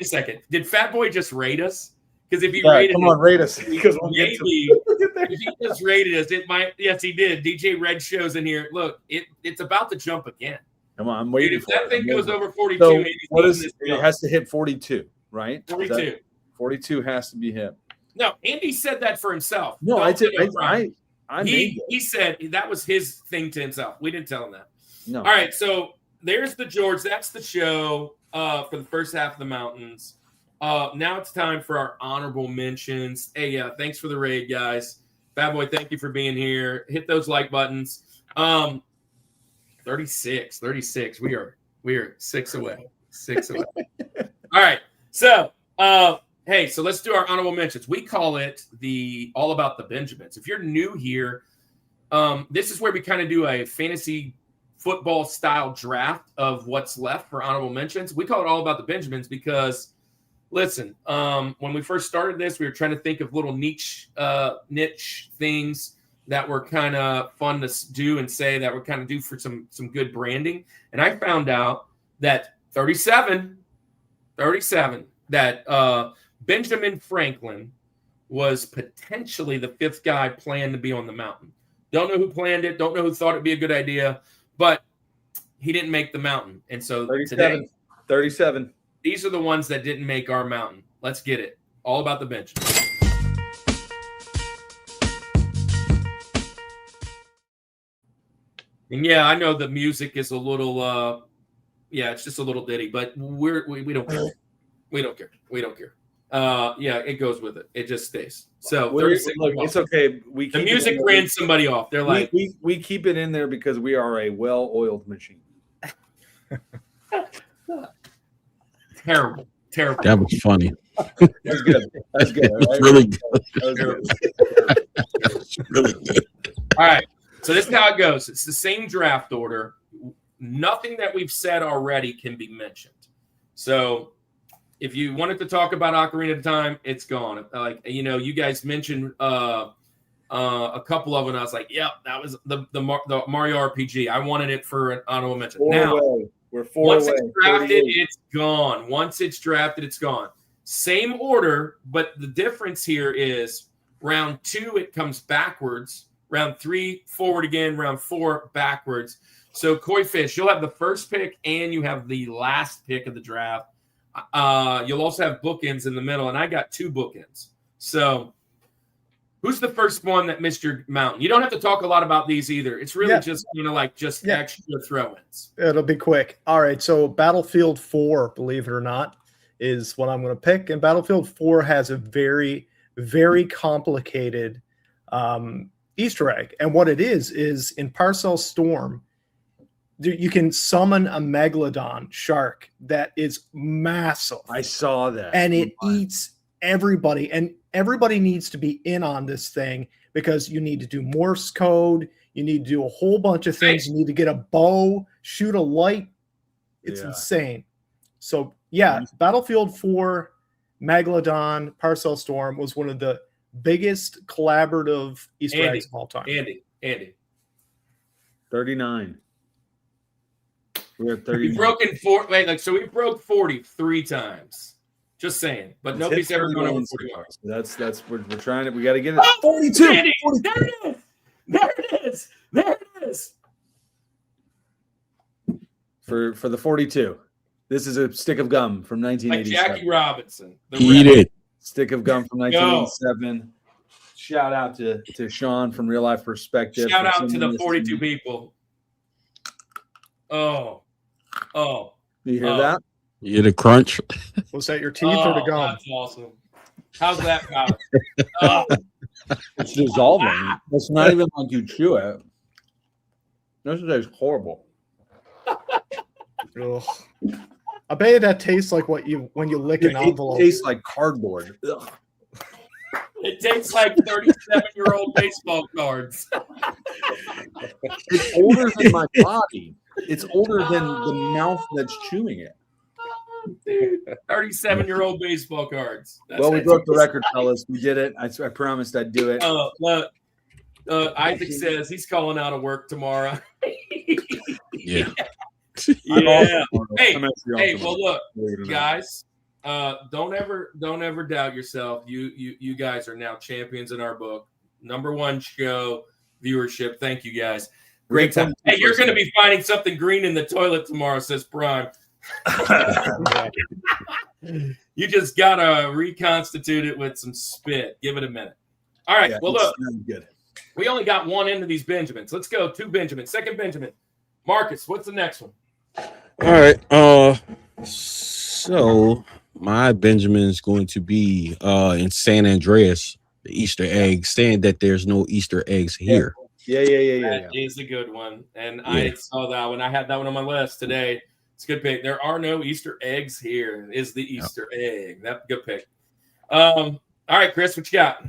a second. Did Fat Boy just rate us? Because if he rate us. Because maybe if he just rated us, it might. Yes, he did. DJ Red shows in here. Look, it's about to jump again. Come on, I'm waiting. If that thing goes over 42, so what is it? Has to hit 42, right? 42. 42 has to be hit. No, Andy said that for himself. No, I did. He said that was his thing to himself. We didn't tell him that. No. All right, so there's the George. That's the show for the first half of the mountains. Now it's time for our honorable mentions. Hey, thanks for the raid, guys. Fat Boy, thank you for being here. Hit those like buttons. 36. We are 6 away. 6 away. All right. So, hey, so let's do our honorable mentions. We call it the All About the Benjamins. If you're new here, this is where we kind of do a fantasy football style draft of what's left for honorable mentions. We call it All About the Benjamins because, listen, when we first started this, we were trying to think of little niche things that were kind of fun to do and say that would kind of do for some good branding. And I found out that 37, that Benjamin Franklin was potentially the fifth guy planned to be on the mountain. Don't know who planned it. Don't know who thought it'd be a good idea, but he didn't make the mountain. And so 37. These are the ones that didn't make our mountain. Let's get it. All about the Benjamins. And yeah, I know the music is a little, it's just a little ditty, but we don't care. We don't care. Yeah, it goes with it. It just stays. So look, it's okay. The music ran somebody off. They're like, we keep it in there because we are a well-oiled machine. Terrible. That was funny. That's good. That's good. Right? Really good. Really good. All right. So this is how it goes. It's the same draft order. Nothing that we've said already can be mentioned. So if you wanted to talk about Ocarina of Time, it's gone. Like, you guys mentioned a couple of them. And I was like, yep, that was the Mario RPG. I wanted it for an honorable mention. We're 4 once away. It's drafted, it's gone. Once it's drafted, it's gone. Same order, but the difference here is round 2, it comes backwards. Round 3, forward again. Round 4, backwards. So, COIFISH, you'll have the first pick and you have the last pick of the draft. You'll also have bookends in the middle, and I got 2 bookends. So, who's the first one that missed your mountain? You don't have to talk a lot about these either. It's really just extra throw-ins. It'll be quick. All right, so Battlefield 4, believe it or not, is what I'm going to pick. And Battlefield 4 has a very, very complicated Easter egg. And what it is in Parcel Storm, you can summon a megalodon shark that is massive. I saw that. And it eats everybody. And everybody needs to be in on this thing because you need to do Morse code. You need to do a whole bunch of things. You need to get a bow, shoot a light. It's insane. So, Battlefield 4, Megalodon, Parcel Storm was one of the biggest collaborative Easter eggs of all time. Andy. 39. We're at 30. We've broken 4. So we broke 40 3 times. Just saying. But nobody's ever gone over 41. That's we're trying to. We got to get it. 42. Andy, there it is. For the 42. This is a stick of gum from 1987. Like Jackie Robinson. Eat it. Stick of gum from 1987. Shout out to Sean from Real Life Perspective. Shout out to the 42 people. Oh. You hear that? You hear the crunch? Was that your teeth or the gum? That's awesome. How's that, Kyle? It's dissolving. It's not even like you chew it. This is horrible. Ugh. I bet you that tastes like when you lick an envelope. It tastes like cardboard. Ugh. It tastes like 37-year-old baseball cards. It's older than my body. It's older than the mouth that's chewing it. Dude, 37-year-old baseball cards. We broke the record, fellas. We did it. I promised I'd do it. Look, Isaac says he's calling out of work tomorrow. Yeah. Yeah. Hey, well, look, guys, don't ever doubt yourself. You guys are now champions in our book. #1 show viewership. Thank you, guys. Great time. Hey, you're going to be finding something green in the toilet tomorrow, says Prime. You just gotta reconstitute it with some spit. Give it a minute. All right. Well, look, good. We only got one end of these Benjamins. Let's go. 2 Benjamins. Second Benjamin. Marcus, what's the next one? All right. So my Benjamin is going to be in San Andreas, the Easter egg, saying that there's no Easter eggs here. Yeah. That is a good one. And I saw that one. I had that one on my list today. It's a good pick. There are no Easter eggs here. Is the Easter egg. That's a good pick. All right, Chris, what you got?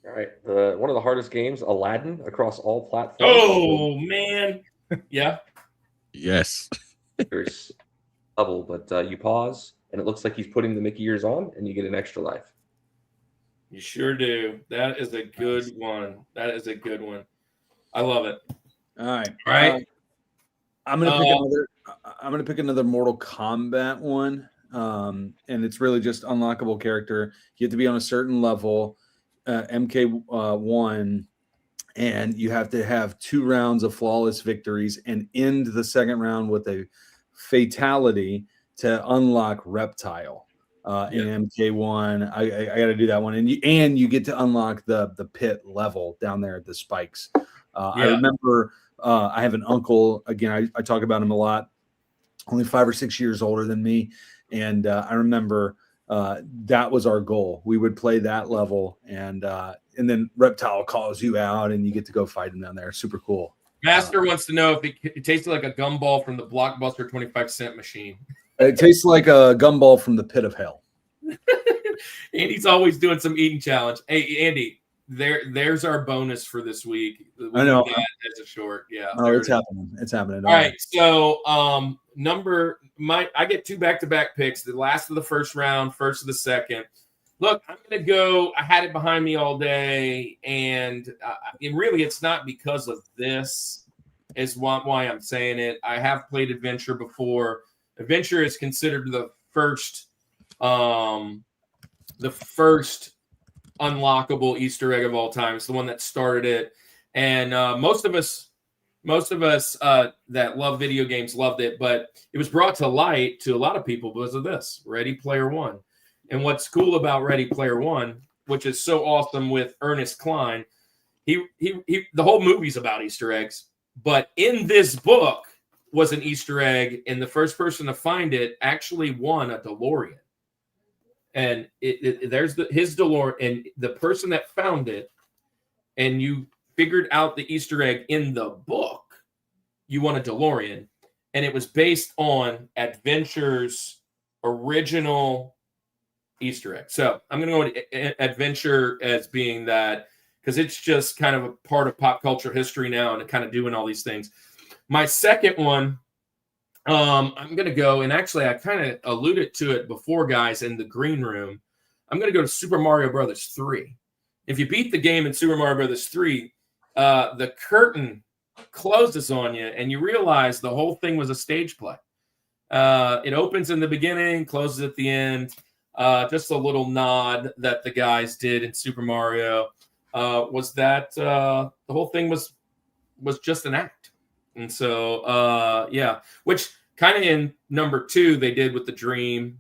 All right. One of the hardest games, Aladdin, across all platforms. Oh, man. Yeah. Yes. There's double, but you pause, and it looks like he's putting the Mickey ears on, and you get an extra life. You sure do. That is a good one. That is a good one. I love it. All right. All right. I'm gonna pick another Mortal Kombat one. And it's really just unlockable character. You have to be on a certain level, MK1, and you have to have 2 rounds of flawless victories and end the second round with a fatality to unlock Reptile. In MK1, I got to do that one, and you get to unlock the pit level down there at the spikes. I remember I have an uncle. Again, I talk about him a lot. Only 5 or 6 years older than me, and I remember that was our goal. We would play that level, and then Reptile calls you out, and you get to go fight him down there. Super cool. Master wants to know if it tasted like a gumball from the Blockbuster 25-cent machine. It tastes like a gumball from the pit of hell. Andy's always doing some eating challenge. Hey, Andy, there's our bonus for this week. I know. As a short, yeah. Oh, it's happening. It's happening. All right. So, I get 2 back-to-back picks. The last of the first round, first of the second. Look, I'm going to go. I had it behind me all day, and really, it's not because of this. Is why I'm saying it. I have played Adventure before. Adventure is considered the first unlockable Easter egg of all time. It's the one that started it, and most of us that love video games loved it. But it was brought to light to a lot of people because of this Ready Player One. And what's cool about Ready Player One, which is so awesome with Ernest Cline, he the whole movie's about Easter eggs. But in this book was an Easter egg, and the first person to find it actually won a DeLorean. And there's his DeLorean, and the person that found it, and you figured out the Easter egg in the book, you won a DeLorean. And it was based on Adventure's original Easter egg. So I'm going to go with Adventure as being that, because it's just kind of a part of pop culture history now and kind of doing all these things. My second one, I'm going to go, and actually I kind of alluded to it before, guys, in the green room. I'm going to go to Super Mario Brothers 3. If you beat the game in Super Mario Brothers 3, the curtain closes on you, and you realize the whole thing was a stage play. It opens in the beginning, closes at the end. Just a little nod that the guys did in Super Mario was that the whole thing was just an act. And so, which kind of in number 2 they did with the Dream.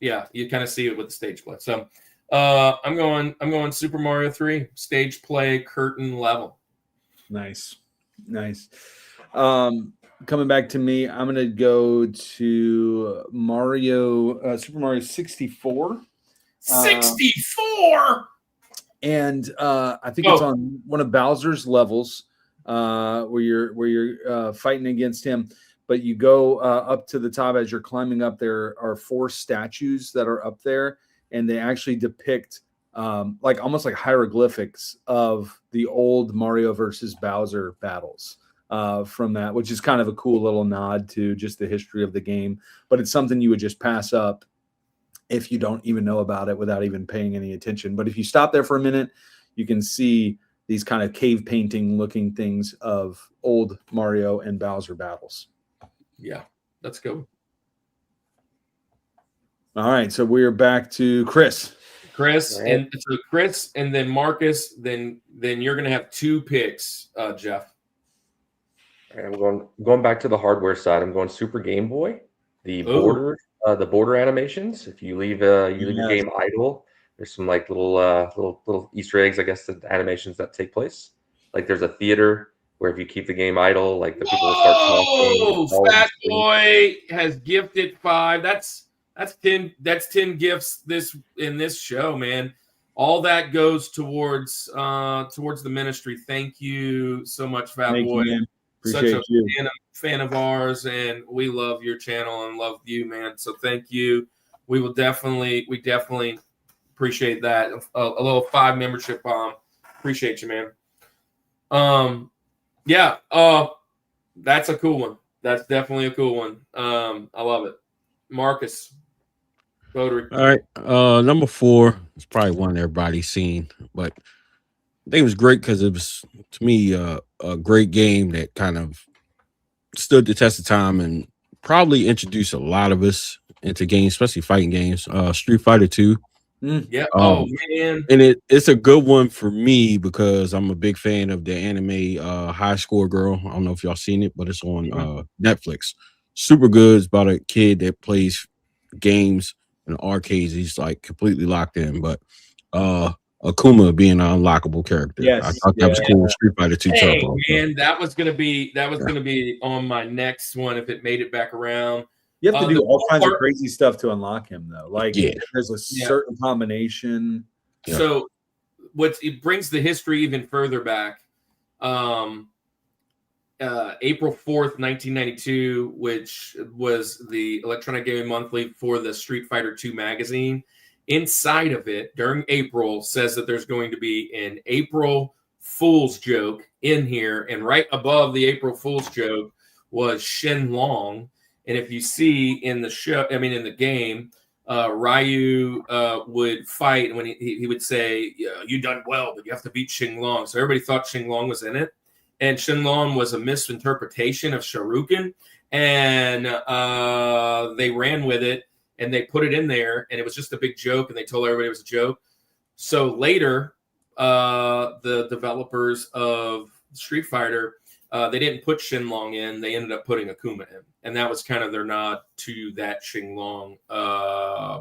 Yeah, you kind of see it with the stage play. So I'm going Super Mario 3 stage play curtain level. Nice. coming back to me, I'm going to go to Mario, Super Mario 64. 64. And I think it's on one of Bowser's levels where you're fighting against him. But you go up to the top as you're climbing up. There are 4 statues that are up there, and they actually depict almost like hieroglyphics of the old Mario versus Bowser battles from that, which is kind of a cool little nod to just the history of the game. But it's something you would just pass up if you don't even know about it without even paying any attention. But if you stop there for a minute, you can see these kind of cave painting looking things of old Mario and Bowser battles. Yeah, that's good. All right, so we're back to Chris. Chris, right. And so Chris, and then Marcus. Then you're going to have 2 picks, Jeff. All right, I'm going back to the hardware side. I'm going Super Game Boy. The border animations. If you leave your game idle, there's some like little Easter eggs, I guess, the animations that take place. Like there's a theater where if you keep the game idle, like the people will start talking. Fat Boy has gifted 5. That's 10 gifts in this show, man. All that goes towards the ministry. Thank you so much, Fat Boy. Appreciate such a fan of ours, and we love your channel and love you, man. So thank you. We definitely appreciate that. A little 5 membership bomb. Appreciate you, man. Yeah. That's a cool one. That's definitely a cool one. I love it. Marcus. Votary. All right. Number 4 is probably one everybody's seen, but I think it was great because it was, to me, a great game that kind of stood the test of time and probably introduced a lot of us into games, especially fighting games. Street Fighter 2. Yeah. Oh man. And it's a good one for me because I'm a big fan of the anime High Score Girl. I don't know if y'all seen it, but it's on Netflix. Super good. It's about a kid that plays games in arcades. He's like completely locked in, but Akuma being an unlockable character. Yes. I thought that was cool. Street Fighter 2 Turbo. Man, that was gonna be on my next one if it made it back around. You have to do all kinds of crazy stuff to unlock him, though. Like there's a certain combination. Yeah. So it brings the history even further back. April 4th, 1992, which was the Electronic Gaming Monthly for the Street Fighter 2 magazine. Inside of it, during April, says that there's going to be an April Fool's joke in here, and right above the April Fool's joke was Shen Long. And if you see in the game, Ryu would fight, and when he would say, "You done well, but you have to beat Shen Long." So everybody thought Shen Long was in it, and Shen Long was a misinterpretation of Shoryuken, and they ran with it. And they put it in there, and it was just a big joke, and they told everybody it was a joke. So later, the developers of Street Fighter, they didn't put Shenlong in. They ended up putting Akuma in. And that was kind of their nod to that Shenlong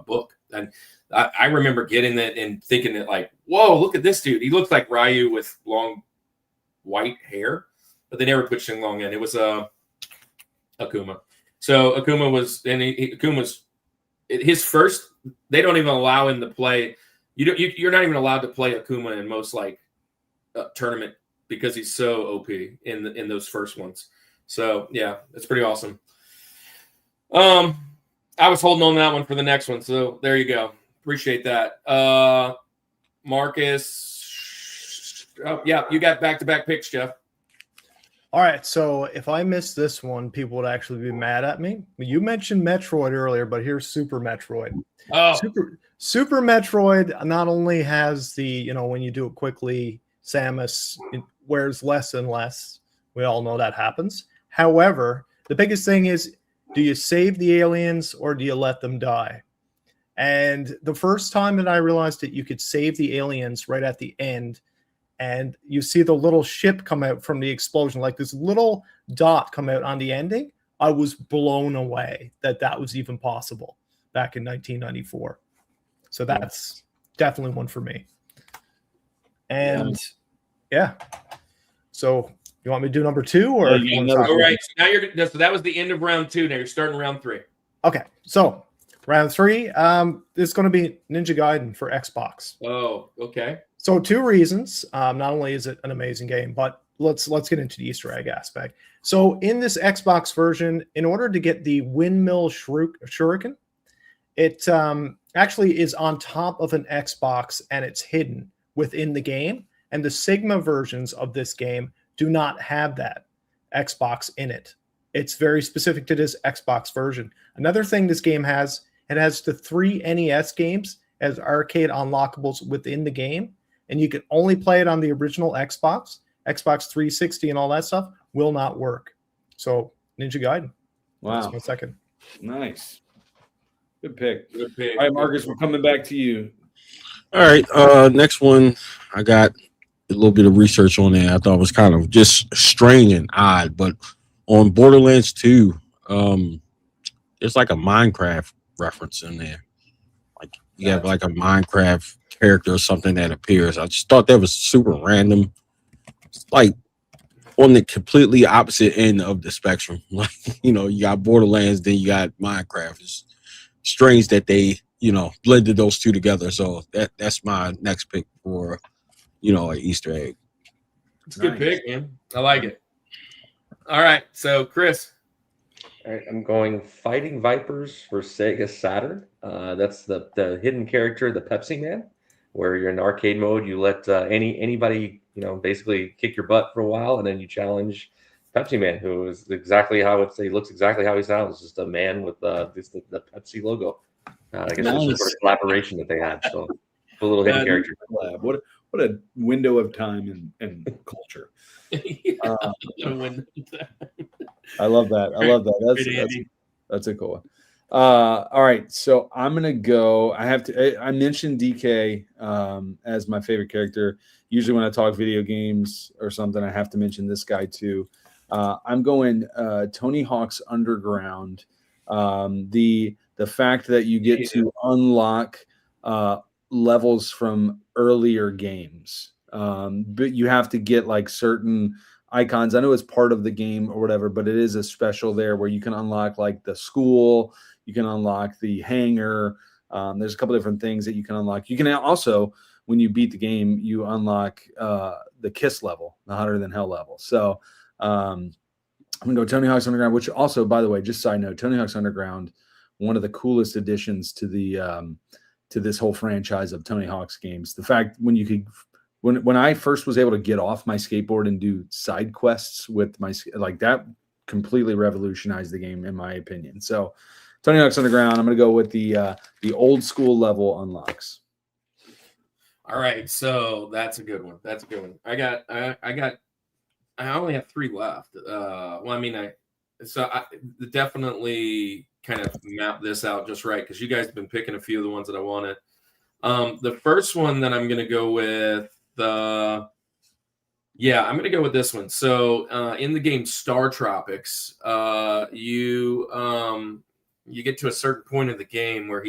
book. And I remember getting that and thinking that, like, whoa, look at this dude. He looks like Ryu with long white hair. But they never put Shenlong in. It was Akuma. So Akuma was – and Akuma's – his first, they don't even allow him to play. You're not even allowed to play Akuma in most tournament because he's so OP in those first ones. So yeah, it's pretty awesome. I was holding on that one for the next one, so there you go. Appreciate that, Marcus. Oh, yeah, you got back-to-back picks, Jeff. All right, so if I missed this one, people would actually be mad at me. You mentioned Metroid earlier, but here's Super Metroid. Oh. Super Metroid not only has the, when you do it quickly, Samus wears less and less. We all know that happens. However, the biggest thing is, do you save the aliens or do you let them die? And the first time that I realized that you could save the aliens right at the end, and you see the little ship come out from the explosion, like this little dot come out on the ending, I was blown away that was even possible back in 1994. So that's definitely one for me. And yeah, so You want me to do number 2 or? All right. So now so that was the end of round 2. Now you're starting round 3. Okay. So round 3, is going to be Ninja Gaiden for Xbox. Oh, okay. So 2 reasons. Not only is it an amazing game, but let's get into the Easter egg aspect. So in this Xbox version, in order to get the windmill shuriken, it actually is on top of an Xbox and it's hidden within the game. And the Sigma versions of this game do not have that Xbox in it. It's very specific to this Xbox version. Another thing this game has, it has the 3 NES games as arcade unlockables within the game. And you can only play it on the original Xbox. Xbox 360 and all that stuff will not work. So Ninja Gaiden. Wow. That's my second. Nice. Good pick. Good pick. All right, Marcus, we're coming back to you. All right. Next one, I got a little bit of research on there. I thought it was kind of just strange and odd, but on Borderlands 2, there's like a Minecraft reference in there. Like you have like a Minecraft character or something that appears. I just thought that was super random. It's like on the completely opposite end of the spectrum. Like, you know, you got Borderlands, then you got Minecraft. It's strange that they, you know, blended those two together. So that's my next pick for, you know, an Easter egg. It's a good pick, man. I like it. All right. So, Chris. All right, I'm going Fighting Vipers for Sega Saturn. That's the hidden character, the Pepsi Man, where you're in arcade mode. You let anybody, you know, basically kick your butt for a while, and then you challenge Pepsi Man, who is exactly how he looks exactly how he sounds, just a man with the Pepsi logo. I guess it's just sort of collaboration that they had. So a little hidden character. What a window of time and culture. I love that. I love that. That's a cool one. All right, so I'm gonna go. I mentioned DK as my favorite character. Usually when I talk video games or something, I have to mention this guy too. I'm going Tony Hawk's Underground. The fact that you get to unlock levels from earlier games, but you have to get like certain icons. I know it's part of the game or whatever, but it is a special there where you can unlock like the school, you can unlock the hangar. There's a couple different things that you can unlock. You can also, when you beat the game, you unlock the KISS level, the Hotter Than Hell level. So I'm gonna go Tony Hawk's Underground, which also, by the way, just side note, Tony Hawk's Underground, one of the coolest additions to the to this whole franchise of Tony Hawk's games. The fact when I first was able to get off my skateboard and do side quests with like that completely revolutionized the game in my opinion. So Tony Hawk's Underground, I'm going to go with the old school level unlocks. All right, so that's a good one. I only have 3 left. I definitely kind of map this out just right because you guys have been picking a few of the ones that I wanted. The first one that I'm going to go with, I'm going to go with this one. So in the game Star Tropics, you get to a certain point of the game where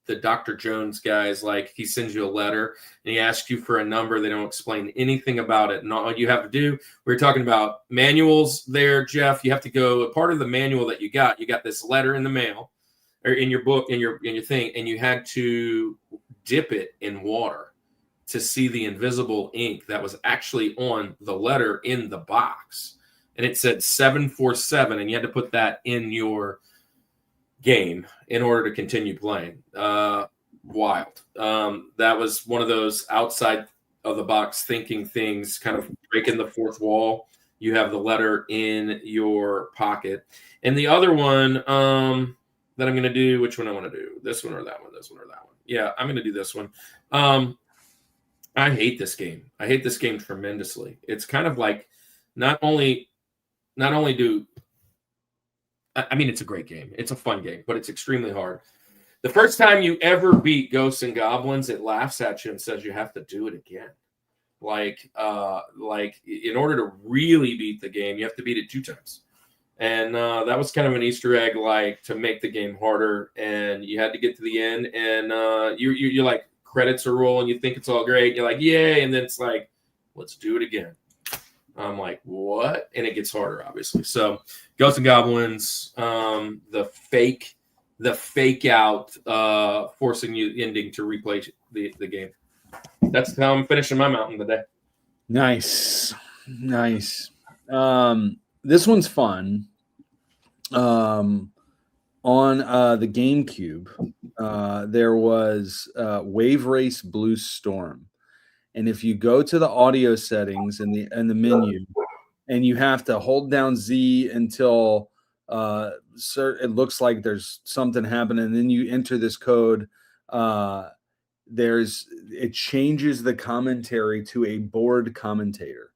the Dr. Jones guy is like, he sends you a letter and he asks you for a number. They don't explain anything about it. And all you have to do, we were talking about manuals there, Jeff. You have to go, a part of the manual that you got this letter in the mail or in your book, in your thing, and you had to dip it in water to see the invisible ink that was actually on the letter in the box. And it said 747, and you had to put that in your game in order to continue playing. Wild. That was one of those outside of the box thinking things, kind of breaking the fourth wall. You have the letter in your pocket. And the other one that I'm going to do, which one I want to do? This one or that one? This one or that one? Yeah, I'm going to do this one. I hate this game. I hate this game tremendously. It's kind of like not only it's a great game. It's a fun game, but it's extremely hard. The first time you ever beat Ghosts and Goblins, it laughs at you and says you have to do it again. Like in order to really beat the game, you have to beat it 2 times. And that was kind of an Easter egg, like to make the game harder. And you had to get to the end, and you're like, credits are rolling. You think it's all great. You're like, yay. And then it's like, let's do it again. I'm like, what? And it gets harder, obviously. So Ghosts and Goblins, the fake out, forcing you ending to replay the game. That's how I'm finishing my mountain today. Nice. This one's fun. On the GameCube, there was Wave Race Blue Storm. And if you go to the audio settings in the menu, and you have to hold down Z until it looks like there's something happening, and then you enter this code. It changes the commentary to a board commentator,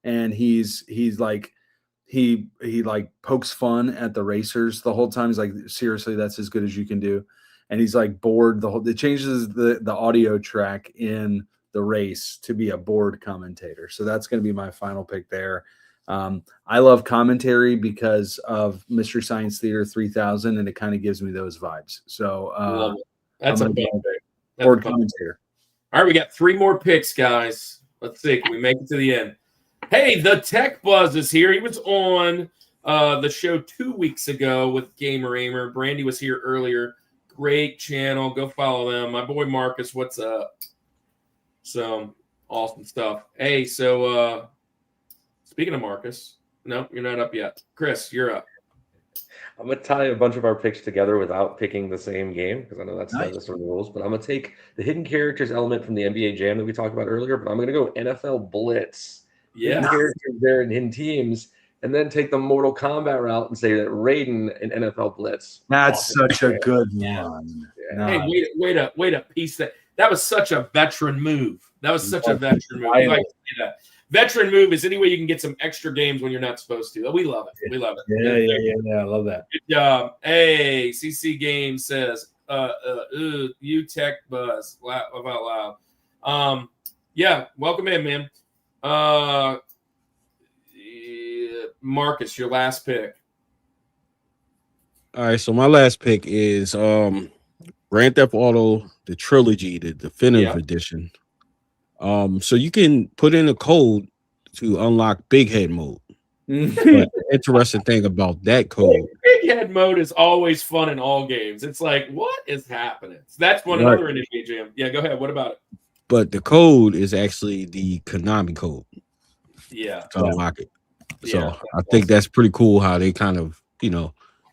and he's like he like pokes fun at the racers the whole time. He's like, seriously, that's as good as you can do, and he's like bored the whole. It changes the audio track in the race to be a board commentator. So that's going to be my final pick there. I love commentary because of Mystery Science Theater 3000, and it kind of gives me those vibes. So that's a fun pick. Board commentator. All right, we got 3 more picks, guys. Let's see. Can we make it to the end? Hey, the Tech Buzz is here. He was on the show 2 weeks ago with Gamer Aimer. Brandy was here earlier. Great channel. Go follow them. My boy Marcus, what's up? So awesome stuff. Hey, so speaking of Marcus, no, you're not up yet. Chris, you're up. I'm going to tie a bunch of our picks together without picking the same game because I know that's the sort of rules. But I'm going to take the hidden characters element from the NBA Jam that we talked about earlier, but I'm going to go NFL Blitz. Yeah. Hidden characters there and hidden teams, and then take the Mortal Kombat route and say that Raiden in NFL Blitz. That's such a good one. Yeah. Hey, wait a piece that was such a veteran move. That was such a veteran move. I like to see that. Veteran move is any way you can get some extra games when you're not supposed to. We love it. We love it. Yeah. I love that. Good job. Hey, CC Game says, you Tech Buzz. Laugh out loud. Yeah, welcome in, man. Marcus, your last pick. All right, so my last pick is Grand Theft Auto, the trilogy, the definitive edition. So you can put in a code to unlock Big Head mode. But the interesting thing about that code, Big Head mode is always fun in all games. It's like, what is happening? So that's one another in the Jam. Yeah, go ahead. What about it? But the code is actually the Konami code. Yeah. To unlock it. So I think that's pretty cool how they kind of,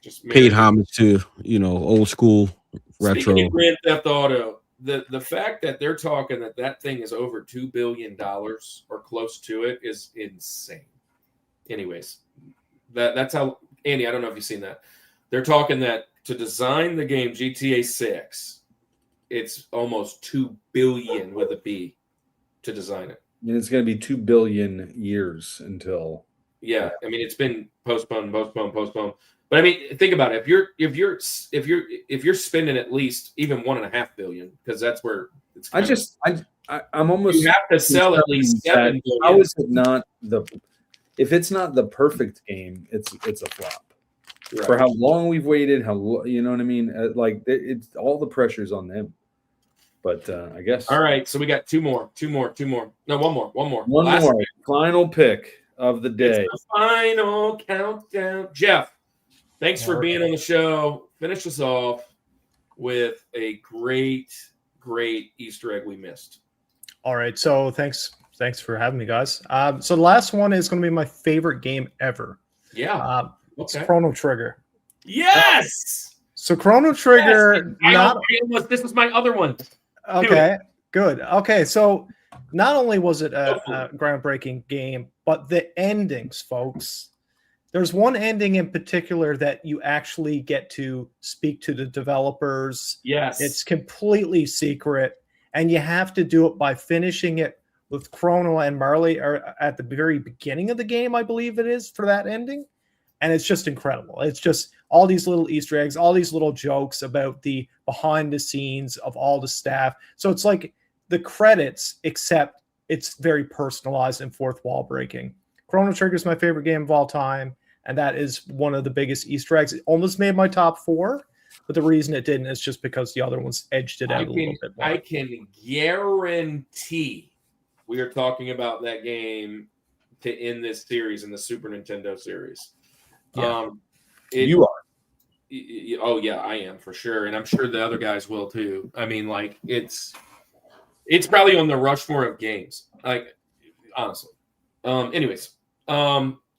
just paid homage to, old school retro. Speaking of Grand Theft Auto, the fact that they're talking that thing is over $2 billion or close to it is insane. Anyways, that's how, Andy, I don't know if you've seen that. They're talking that to design the game GTA 6, it's almost $2 billion with a B to design it. And it's going to be 2 billion years until. Yeah, I mean it's been postponed. But I mean, think about it. If you're spending at least even $1.5 billion, because that's where it's. I'm almost. You have to sell at least $7 billion. How is it not if it's not the perfect game, it's a flop. Right. For how long we've waited, you know what I mean? It's all the pressure's on them. But I guess. All right, so we got two more. No, one more. One more. Final pick of the day. It's the final countdown. Jeff, thanks for being on the show. Finish us off with a great Easter egg we missed. All right, so thanks for having me, guys. So the last one is going to be my favorite game ever. Yeah. It's Chrono Trigger. Yes. So Chrono Trigger. Yes. This was my other one. Okay, good. Okay, so not only was it a groundbreaking game, but the endings, folks. There's one ending in particular that you actually get to speak to the developers. Yes. It's completely secret, and you have to do it by finishing it with Chrono and Marley at the very beginning of the game, I believe it is, for that ending. And it's just incredible. It's just all these little Easter eggs, all these little jokes about the behind the scenes of all the staff. So it's like the credits, except it's very personalized and fourth wall breaking. Chrono Trigger is my favorite game of all time, and that is one of the biggest Easter eggs. It almost made my top 4, but the reason it didn't is just because the other ones edged it out a little bit more. I can guarantee we are talking about that game to end this series in the Super Nintendo series. Yeah. You are. Oh yeah, I am for sure, and I'm sure the other guys will too. I mean, like it's probably on the Rushmore of games. Like honestly. Anyways,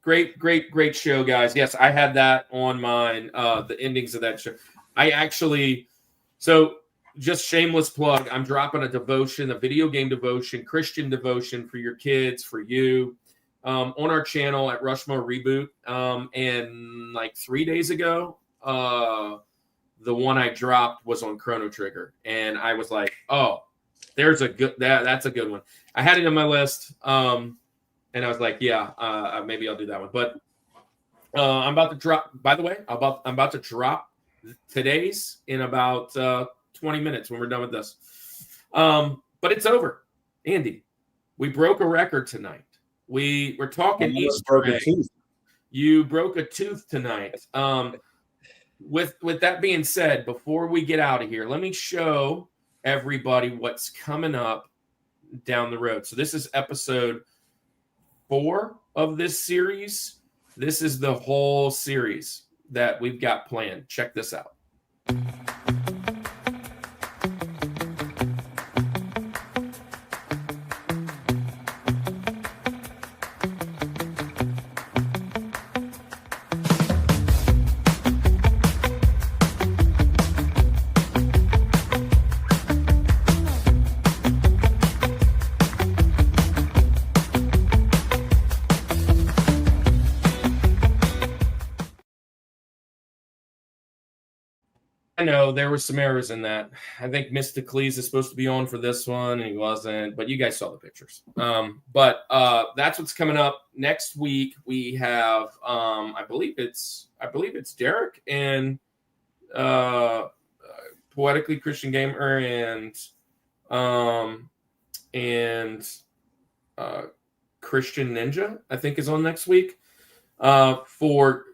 great show, guys. Yes, I had that on mine. The endings of that show. I actually, so just shameless plug. I'm dropping a devotion, a video game devotion, Christian devotion for your kids, for you, on our channel at Rushmore Reboot. And like 3 days ago, the one I dropped was on Chrono Trigger, and I was like, oh, there's a good that's a good one. I had it on my list, and I was like, yeah, maybe I'll do that one. But I'm about to drop. By the way, I'm about to drop today's in about 20 minutes when we're done with this. But it's over, Andy. We broke a record tonight. We're talking Easter eggs. You broke a tooth tonight. With that being said, before we get out of here, let me show everybody what's coming up down the road. So this is episode 4 of this series. This is the whole series that we've got planned. Check this out. I know there were some errors in that. I think Mysticles is supposed to be on for this one, and he wasn't. But you guys saw the pictures. But that's what's coming up next week. We have, I believe it's Derek and Poetically Christian Gamer and Christian Ninja, I think, is on next week for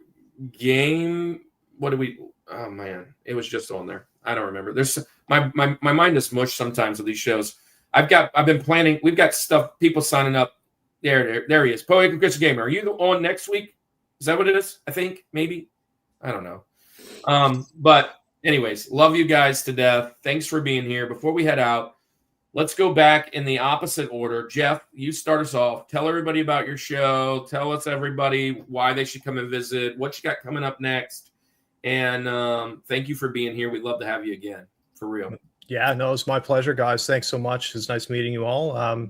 game. What do we? Oh man, it was just on there. I don't remember. There's my mind is mush sometimes with these shows. I've been planning. We've got stuff. People signing up. There he is. Poetic Christian Gamer. Are you on next week? Is that what it is? I think maybe. I don't know. But anyways, love you guys to death. Thanks for being here. Before we head out, let's go back in the opposite order. Jeff, you start us off. Tell everybody about your show. Tell us everybody why they should come and visit. What you got coming up next. And thank you for being here. We'd love to have you again, for real. Yeah, no, it's my pleasure, guys. Thanks so much. It's nice meeting you all.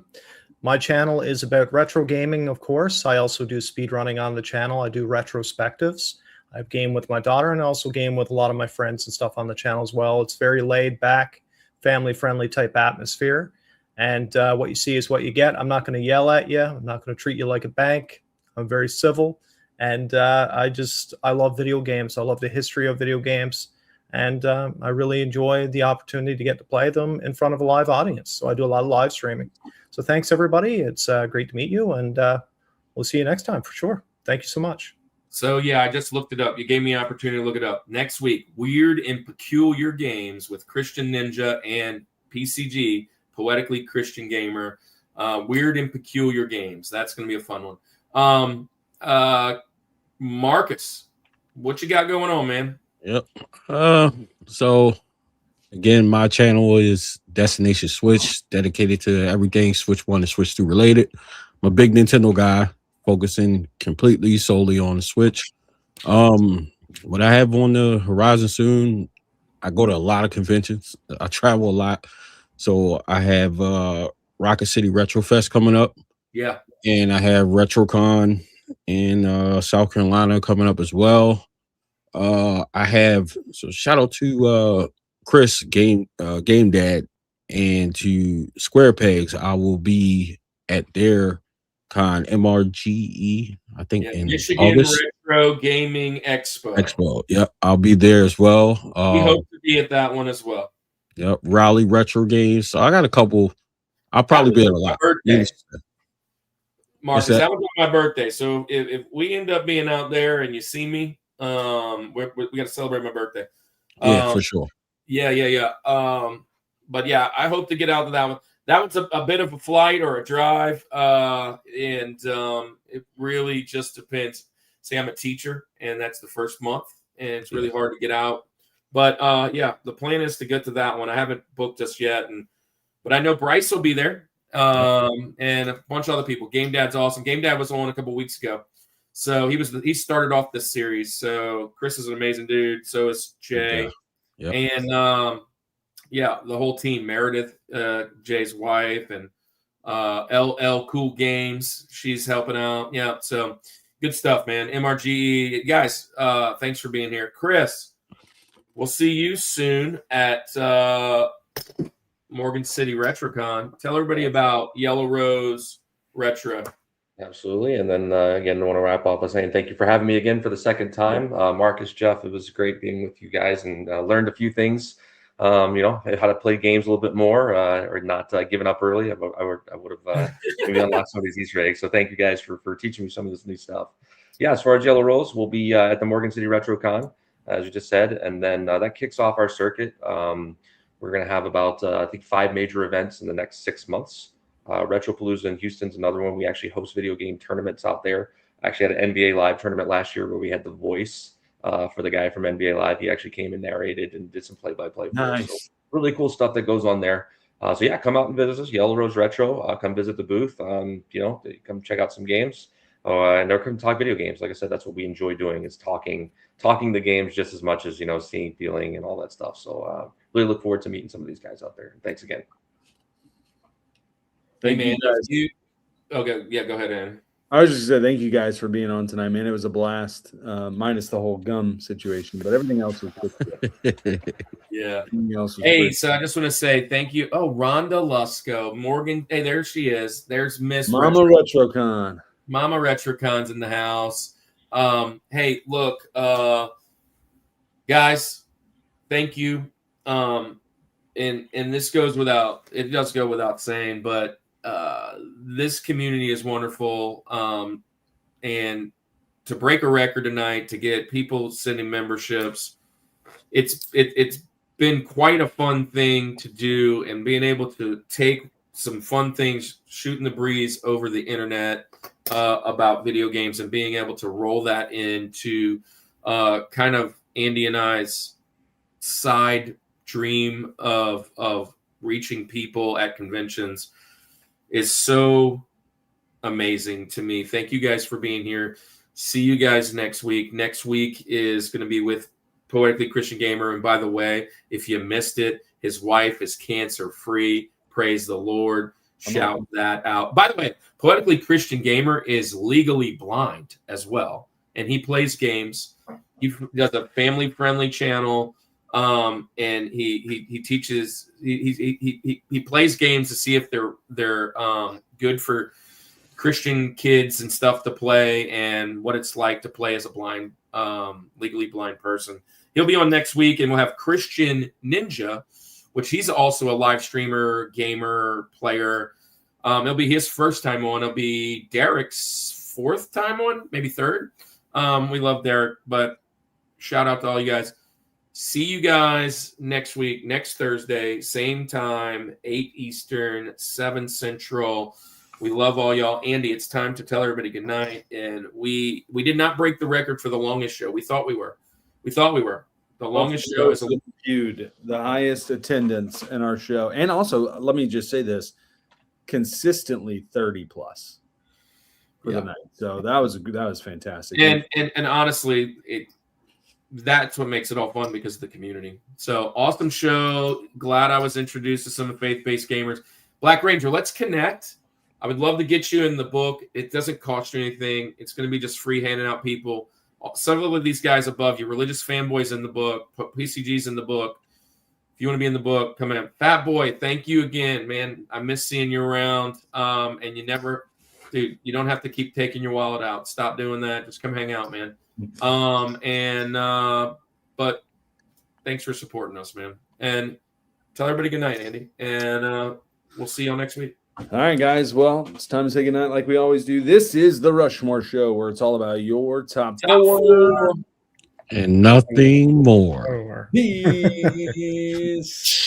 My channel is about retro gaming, of course. I also do speedrunning on the channel. I do retrospectives. I've gamed with my daughter and I also game with a lot of my friends and stuff on the channel as well. It's very laid back, family-friendly type atmosphere. And what you see is what you get. I'm not going to yell at you. I'm not going to treat you like a bank. I'm very civil. And I love video games. I love the history of video games. And I really enjoy the opportunity to get to play them in front of a live audience. So I do a lot of live streaming. So thanks, everybody. It's great to meet you. And we'll see you next time for sure. Thank you so much. So, yeah, I just looked it up. You gave me an opportunity to look it up. Next week, Weird and Peculiar Games with Christian Ninja and PCG, Poetically Christian Gamer. Weird and Peculiar Games. That's going to be a fun one. Marcus, what you got going on, man? Yep. So again, my channel is Destination Switch, dedicated to everything Switch 1 and Switch 2 related. I'm a big Nintendo guy, focusing completely solely on the Switch. What I have on the horizon soon, I go to a lot of conventions. I travel a lot. So I have Rocket City Retro Fest coming up. Yeah. And I have RetroCon in South Carolina coming up as well. I have, so shout out to Chris Game Dad and to Square Pegs. I will be at their con, MRGE, I think, in Michigan August. Retro Gaming Expo. Yep, I'll be there as well. We hope to be at that one as well. Yep, Raleigh Retro Games. So I got a couple. I'll probably be at a lot. Marcus, that was on my birthday. So if we end up being out there and you see me, we got to celebrate my birthday. Yeah, for sure. Yeah. But yeah, I hope to get out to that one. that was a bit of a flight or a drive, and it really just depends. See, I'm a teacher, and that's the first month, and it's really hard to get out. But yeah, the plan is to get to that one. I haven't booked us yet, but I know Bryce will be there, and a bunch of other people. Game Dad's awesome. Game Dad was on a couple weeks ago, so he started off this series. So Chris is an amazing dude. So is Jay, and yeah, the whole team. Meredith, Jay's wife, and LL Cool Games. She's helping out. Yeah, so good stuff, man. MRGE guys, thanks for being here, Chris. We'll see you soon at Morgan City RetroCon. Tell everybody about Yellow Rose Retro. Absolutely. And then, again, I want to wrap up by saying thank you for having me again for the second time. Marcus, Jeff, it was great being with you guys, and learned a few things, how to play games a little bit more, or not giving up early. I would have maybe unlocked some of these Easter eggs. So thank you guys for teaching me some of this new stuff. Yeah, as far as Yellow Rose, we'll be at the Morgan City RetroCon, as you just said, and then that kicks off our circuit. We're going to have about, I think, 5 major events in the next 6 months. Retropalooza in Houston's another one. We actually host video game tournaments out there. I actually had an NBA Live tournament last year where we had the voice for the guy from NBA Live. He actually came and narrated and did some play-by-play. Nice. So really cool stuff that goes on there. So yeah, come out and visit us, Yellow Rose Retro. Come visit the booth. Come check out some games. And or come talk video games. Like I said, that's what we enjoy doing, is talking the games just as much as, seeing, feeling, and all that stuff. So really look forward to meeting some of these guys out there. Thanks again. Hey, man, okay, yeah, go ahead, Ann. I was just going to say thank you guys for being on tonight, man. It was a blast, minus the whole gum situation, but everything else was good. Yeah. Else was hey, great. So I just want to say thank you. Oh, Rhonda Lusko, Morgan. Hey, there she is. There's Miss Mama RetroCon. Mama RetroCon's in the house. Hey, look, guys, thank you. And this goes without, it does go without saying, but this community is wonderful. And to break a record tonight, to get people sending memberships, it's been quite a fun thing to do, and being able to take some fun things, shooting the breeze over the internet about video games, and being able to roll that into kind of Andy and I's side dream of reaching people at conventions is so amazing to me. Thank you guys for being here. See you guys next week. Next week is going to be with Poetically Christian Gamer. And by the way, if you missed it, his wife is cancer-free. Praise the Lord. Shout that out. By the way, Poetically Christian Gamer is legally blind as well, and he plays games. He does a family-friendly channel, and he teaches. He plays games to see if they're good for Christian kids and stuff to play, and what it's like to play as a blind, legally blind person. He'll be on next week, and we'll have Christian Ninja, which he's also a live streamer, gamer, player. It'll be his first time on. It'll be Derek's 4th time on, maybe 3rd. We love Derek, but shout out to all you guys. See you guys next week, next Thursday, same time, 8 Eastern, 7 Central. We love all y'all. Andy, it's time to tell everybody good night. And we did not break the record for the longest show. We thought we were. The longest show is viewed, the highest attendance in our show. And also, let me just say this, consistently 30 plus for the night. So that was fantastic. And honestly, that's what makes it all fun, because of the community. So awesome show. Glad I was introduced to some faith-based gamers. Black Ranger, let's connect. I would love to get you in the book. It doesn't cost you anything. It's going to be just free, handing out people. Several of these guys above you, Religious Fanboys in the book, PCG's in the book. If you want to be in the book, come in. Fat Boy, thank you again, man. I miss seeing you around. And you don't have to keep taking your wallet out. Stop doing that. Just come hang out, man. But thanks for supporting us, man. And tell everybody good night, Andy. And we'll see y'all next week. All right, guys. Well, it's time to say goodnight like we always do. This is the Rushmore Show, where it's all about your top 4 and nothing more. Peace.